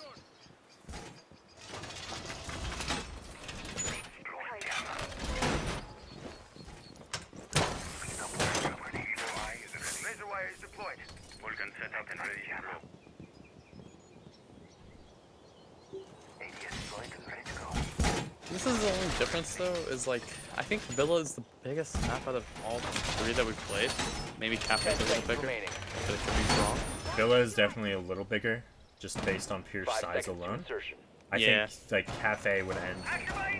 Deploying camera. Laser wire is deployed. Vulcan set up and ready to go. ADS deployed and ready to go. This is the only difference, though, is like, I think Villa is the biggest map out of all three that we've played. Maybe Cafe's a little bigger, remaining. but it could be wrong. Villa is definitely a little bigger, just based on pure 5 size seconds to alone. insertion. I Yeah. think like Cafe would end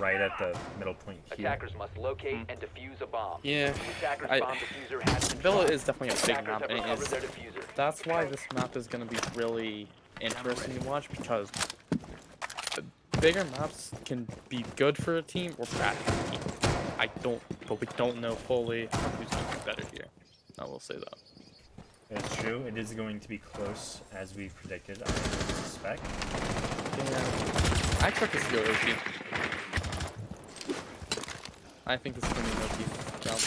right at the middle point here. Attackers must locate and defuse a bomb. Yeah, The attacker's I- bomb diffuser has been Villa dropped. is definitely a big Attackers map, have and it recovered is. their diffuser. That's why this map is going to be really interesting to watch, because the bigger maps can be good for a team or bad for a team. But we don't know fully who's going to be better here. I will say that. It's true. It is going to be close, as we predicted. I suspect. Yeah, I expect this to go OT. I think this is going to be an OT job.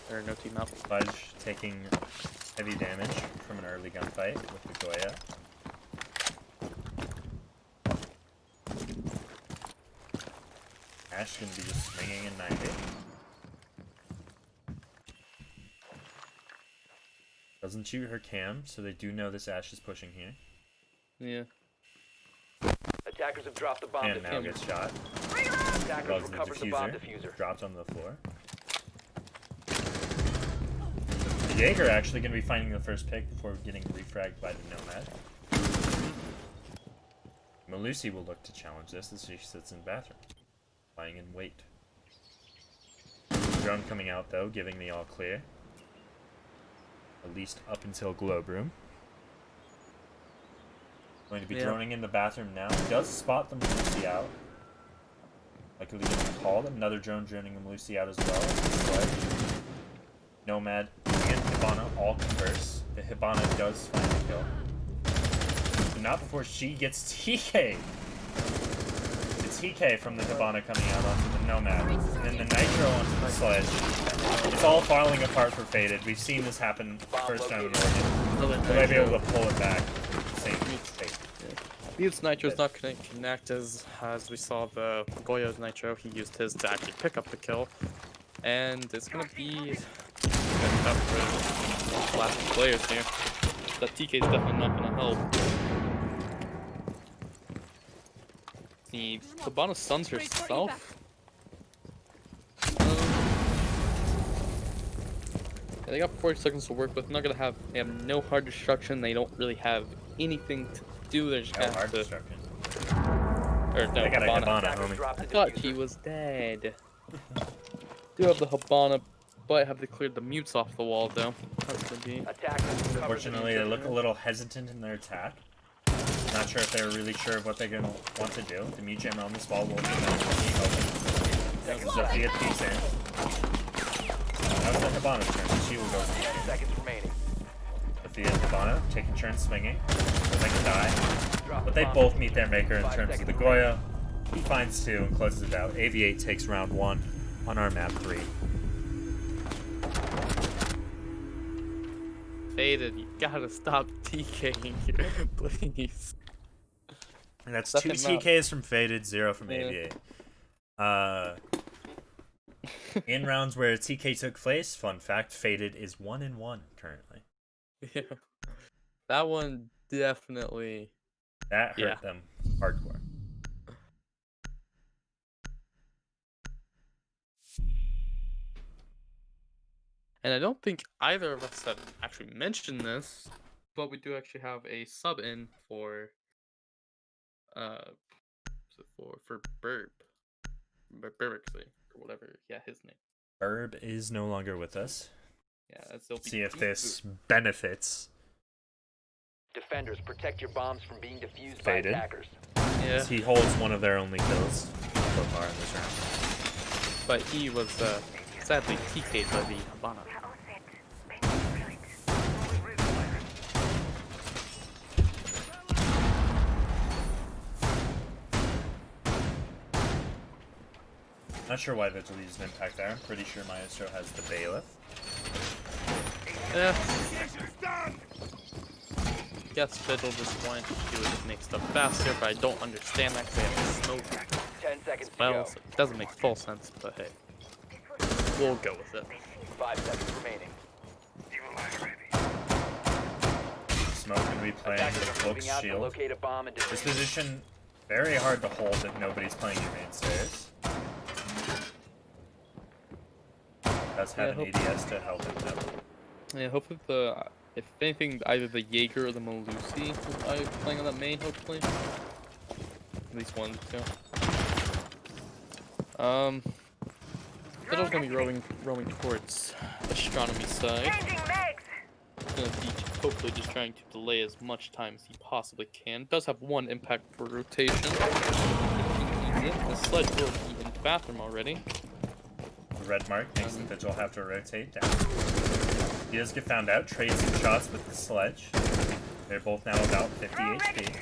Or an OT map. Fudge taking heavy damage from an early gunfight with the Goya. Ash gonna be just swinging in 90. Doesn't shoot her cam, so they do know this Ash is pushing here. Yeah. Attackers have dropped the bomb And now diffuser. gets shot. Attackers Bugs the recovered the bomb diffuser. diffuser. Dropped on the floor. The Jaeger actually going to be finding the first pick before getting refragged by the Nomad. Malusi will look to challenge this as she sits in the bathroom, lying in wait. Drone coming out though, giving the all clear. At least up until Globe Room. Going to be Yeah. droning in the bathroom now. Does spot the Lucy out. Likely getting called. Another drone droning him Lucy out as well. Sledge. Nomad and Hibana all converse. The Hibana does find the kill. But not before she gets TK. The TK from the Hibana coming out onto the Nomad. And then the Nitro onto the Sledge. It's all falling apart for Faded. We've seen this happen first time in Oregon. Will they be able to pull it back? Same fate. Mute's Nitro's not going to connect as we saw the Goyo's Nitro. He used his to actually pick up the kill. And it's going to be tough for the last two players here. That TK is definitely not going to help. The Hibana stuns herself. Yeah, they got 40 seconds to work with. Not gonna have. They have no hard destruction. They don't really have anything to do. They're just No gonna hard have to. destruction. Or no, They got a Hibana. Hibana, homie. Drop I the thought diffuser. he was dead. Do have the Hibana, but have they cleared the mutes off the wall though? That's gonna be. Attackers recover the Unfortunately, they diffuser. look a little hesitant in their attack. Not sure if they're really sure of what they're gonna want to do. The mute jammer on this wall will be Zofia peeks in. That was the Hibana's turn. She will go. 10 seconds remaining. Zofia and Hibana taking turns swinging. So they can die. Drop But the they bomb. both meet their maker in 5 terms of seconds the Goya. He finds 2 and closes it out. Aviate takes round 1 on our map 3. Faded, you gotta stop TKing here, please. And that's Second 2 map. TKs from Faded, 0 from Yeah. Aviate. In rounds where TK took place, fun fact, Faded is 1-1 currently. Yeah. That one definitely. That hurt Yeah. them hardcore. And I don't think either of us have actually mentioned this, but we do actually have a sub in for Burb. Burberxley, or whatever, yeah, his name. Burb is no longer with us. Yeah, that's they'll be See if deep this benefits. Defenders, protect your bombs from being defused Faded. by attackers. Yeah, He holds one of their only kills so far in this round. but he was sadly TK'd by the Hibana. Not sure why Vigil used an impact there. I'm pretty sure Maestro has the Bailiff. Yeah. Guess Vigil just wanted to do it to make stuff faster, but I don't understand that because they have smoke 10 seconds to well, go. so it doesn't make full sense, but hey. We'll go with it. 5 seconds remaining. Smoke going to be playing Attackers with are Cloak's moving out to shield. locate a bomb and This defuse. position, very hard to hold if nobody's playing your main stairs. Does have Yeah, an ADS to help him out. Yeah, hopefully if anything, either the Jaeger or the Melusi are playing on that main, hopefully. At least one, two. Fiddle's gonna be roaming towards astronomy side. Gonna be hopefully just trying to delay as much time as he possibly can. Does have 1 impact per rotation. The sledge will be in the bathroom already. The red mark makes the Vigil have to rotate down. He does get found out, trades some shots with the Sledge. They're both now about 50 HP.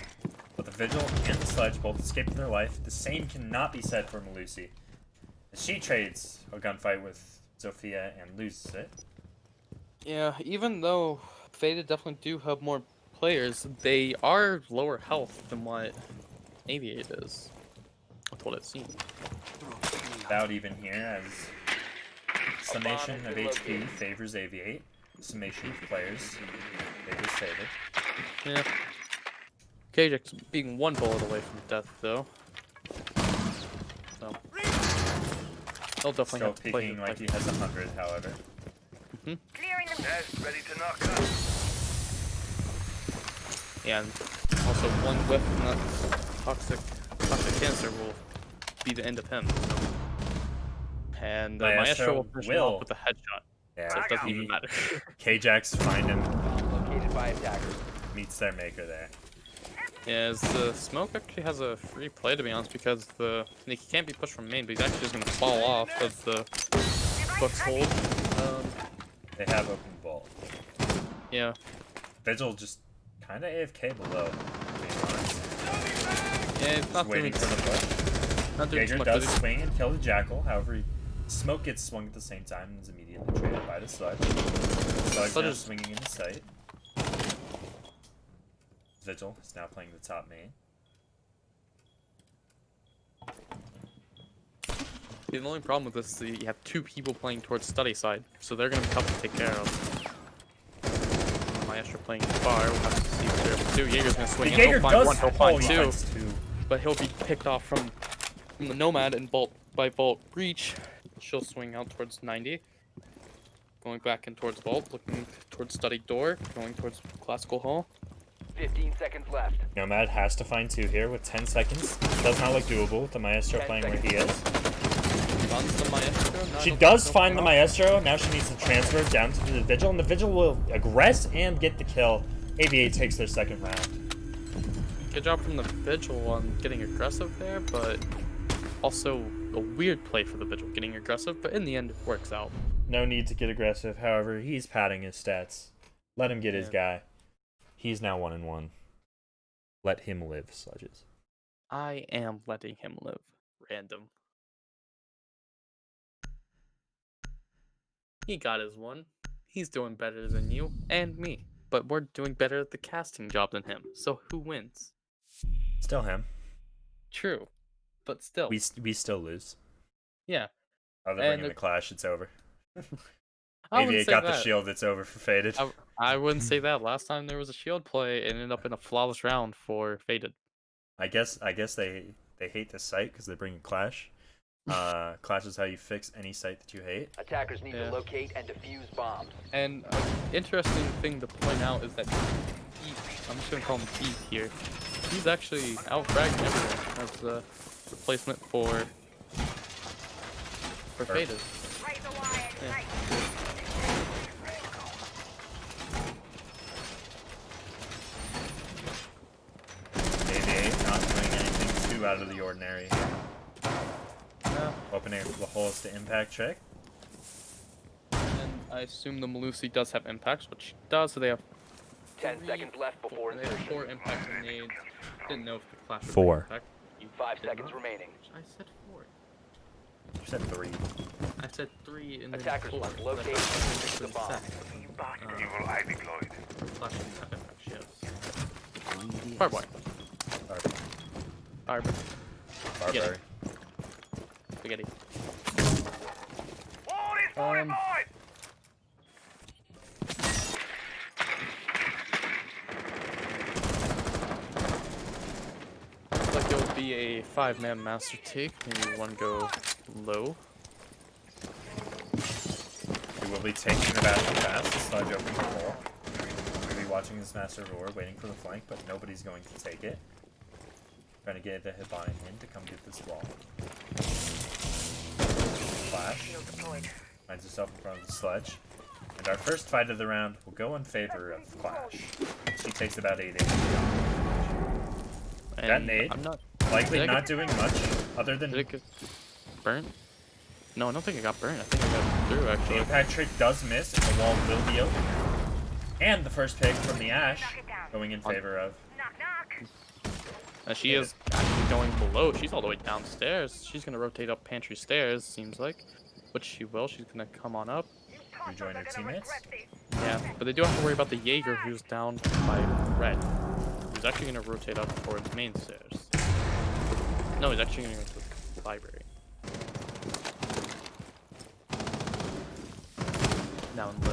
But the Vigil and the Sledge both escape with their life. The same cannot be said for Melusi. She trades a gunfight with Zofia and loses it. Yeah, even though Faded definitely do have more players, they are lower health than what Aviate is. That's what it seems. About even here as summation of HP favors Aviate. Summation of players favors Faded. Yeah. Kajak being 1 bullet away from death, though. So. They'll definitely Still have to play peeking him like he has 100, however. Nest ready to knock out. Yeah, and also 1 whiff from that toxic cancer will be the end of him. So. And Maestro will finish him off with a headshot. Yeah, So it doesn't even matter. K-Jax find him, Located by attackers. meets their maker there. Yeah, the smoke actually has a free play, to be honest, because he can't be pushed from main, but he's actually just gonna fall off as the books hold. They have open vault. Yeah. Vigil just kind of AFK below. Yeah, it's not waiting doing for the push. not doing too Jaeger much. does swing and kill the Jackal. However, smoke gets swung at the same time and is immediately traded by the Sludge. Sludge now swinging into sight. Vigil is now playing the top main. The only problem with this is you have two people playing towards study side, so they're gonna be tough to take care of. Maestro playing far, we'll have to see what they're able to do. Jaeger's gonna swing in, he'll find one, he'll find two, but he'll be picked off from the Nomad and Bolt Breach. She'll swing out towards 90. Going back in towards Vault, looking towards study door, going towards classical hall. 15 seconds left. Nomad has to find two here with 10 seconds. Does not look doable with the Maestro playing where he is. Finds the Maestro. She does find the Maestro. Now she needs to transfer down to the Vigil, and the Vigil will aggress and get the kill. Aviate takes their second round. Good job from the Vigil on getting aggressive there, but also a weird play for the Vigil getting aggressive, but in the end it works out. No need to get aggressive. However, he's padding his stats. Let him get his guy. He's now 1-1. Let him live, Sludges. I am letting him live. Random. He got his one. He's doing better than you and me. But we're doing better at the casting job than him. So who wins? Still him. True. But still. We still lose. Yeah. Oh, they're bringing the clash. It's over. I Aviate got the shield. It's over for Faded. I wouldn't say that. Last time there was a shield play, it ended up in a flawless round for Faded. I guess they hate this site because they bring a clash. Clash is how you fix any site that you hate. Attackers need to locate and defuse bombs. And an interesting thing to point out is that Beef, I'm just gonna call him Beef here. He's actually out-fragging everyone as the replacement for Faded. Yeah. Aviate not doing anything too out of the ordinary. Yeah. Opening the holes to impact trick. And I assume the Melusi does have impacts, which she does, so they have 10 seconds left before they have insertion. 4 impacts in need. Didn't know if the clash would 4. impact. 5 seconds remaining. I said 4. You said 3. I said 3 and then Attackers 4. must locate and defuse the bomb. Evil eye deployed. Clash didn't have impact, she has. Barbed wire. Barb. Barbary. Spaghetti. Wall is fortified! Looks like it'll be a 5-man master take, maybe one go low. We will be taking the bastion fast. Sludge opens the hole. We'll be watching this master roar, waiting for the flank, but nobody's going to take it. Trying to get the Hibana in to come get this wall. Flash. Finds herself in front of the Sludge. And our first fight of the round will go in favor of Clash. She takes about 8 damage. That nade, likely not doing much, other than... Did it get burnt? No, I don't think it got burnt. I think it got through, actually. The impact trick does miss, and the wall will be open. And the first pick from the Ash, going in favor of... She is actually going below. She's all the way downstairs. She's going to rotate up pantry stairs, seems like. Which she will. She's going to come on up. Rejoin her teammates. Yeah, but they do have to worry about the Jaeger, who's down by red. He's actually going to rotate up towards main stairs. No, he's actually going to go to the library. Now in the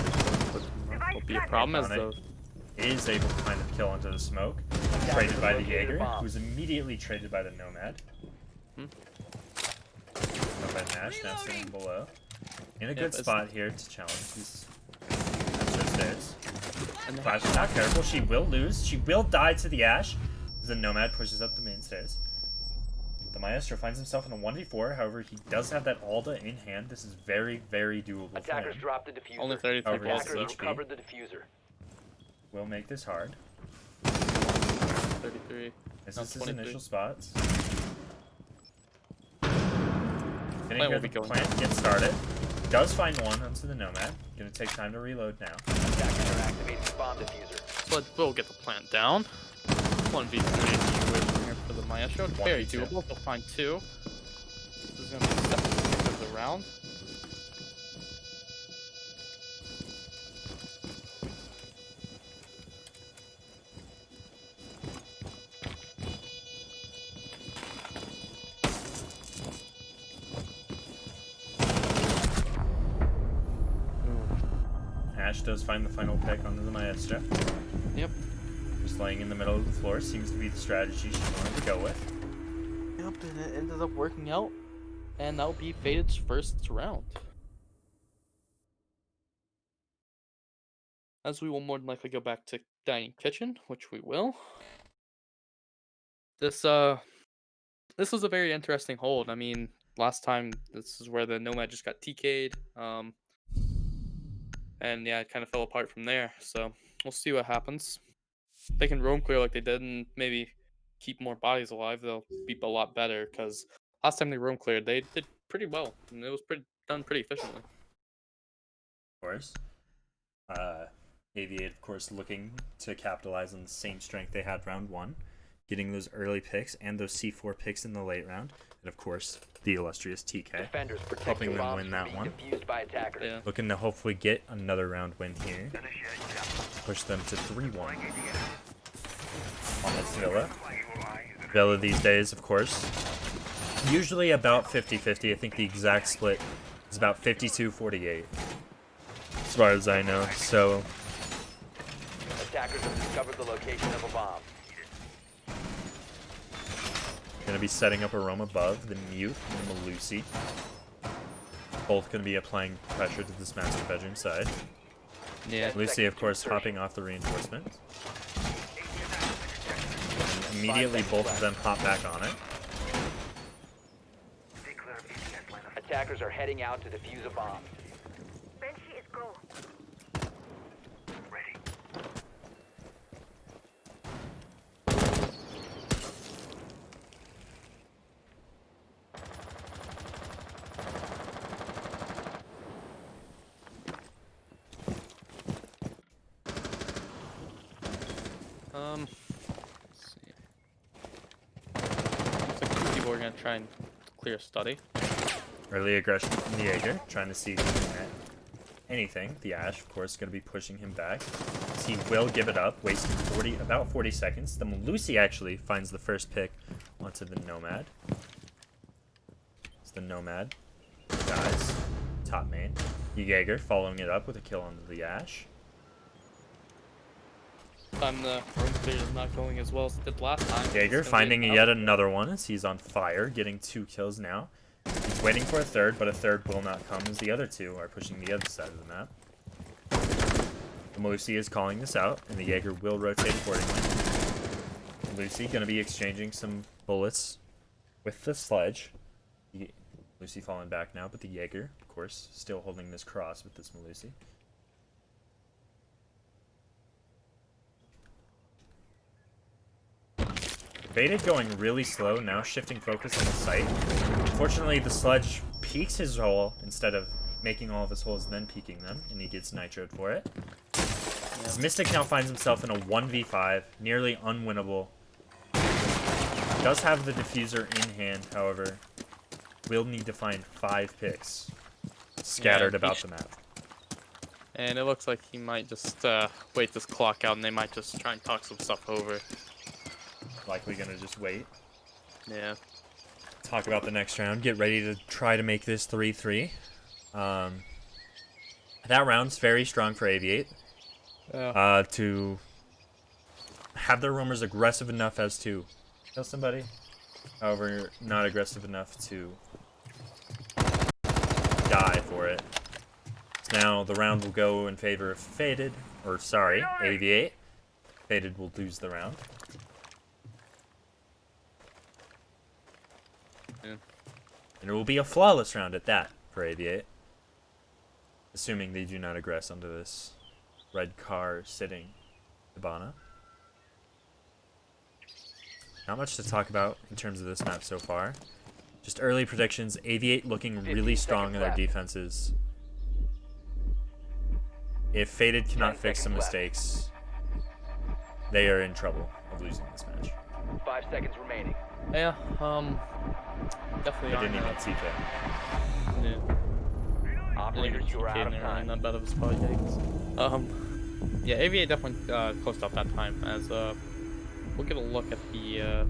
will be a problem as the... Is able to find a kill into the smoke. Traded by the Jaeger, who's immediately traded by the Nomad. Nomad Nash now sitting below. In a good spot here to challenge these stairs. Flash is not careful. She will lose. She will die to the Ash. The Nomad pushes up the main stairs. The Maestro finds himself in a 1v4. However, he does have that Alda in hand. This is very, very doable Attackers for him. drop the diffuser. Only 33 Attackers volts. recovered the diffuser. Will make this hard. 33. This No, is his 23. initial spots. Gonna Plant hear will the be going. plant get started. Does find one onto the Nomad. Gonna take time to reload now. Attackers are activating the bomb diffuser. So we'll get the plant down. 1v3 situation here for the Maestro. Very 1v2. doable. They'll find 2. This is going to be the second pick of the round. Ash does find the final pick onto the Maestro. Yep. Just laying in the middle of the floor seems to be the strategy she wanted to go with. Yep, and it ended up working out. And that'll be Fated's first round. As we will more than likely go back to Dining Kitchen, which we will. This was a very interesting hold. I mean, last time this is where the Nomad just got TK'd. And yeah, it kind of fell apart from there. So we'll see what happens. If they can roam clear like they did and maybe keep more bodies alive, they'll be a lot better. Because last time they roam cleared, they did pretty well, and it was done pretty efficiently. Of course. Aviate, of course, looking to capitalize on the same strength they had round 1. Getting those early picks and those C4 picks in the late round. And of course, the illustrious TK. Defenders protect Helping the them bombs win from that being one. defused by attackers. Yeah. Looking to hopefully get another round win here. Push them to 3-1. On this Villa. Villa these days, of course. Usually about 50-50. I think the exact split is about 52-48. As far as I know. So Attackers have discovered the location of a bomb. gonna be setting up a roam above, the Mute and the Lucy. Both gonna be applying pressure to this master bedroom side. Yeah. Lucy, of course, hopping off the reinforcement. And immediately both of them hop back on it. Attackers are heading out to defuse a bomb. Banshee is go. Let's see. Looks like two people are gonna try and clear a study. Early aggression from the Jaeger, trying to see if he can get anything. The Ash, of course, going to be pushing him back. He will give it up, wasting about 40 seconds. The Lucy actually finds the first pick onto the Nomad. It's the Nomad. Dies. Top main. The Jaeger following it up with a kill onto the Ash. Time the room clear is not going as well as it did last time. Jaeger It's gonna be finding an yet out. another one as he's on fire, getting 2 kills now. He's waiting for a third, but a third will not come as the other two are pushing the other side of the map. The Lucy is calling this out, and the Jaeger will rotate accordingly. Lucy going to be exchanging some bullets with the sledge. Lucy falling back now, but the Jaeger, of course, still holding this cross with this Lucy. Aviate going really slow, now shifting focus on the site. Unfortunately, the sledge peeks his hole instead of making all of his holes then peeking them, and he gets nitroed for it. As Mystic now finds himself in a 1v5, nearly unwinnable. Does have the diffuser in hand, however. Will need to find 5 picks scattered about the map. And it looks like he might just wait this clock out, and they might just try and talk some stuff over. Likely gonna just wait. Yeah. Talk about the next round. Get ready to try to make this 3-3. That round's very strong for Aviate. Yeah. To have their roamers aggressive enough as to kill somebody. However, not aggressive enough to die for it. So now the round will go in favor of Faded. Or sorry, Aviate. Faded will lose the round. Yeah. And it will be a flawless round at that for Aviate. Assuming they do not aggress onto this red car sitting Hibana. Not much to talk about in terms of this map so far. Just early predictions. Aviate looking really strong in their defenses. If Faded cannot fix some mistakes, they are in trouble of losing this match. 5 seconds remaining. Yeah, definitely I didn't on even see Fade. Yeah. Operators, you are out of time. Not bad of a spot, yikes. Yeah, Aviate definitely closed off that time as we'll get a look at the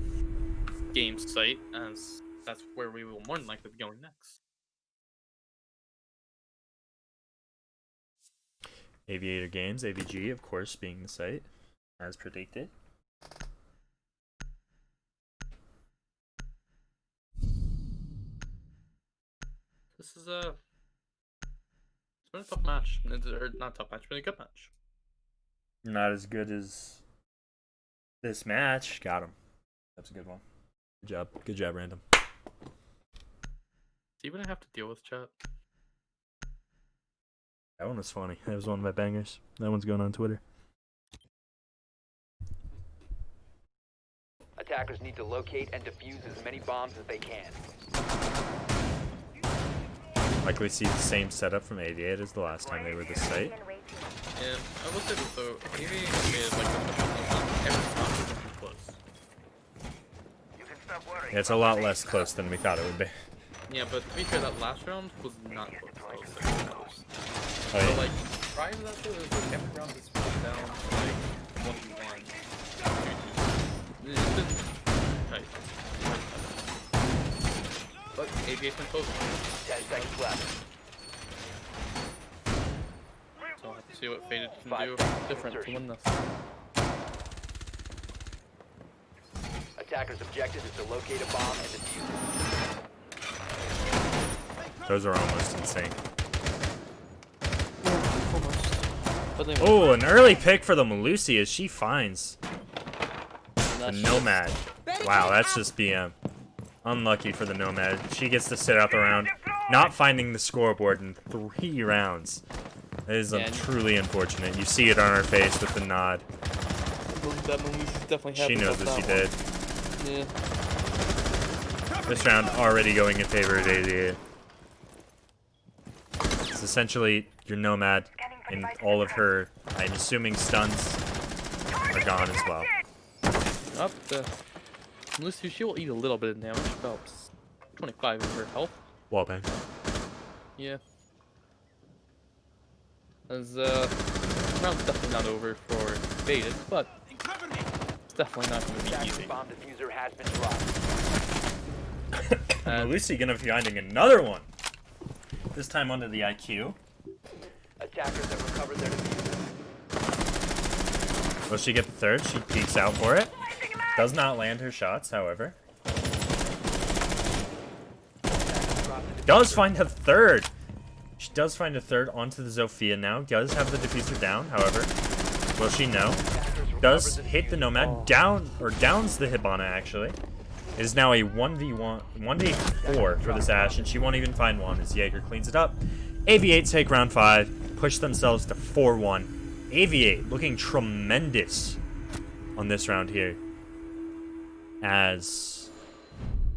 Game site, as that's where we will more than likely be going next. Aviator Games, AVG, of course, being the site, as predicted. This is it's been a tough match. Or not tough match, but a good match. Not as good as this match. Got him. That's a good one. Good job. Good job, Random. See what I have to deal with, chat? That one was funny. That was one of my bangers. That one's going on Twitter. Attackers need to locate and defuse as many bombs as they can. Likely see the same setup from Aviate as the last time they were this site. Yeah, I will say this though, Aviate made like every stop is gonna be close. You can stop worrying. Yeah, it's a lot less close than we thought it would be. Yeah, but to be fair, that last round was not close. Oh, yeah. So like, prior to that though, it was like every round is split down to like 1v1, 2v2. It's been tight. But Aviate's been close. 10 seconds left. So we'll have to see what Faded can 5 do seconds different to insertion. win this. Attackers' objective is to locate a bomb and defuse it. Those are almost insane. But they Oh, an early pick for the Malusi as she finds the Nomad. Wow, that's just BM. Unlucky for the Nomad. She gets to sit out the round, not finding the scoreboard in 3 rounds. That is truly unfortunate. You see it on her face with the nod. I believe that Malusi's definitely She happy knows about what she that did. one. Yeah. This round already going in favor of Aviate. It's essentially your Nomad and all of her, I'm assuming, stuns are gone as well. Up the Malusi, she will eat a little bit of damage, about 25 of her health. Wallbang. Yeah. As round's definitely not over for Faded, but it's definitely not going to be Attackers' easy. bomb diffuser has been dropped. Malusi gonna be finding another one. This time under the IQ. Attackers have recovered their diffuser. Will she get the third? She peeks out for it. Does not land her shots, however. Does find a third. She does find a third onto the Zofia now. Does have the diffuser down, however. Will she know? Does hit the Nomad. Down, or downs the Hibana, actually. It is now a 1v4 for this Ashe, and she won't even find one as Jaeger cleans it up. Aviate take round 5, push themselves to 4-1. Aviate looking tremendous on this round here. As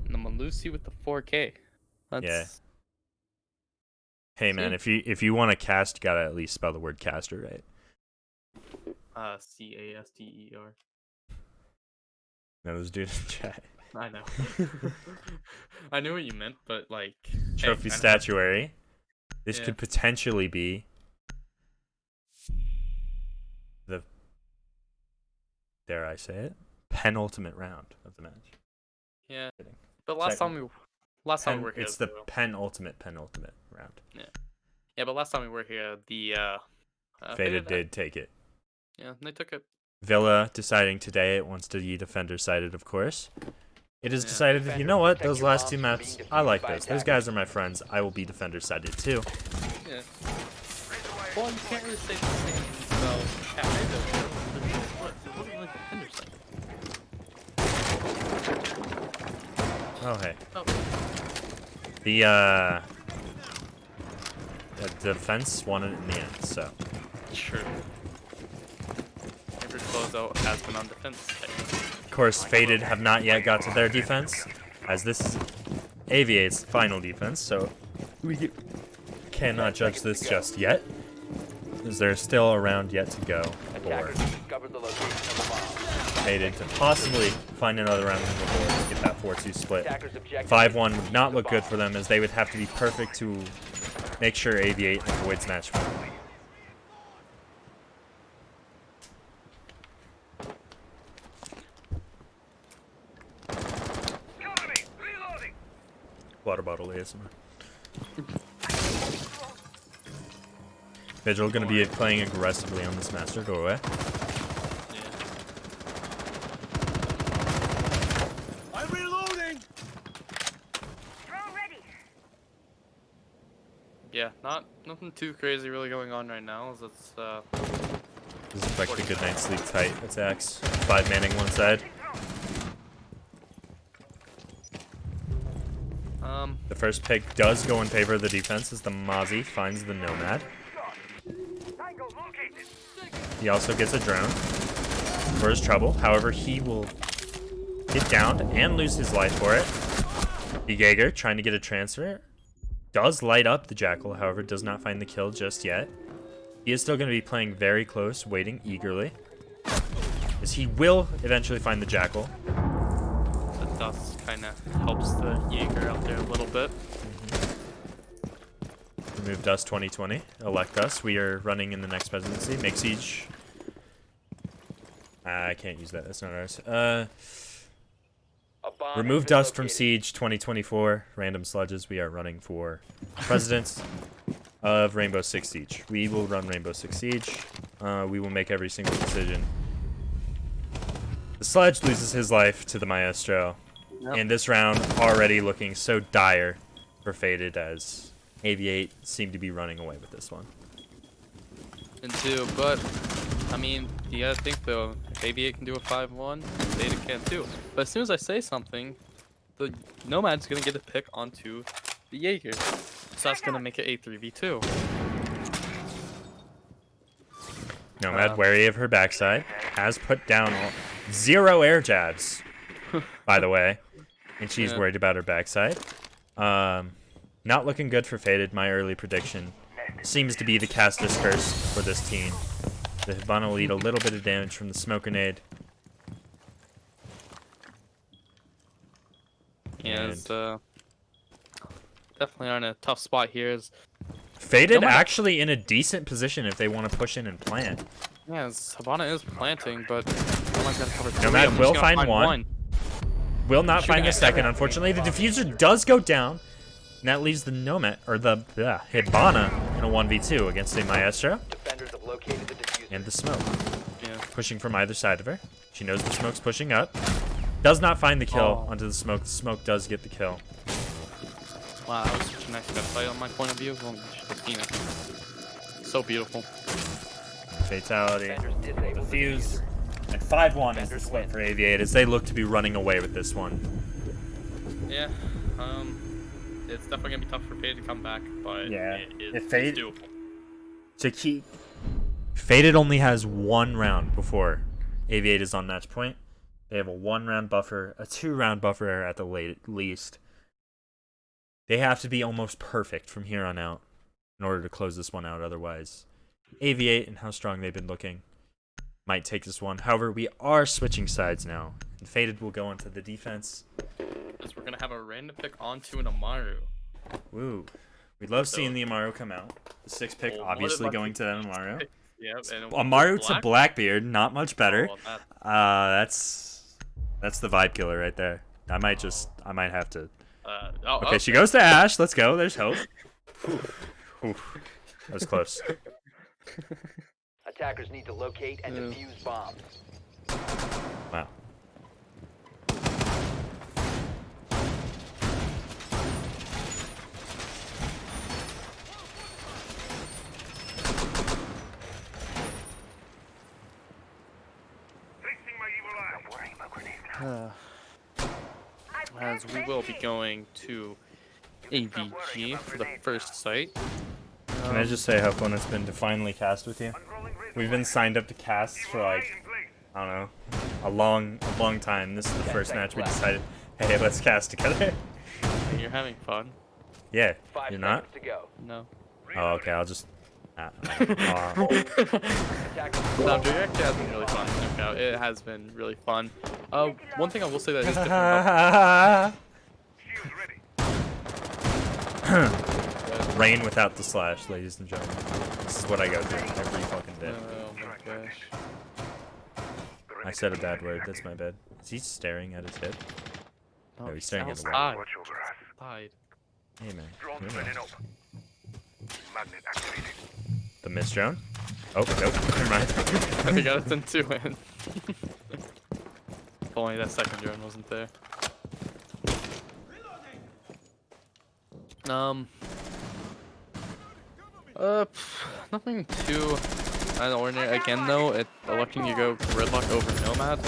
The Malusi with the 4K. That's... yeah. Hey man, if you want to cast, you gotta at least spell the word caster right. Caster. No, this dude in chat. I know. I knew what you meant, but like Trophy hey, statuary. This Yeah. could potentially be the, dare I say it, penultimate round of the match. Yeah. But last time we were here, It's the penultimate round. yeah, but last time we were here, the Faded did take it. Yeah, they took it. Villa deciding today it wants to be defender-sided, of course. It is decided, you know what, those last 2 maps, I like those. Those guys are my friends. I will be defender-sided too. Yeah. Well, you can't really say the same about Cafe though. It wasn't like the Oh, hey. Oh. The defense won it in the end, so. True. Every closeout has been on defense. Of course, Faded have not yet got to their defense, as this is Aviate's final defense, so we cannot judge this just yet, as there's still a round yet to go for Attackers discovered the location of the bomb. Faded to possibly find another round on the board to get that 4-2 split. Attackers objective 5-1 would is not the look good bomb. for them, as they would have to be perfect to make sure Aviate avoids match point. Cover me! Reloading! Water bottle ASMR. Vigil gonna be playing aggressively on this master. Go away. I'm reloading! Drone ready. Yeah, nothing too crazy really going on right now. As it's This is like a good night's sleep tight attacks. 5 manning one side. The first pick does go in favor of the defense as the Mozzie finds the Nomad. Tango located! He also gets a drone for his trouble. However, he will get downed and lose his life for it. The Jaeger trying to get a transfer. Does light up the Jackal, however, does not find the kill just yet. He is still going to be playing very close, waiting eagerly. As he will eventually find the Jackal. the dust kind of helps the Jaeger out there a little bit. Remove Dust 2020. Elect us. We are running in the next presidency. Make Siege. I can't use that. That's not ours. A bomb Remove has been Dust from located. Siege 2024. Random sludges. We are running for presidents of Rainbow Six Siege. We will run Rainbow Six Siege. We will make every single decision. The sludge loses his life to the Maestro. Yep. And this round already looking so dire for Faded, as Aviate seemed to be running away with this one. And 2, but I mean, you gotta think though, if Aviate can do a 5-1, Beta can too. But as soon as I say something, the Nomad's gonna get a pick onto the Jaeger. So that's gonna make it a 3v2. Nomad, wary of her backside, has put down 0 air jabs, by the way, and she's Yeah. worried about her backside. Not looking good for Faded. My early prediction seems to be the caster's curse for this team. The Hibana will eat a little bit of damage from the smoke grenade. Yeah, it's definitely are in a tough spot here. Faded Nomad- actually in a decent position if they want to push in and plant. Yeah, Hibana is planting, but Nomad's gotta cover 3. Nomad I'm will just gonna find one. Will not Shooting find the at second, Nomad. unfortunately. The diffuser does go down, and that leaves the Nomad, or the Hibana, in a 1v2 against the Maestro Defenders have located the diffuser. and the smoke. Yeah. Pushing from either side of her. She knows the smoke's pushing up. Does not find the kill Oh. onto the smoke. The smoke does get the kill. Wow, that was such a nice gunfight on my point of view. Well, you should have seen it. So beautiful. Fatality. Defenders disabled the Defuse. diffuser. And 5-1 is the split for Aviate as they look to be running away with this one. Yeah, it's definitely gonna be tough for Fade to come back, but Yeah, it's if Fade- doable. To keep... Faded only has 1 round before Aviate is on match point. They have a 1-round buffer, a 2-round buffer at the least. They have to be almost perfect from here on out in order to close this one out. Otherwise, Aviate and how strong they've been looking might take this one. However, we are switching sides now. And Faded will go into the defense. Because we're gonna have a random pick onto an Amaru. Woo. We love So- seeing the Amaru come out. The 6th pick Well, obviously what if going to that Amaru. Yep, and Amaru to Black- Blackbeard, not much better. Oh, that- That's the vibe killer right there. I might have to. Okay, okay, she goes to Ash. Let's go. There's hope. Oof. That was close. Attackers need to locate and defuse bombs. Wow. Fixing my evil eye. Don't worry about grenades now. As we will be going to AVG for the first site. Can I just say how fun it's been to finally cast with you? Unrolling razor We've been wire. signed up to casts for Evil eye like, in place. I don't know, a long time. This is the first match we decided, hey, let's cast together. Hey, you're having fun. Yeah, 5 you're not? seconds to go. No. Oh, okay, I'll just... Attack No, it actually has been really fun. No, it has been really fun. One thing I will say that is different about Shields ready. Rain without the slash, ladies and gentlemen. This is what I go through every fucking day. oh my gosh. I said a bad word, that's my bad. Is he staring at his hip? No, No, he's staring at the wall. outside. Watch over us. Outside. Hey man. Drone relax. spinning up. Magnet activated. The mist drone? Oh, nope, never mind. I think I got it two in. If only that second drone wasn't there. Nothing too out of the ordinary. Again, though, electing to go gridlock over Nomad.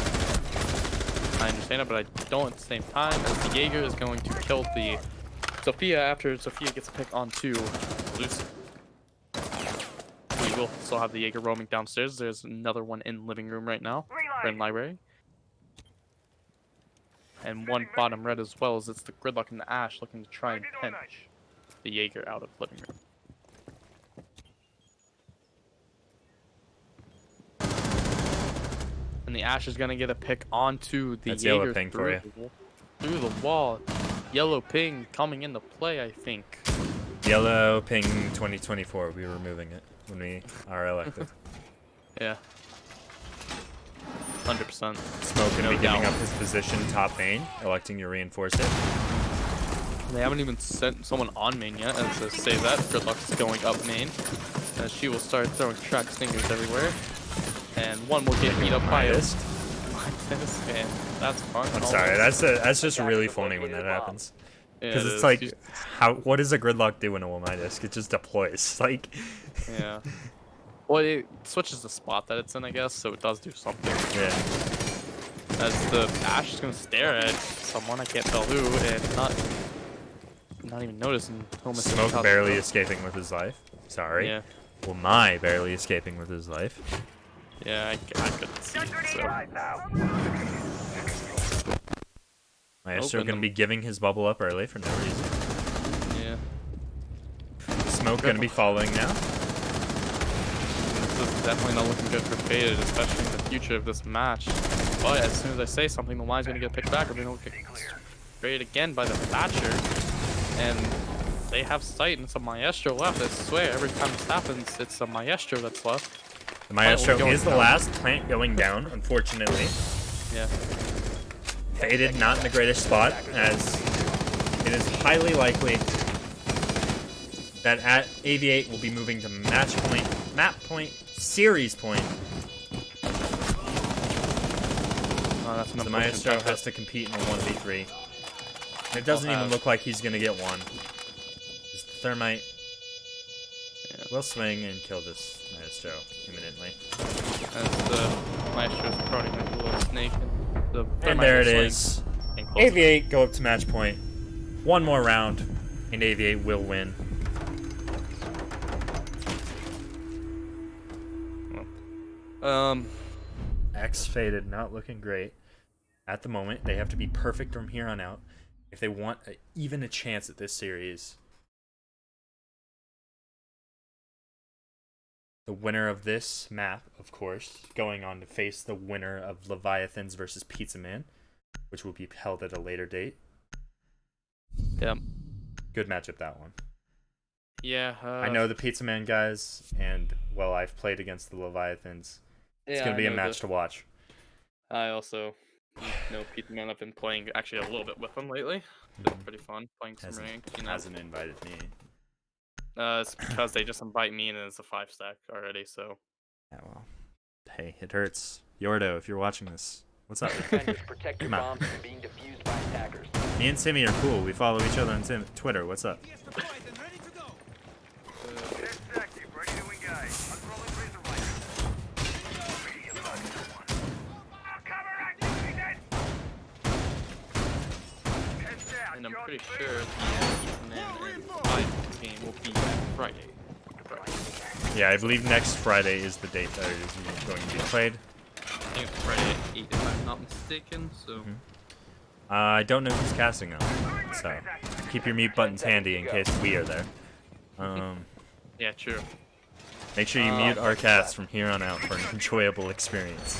I understand it, but I don't at the same time, as the Jaeger is going to kill the Sophia after Sophia gets a pick onto Lucy. We will still have the Jaeger roaming downstairs. There's another one in living room right now, or in library. And one bottom red as well, as it's the gridlock and the Ash looking to try and pinch the Jaeger out of living room. And the Ash is gonna get a pick onto the That's yellow Jaeger ping for you. through the wall. Yellow ping coming into play, I think. Yellow ping 2024, we're removing it when we are elected. Yeah. 100%. Smoke gonna be No giving doubt. up his position top main, electing to reinforce it. They haven't even sent someone on main yet, as to say that Gridlock is going up main, as she will start throwing track stingers everywhere, and one will get beat up by Minus. this, and that's fun. I'm sorry, that's just really funny when that happens. Because it's like, what does a gridlock do in a Womidisk? It just deploys. Like, yeah. Well, it switches the spot that it's in, I guess, so it does do something. yeah. As the Ash is gonna stare at someone, I can't tell who, and not even noticing. Smoke barely escaping with his life. Sorry. Yeah. Well, my barely escaping with his life. Yeah, I couldn't see it, so. Maestro Open gonna them. be giving his bubble up early for no reason. Yeah. Smoke gonna be following now. This is definitely not looking good for Faded, especially in the future of this match. But as soon as I say something, the line's gonna get picked back, or they're gonna get sprayed again by the Thatcher. And they have sight, and it's a Maestro left. I swear, every time this happens, it's a Maestro that's left. The Maestro going is the down. last plant going down, unfortunately. Yeah. Faded not in the greatest spot, as it is highly likely that at Aviate will be moving to match point, map point, series point. Oh, that's an The unfortunate Maestro fact has to compete in a 1v3. And it doesn't even look like he's gonna get one. This Thermite will swing and kill this Maestro imminently. As the Maestro's prodding like a little snake. And And there it swing is. and close. Aviate go up to match point. One more round, and Aviate will win. X Faded not looking great at the moment. They have to be perfect from here on out if they want even a chance at this series. The winner of this map, of course, going on to face the winner of Leviathans versus Pizza Man, which will be held at a later date. Yeah. Good matchup, that one. Yeah. I know the Pizza Man guys, and, well, I've played against the Leviathans. It's going to be a match to watch. I also know Pizza Man. I've been playing actually a little bit with him lately. It's been pretty fun playing some ranked. You know. Hasn't invited me. It's because they just invite me and it's a 5-stack already, so. Yeah, well, hey, it hurts. Yordo, if you're watching this, what's up? Defenders protect your Come on. bombs from being defused by attackers. Me and Simmy are cool. We follow each other on Twitter. What's up? Test active, ready to engage. Unrolling razor wire. Ready to load someone. Cover activity then. Heads down. And I'm pretty sure the Pizza Man and 5 game will be Friday. Yeah, I believe next Friday is the date that it is going to be played. think it's Friday at 8 if I'm not mistaken, so... I don't know who's casting though, so keep your mute buttons handy in case we are there. Yeah, true. Make sure you mute our cast from here on out for an enjoyable experience.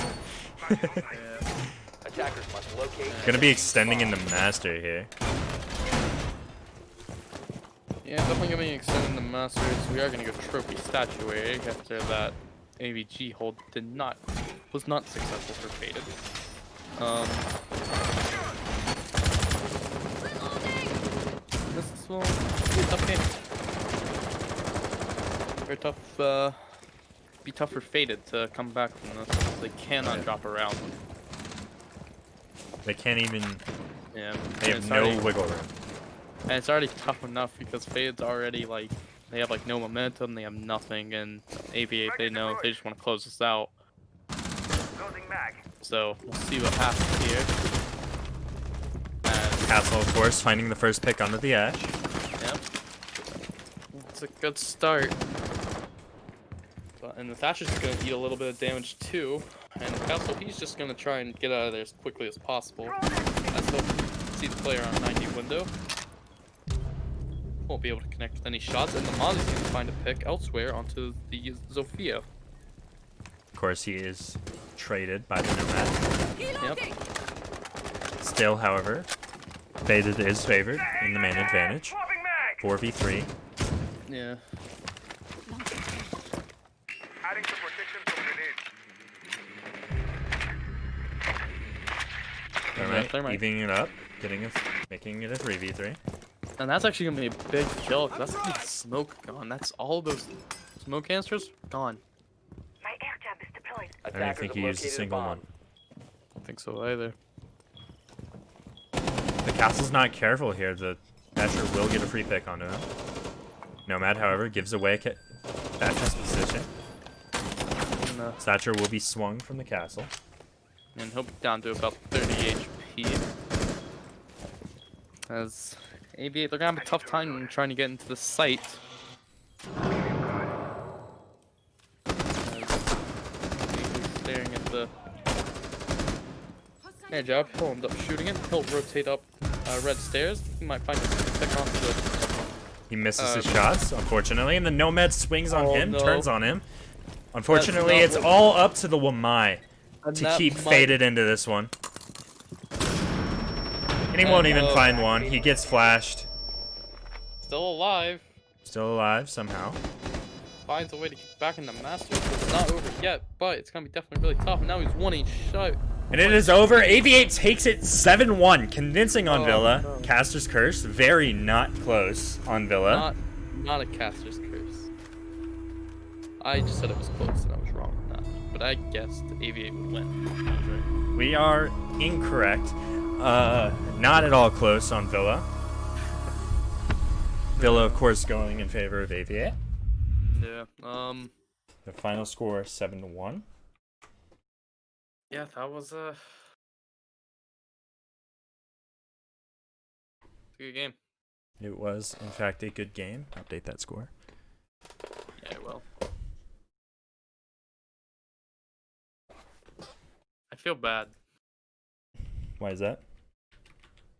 Attackers must locate. Gonna be extending into Master here. Yeah, definitely gonna be extending the Masters. We are gonna go Trophy Statuary after that AVG hold was not successful for Faded. This will be a tough game. Very tough, be tough for Faded to come back from this. They cannot drop around. They can't even. Yeah. They have no wiggle room. And it's already tough enough because Faded's already like they have like no momentum, they have nothing, and Aviate they know they just want to close this out. So we'll see what happens here. And, Castle, of course, finding the first pick onto the Ash. yep. It's a good start. And the Thatcher's gonna eat a little bit of damage too. And Castle, he's just gonna try and get out of there as quickly as possible. As he'll see the player on 90 window. Won't be able to connect with any shots, and the Moz is gonna find a pick elsewhere onto the Zofia. Of course, he is traded by the Nomad. Yep. Still, however, Faded is favored in the man advantage. 4v3. Yeah. Adding some protection from grenades. Alright, Thermite. evening it up, making it a 3v3. And that's actually gonna be a big kill, because that's gonna be smoke gone. That's all those smoke canisters gone. My air jab is deployed. I don't think he used a single one. I don't think so either. The Castle's not careful here. The Thatcher will get a free pick onto him. Nomad, however, gives away Thatcher's position. And, Thatcher will be swung from the Castle. and he'll be down to about 30 HP. As Aviate, they're gonna have a tough time trying to get into the site. He's staring at the air job. He'll end up shooting it. He'll rotate up red stairs. He might find a pick onto the. He misses his shots, unfortunately, and the Nomad swings on him, no. turns on him. Unfortunately, That's it's not all up to the Wamai And to that keep might- Faded into this one. And he won't even oh. find one. He gets flashed. Still alive. Still alive somehow. Finds a way to get back in the Masters. It's not over yet, but it's gonna be definitely really tough. And now he's 1 shot. And it is over. Aviate takes it 7-1, convincing on Oh, Villa. no. Caster's Curse, very not close on Villa. Not a caster's curse. I just said it was close and I was wrong with that. But I guessed Aviate would win. We are incorrect. Not at all close on Villa. Villa, of course, going in favor of Aviate. Yeah. The final score 7-1. Yeah, that was a good game. It was, in fact, a good game. Update that score. Yeah, well. I feel bad Why is that?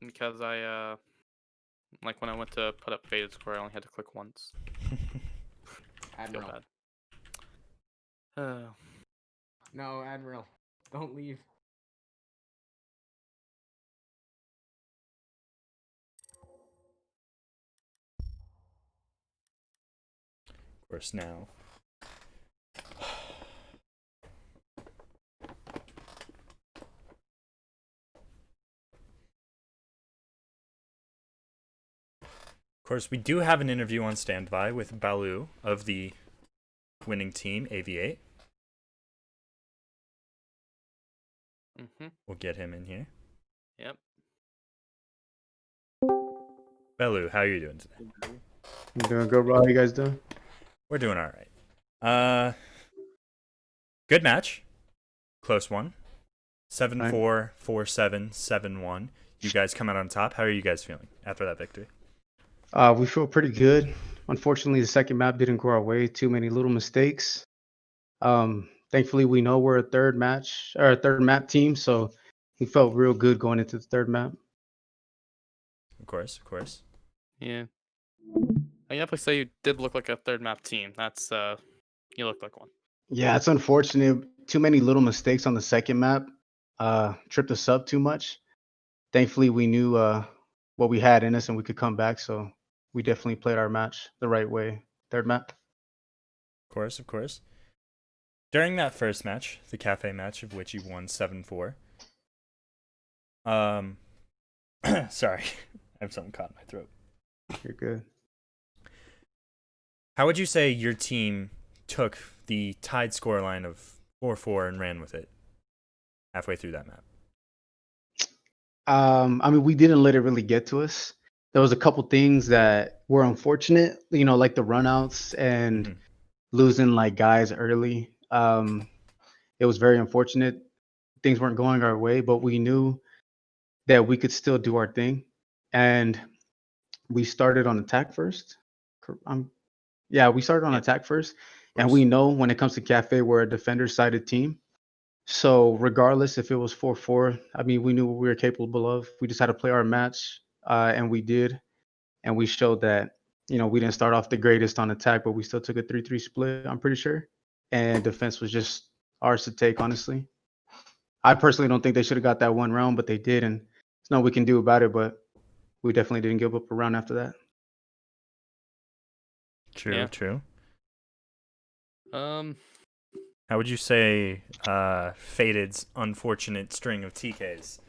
because I like when I went to put up Faded score, I only had to click once. I feel Admiral. bad. No, Admiral. Don't leave. Of course, now. Of course, we do have an interview on standby with Balu of the winning team, Aviate. We'll get him in here. Yep. Balu, how are you doing today? I'm doing good, bro. How you guys doing? We're doing all right. Good match. Close one. 7-4, 4-7, 7-1. You guys come out on top. How are you guys feeling after that victory? We feel pretty good. Unfortunately, the second map didn't go our way. Too many little mistakes. The Thankfully, we know we're a third match or a third map team, so we felt real good going into the third map. Of course, of course. Yeah. I definitely say you did look like a third map team. That's you look like one. Yeah, it's unfortunate. Too many little mistakes on the second map. Tripped us up too much. Thankfully, we knew what we had in us and we could come back. So we definitely played our match the right way. Third map. Of course, of course. During that first match, the cafe match of which you won 7-4. Sorry, I have something caught in my throat. You're good. How would you say your team took the tied scoreline of 4-4 and ran with it halfway through that map? I mean, we didn't let it really get to us. There was a couple things that were unfortunate, like the runouts and Mhm. losing like guys early. It was very unfortunate. Things weren't going our way, but we knew that we could still do our thing. And we started on attack first. Yeah, we started on Yeah, attack first. And course. we know when it comes to cafe, we're a defender-sided team. So regardless if it was 4-4, I mean, we knew what we were capable of. We just had to play our match, and we did. And we showed that, we didn't start off the greatest on attack, but we still took a 3-3 split, I'm pretty sure. And defense was just ours to take, honestly. I personally don't think they should have got that one round, but they did, and there's nothing we can do about it. But we definitely didn't give up a round after that. True, Yeah. true. Um, How would you say Fated's unfortunate string of TKs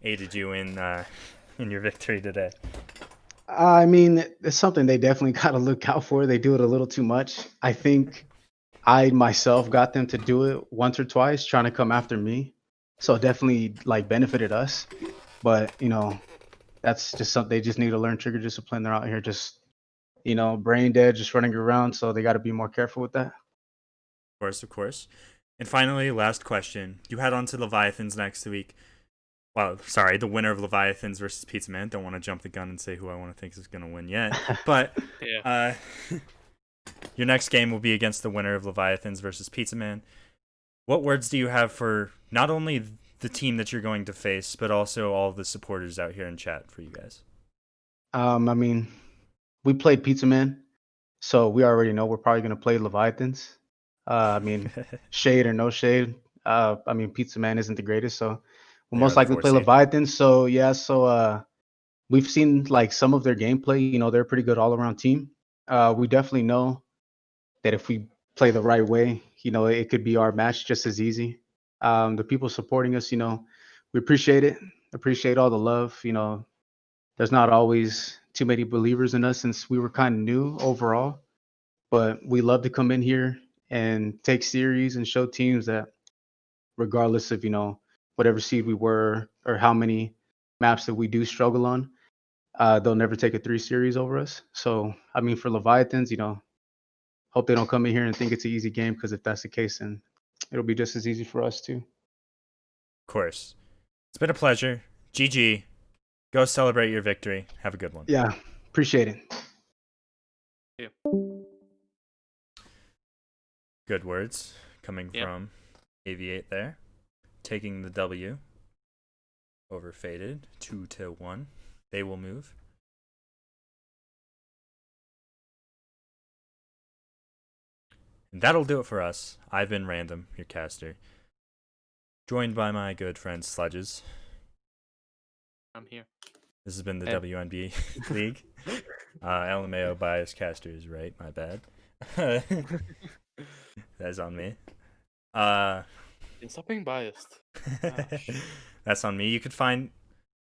aided you in your victory today? I mean, it's something they definitely got to look out for. They do it a little too much. I think I myself got them to do it once or twice, trying to come after me. So it definitely like benefited us. But that's just something they just need to learn trigger discipline. They're out here just brain dead, just running around. So they got to be more careful with that. Of course, of course. And finally, last question. You head on to Leviathans next week. Well, sorry, the winner of Leviathans versus Pizza Man. Don't want to jump the gun and say who I want to think is going to win yet. But yeah. your next game will be against the winner of Leviathans versus Pizza Man. What words do you have for not only the team that you're going to face, but also all the supporters out here in chat for you guys? I mean, we played Pizza Man, so we already know we're probably gonna play Leviathans. I mean, shade or no shade. I mean, Pizza Man isn't the greatest, so we'll They are most the likely 4 play seed. Leviathans. So yeah, we've seen like some of their gameplay. They're a pretty good all around team. We definitely know that if we play the right way, it could be our match just as easy. The people supporting us, we appreciate it. Appreciate all the love. There's not always too many believers in us since we were kind of new overall, but we love to come in here and take series and show teams that regardless of, whatever seed we were or how many maps that we do struggle on, they'll never take a 3 series over us. So, I mean, for Leviathans, hope they don't come in here and think it's an easy game, because if that's the case, then it'll be just as easy for us too. Of course. It's been a pleasure. GG. Go celebrate your victory. Have a good one. Yeah, appreciate it. Yeah. Good words coming Yep. from Aviate there. Taking the W over Faded 2-1. They will move. And that'll do it for us. I've been Random, your caster. Joined by my good friend Sludges. I'm here. This has been the Hey. WNBA League. LMAO bias caster is right, my bad. That's on me. Stop being biased. Gosh. That's on me. You could find,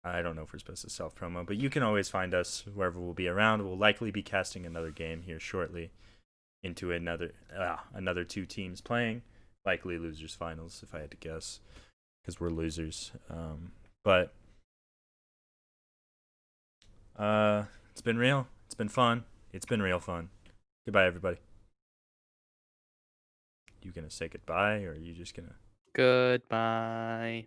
I don't know if we're supposed to self promo, but you can always find us wherever we'll be around. We'll likely be casting another game here shortly into another 2 teams playing, likely losers finals if I had to guess, because we're losers. But it's been real. It's been fun. It's been real fun. Goodbye, everybody. You gonna say goodbye, or are you just gonna? Goodbye.